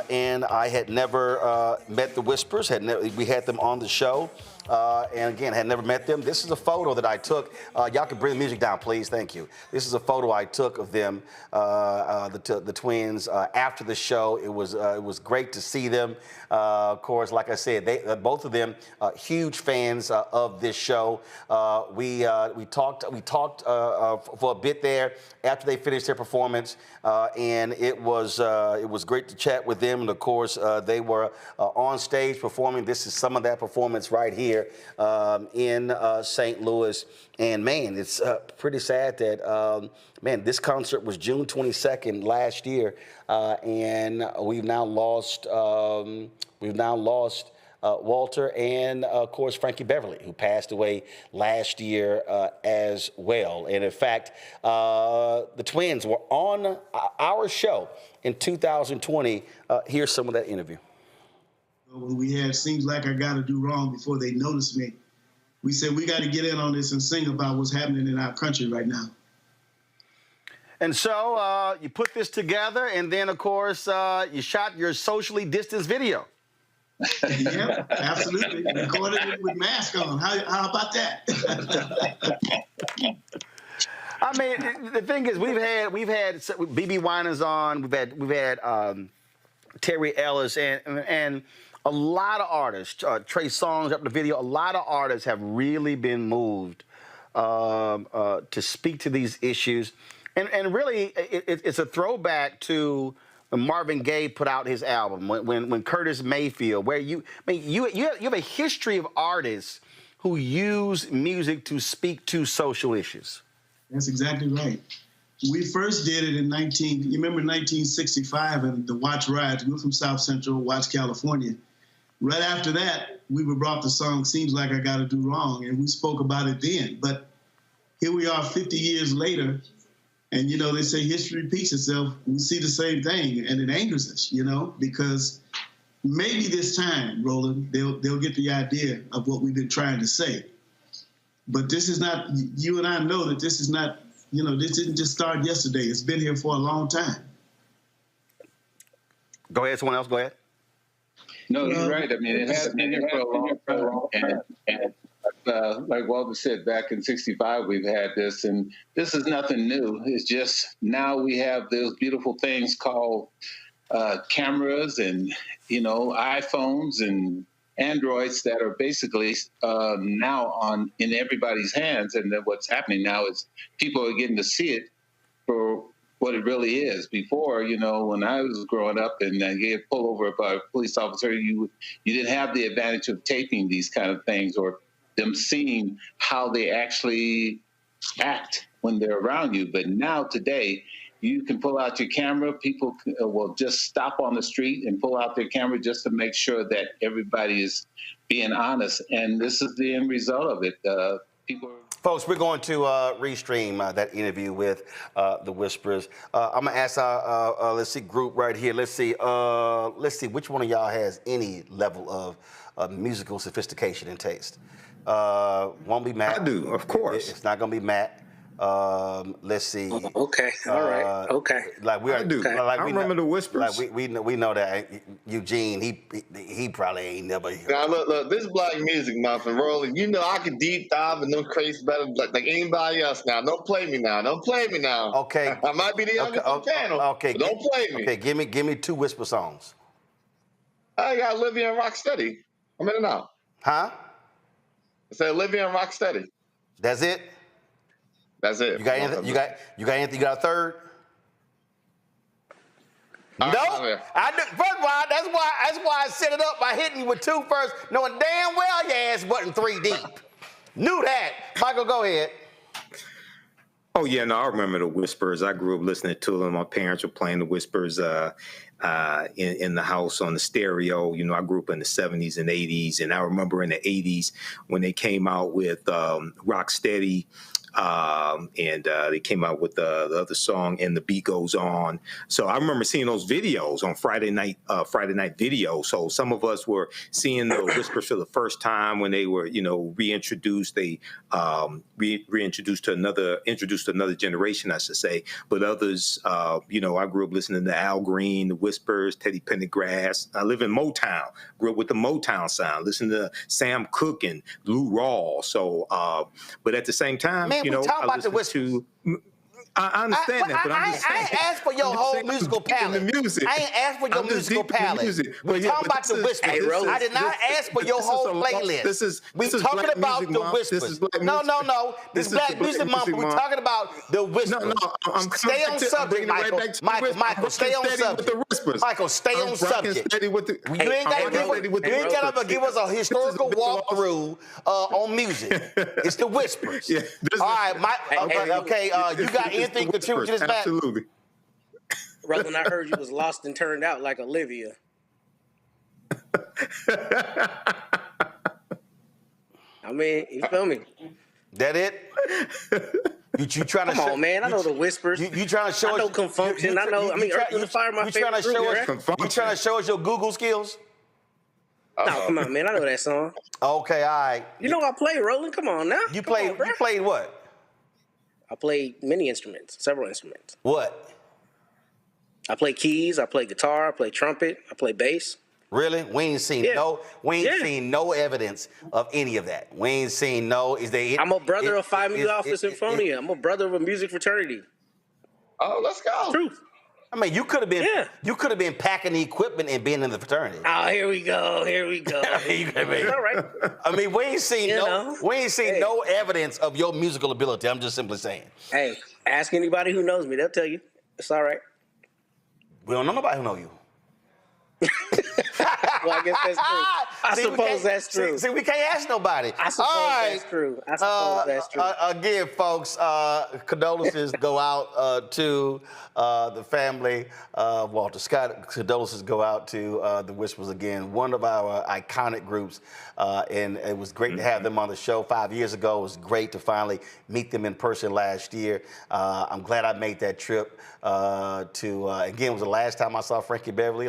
And I had never met the Whispers. We had them on the show. And again, had never met them. This is a photo that I took. Y'all can bring the music down, please. Thank you. This is a photo I took of them, the twins, after the show. It was great to see them. Of course, like I said, both of them huge fans of this show. We talked for a bit there after they finished their performance, and it was great to chat with them. And of course, they were on stage performing. This is some of that performance right here in St. Louis. And man, it's pretty sad that this concert was June 22nd last year, and we've now lost Walter and of course Frankie Beverly, who passed away last year as well. And in fact, the twins were on our show in 2020. Here's some of that interview. When we had Seems Like I Gotta Do Wrong before they noticed me, we said we got to get in on this and sing about what's happening in our country right now. And so you put this together, and then, of course, you shot your socially distanced video. Yeah, absolutely. Recorded it with mask on. How about that? I mean, the thing is, we've had BB Winans on. We've had Terry Ellis and a lot of artists. Trey Songz up the video. A lot of artists have really been moved to speak to these issues, and really, it's a throwback to when Marvin Gaye put out his album, when Curtis Mayfield, where you have a history of artists who use music to speak to social issues. That's exactly right. We first did it in 1965 and the Watch Riots. We're from South Central Watch, California. Right after that, we were brought the song Seems Like I Gotta Do Wrong, and we spoke about it then. But here we are 50 years later, and, they say history repeats itself. We see the same thing, and it angers us, because maybe this time, Roland, they'll get the idea of what we've been trying to say. But this is not, you and I know that this is not, this didn't just start yesterday. It's been here for a long time. Go ahead, someone else, go ahead. No, you're right. I mean, it has been here for a long time. And like Walter said, back in '65, we've had this, and this is nothing new. It's just now we have those beautiful things called cameras and, iPhones and Androids that are basically now in everybody's hands. And then what's happening now is people are getting to see it for what it really is. Before, when I was growing up and get pulled over by a police officer, you didn't have the advantage of taping these kind of things or them seeing how they actually act when they're around you. But now today, you can pull out your camera. People will just stop on the street and pull out their camera just to make sure that everybody is being honest. And this is the end result of it. People are Folks, we're going to restream that interview with the Whisperers. I'm gonna ask our let's see group right here. Let's see which one of y'all has any level of musical sophistication and taste. Won't be Matt. I do, of course. It's not gonna be Matt. Let's see. Okay. All right. Okay. Like we are. I do. Like I remember the Whispers. Like we know that Eugene. He probably ain't never. Now look, this is Black Music Month, and Roland, you know I can deep dive and no crazy better like anybody else. Now, don't play me now. Don't play me now. Okay. I might be the youngest on the channel. Okay. Don't play me. Okay. Give me 2 Whisper songs. I got Olivia and Rocksteady. I'm in and out. Huh? I said Olivia and Rocksteady. That's it. That's it. You got anything? You got anything? You got a third? No. I do. First of all, that's why I set it up by hitting you with 2 first, knowing damn well your ass wasn't 3 deep. Knew that. Michael, go ahead. Oh yeah, no, I remember the Whispers. I grew up listening to them. My parents were playing the Whispers in the house on the stereo. You know, I grew up in the 70s and 80s, and I remember in the 80s when they came out with Rocksteady. And they came out with the other song, And the Beat Goes On. So I remember seeing those videos on Friday night video. So some of us were seeing the Whispers for the first time when they were, reintroduced. They introduced to another generation, I should say. But others, I grew up listening to Al Green, the Whispers, Teddy Pendergrass. I live in Motown. Grew up with the Motown sound. Listened to Sam Cooke and Lou Rawls. So, but at the same time, Man, we talking about the Whispers. I understand that, but I'm just saying. I ain't asked for your whole musical palette. I ain't asked for your musical palette. We talking about the Whispers. I did not ask for your whole playlist. We talking about the Whispers. No. This is Black Music Month. We talking about the Whispers. Stay on subject, Michael. Stay on subject. Michael, stay on subject. You ain't got to give us a historical walkthrough on music. It's the Whispers. All right, okay. You got anything to contribute to this match? Absolutely. Roland, I heard you was lost and turned out like Olivia. I mean, you feel me? That it? You trying to? Come on, man. I know the Whispers. You trying to show us? I know Confunction. I know. Earth, Wind & Fire, my favorite group. You trying to show us your Google skills? No, come on, man. I know that song. Okay, all right. You know I play, Roland. Come on now. You played what? I played many instruments, several instruments. What? I play keys, I play guitar, I play trumpet, I play bass. Really? We ain't seen seen no evidence of any of that. We ain't seen no. I'm a brother of Phi Mu Alpha Symphonia. I'm a brother of a music fraternity. Oh, let's go. Truth. I mean, you could have been. Yeah. You could have been packing the equipment and being in the fraternity. Oh, here we go. All right. I mean, we ain't seen no evidence of your musical ability. I'm just simply saying. Hey, ask anybody who knows me. They'll tell you. It's all right. We don't know nobody who know you. Well, I guess that's true. I suppose that's true. See, we can't ask nobody. I suppose that's true. Again, folks, condolences go out to the family of Walter Scott. Condolences go out to the Whispers again, one of our iconic groups. And it was great to have them on the show 5 years ago. It was great to finally meet them in person last year. I'm glad I made that trip again, it was the last time I saw Frankie Beverly,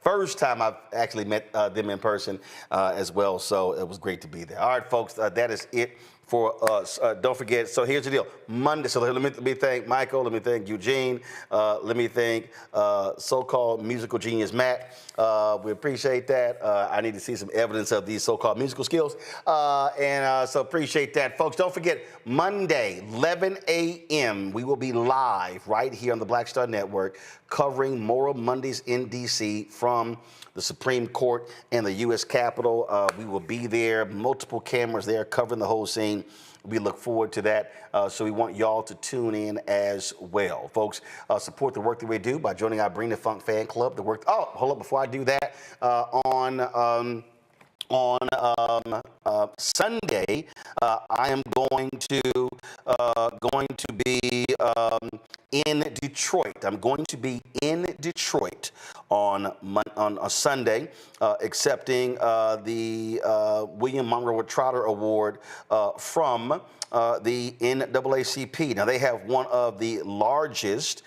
first time I've actually met them in person as well. So it was great to be there. All right, folks, that is it for us. Don't forget, so here's the deal. Monday, so let me thank Michael, let me thank Eugene, let me thank so-called musical genius Matt. We appreciate that. I need to see some evidence of these so-called musical skills. So appreciate that. Folks, don't forget, Monday, 11 a.m., we will be live right here on the Black Star Network covering Moral Mondays in D.C. from the Supreme Court and the U.S. Capitol. We will be there, multiple cameras there covering the whole scene. We look forward to that, so we want y'all to tune in as well. Folks, support the work that we do by joining our Bring the Funk fan club. Hold up, before I do that, on Sunday, I am going to be in Detroit. I'm going to be in Detroit on a Sunday, accepting the William Monroe Trotter Award from the NAACP. Now, they have the largest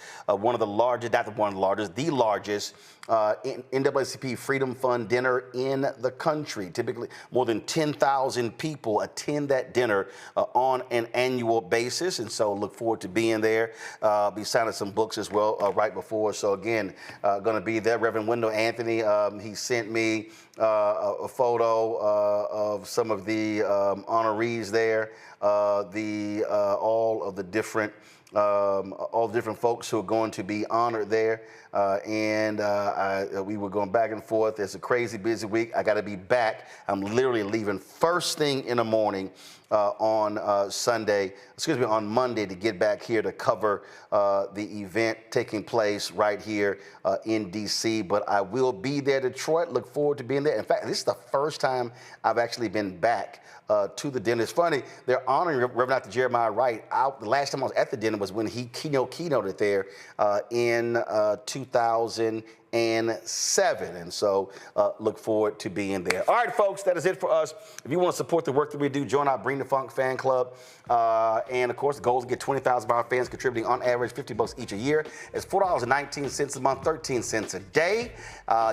NAACP Freedom Fund dinner in the country. Typically, more than 10,000 people attend that dinner on an annual basis, and so look forward to being there. Be signing some books as well right before. So again, going to be there. Reverend Wendell Anthony, he sent me a photo of some of the honorees there, all the different folks who are going to be honored there. We were going back and forth. It's a crazy busy week. I got to be back. I'm literally leaving first thing in the morning on Monday to get back here to cover the event taking place right here in D.C. But I will be there, Detroit. Look forward to being there. In fact, this is the first time I've actually been back to the dinner. It's funny, they're honoring Reverend Dr. Jeremiah Wright. The last time I was at the dinner was when he keynoted there in 2007. And so look forward to being there. All right, folks, that is it for us. If you want to support the work that we do, join our Bring the Funk fan club. And of course, the goal is to get 20,000 of our fans contributing on average $50 each a year. It's $4.19 a month, 13 cents a day.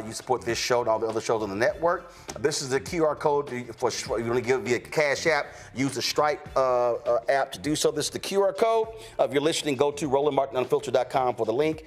You support this show and all the other shows on the network. This is the QR code for you want to give via Cash App. Use the Stripe app to do so. This is the QR code. If you're listening, go to RolandMartinUnfiltered.com for the link.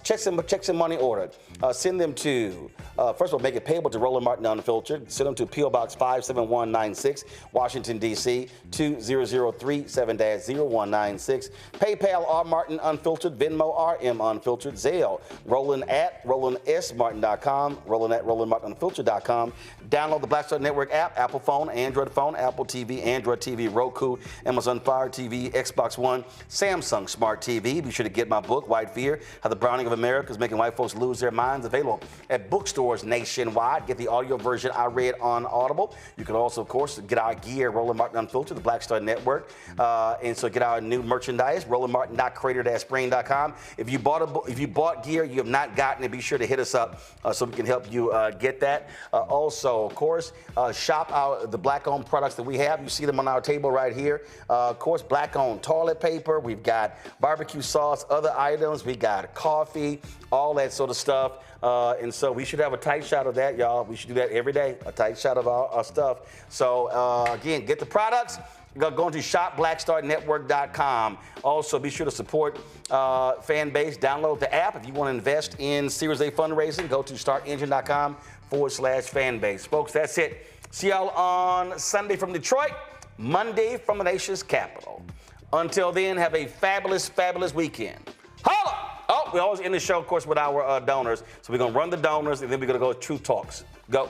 Check some money order. Send them to, first of all, make it payable to Roland Martin Unfiltered. Send them to P.O. Box 57196, Washington, D.C., 20037-0196. PayPal, R. Martin Unfiltered. Venmo, RM Unfiltered. Zelle, Roland at RolandSMartin.com. Roland at RolandMartinUnfiltered.com. Download the Black Star Network app, Apple phone, Android phone, Apple TV, Android TV, Roku, Amazon Fire TV, Xbox One, Samsung Smart TV. Be sure to get my book, White Fear, How the Browning of America is Making White Folks Lose Their Minds, available at bookstores nationwide. Get the audio version I read on Audible. You can also, of course, get our gear, Roland Martin Unfiltered, the Black Star Network. And so get our new merchandise, RolandMartin.creator-spring.com. If you bought gear you have not gotten it, be sure to hit us up so we can help you get that. Also, of course, shop the black-owned products that we have. You see them on our table right here. Of course, black-owned toilet paper. We've got barbecue sauce, other items. We got coffee, all that sort of stuff. And so we should have a tight shot of that, y'all. We should do that every day, a tight shot of our stuff. So, again, get the products. Go to shopblackstarnetwork.com. Also, be sure to support fan base. Download the app. If you want to invest in Series A fundraising, go to startengine.com/fanbase. Folks, that's it. See y'all on Sunday from Detroit, Monday from the nation's capital. Until then, have a fabulous, fabulous weekend. Holla! Oh, we always end the show, of course, with our donors. So we're going to run the donors, and then we're going to go to Truth Talks. Go.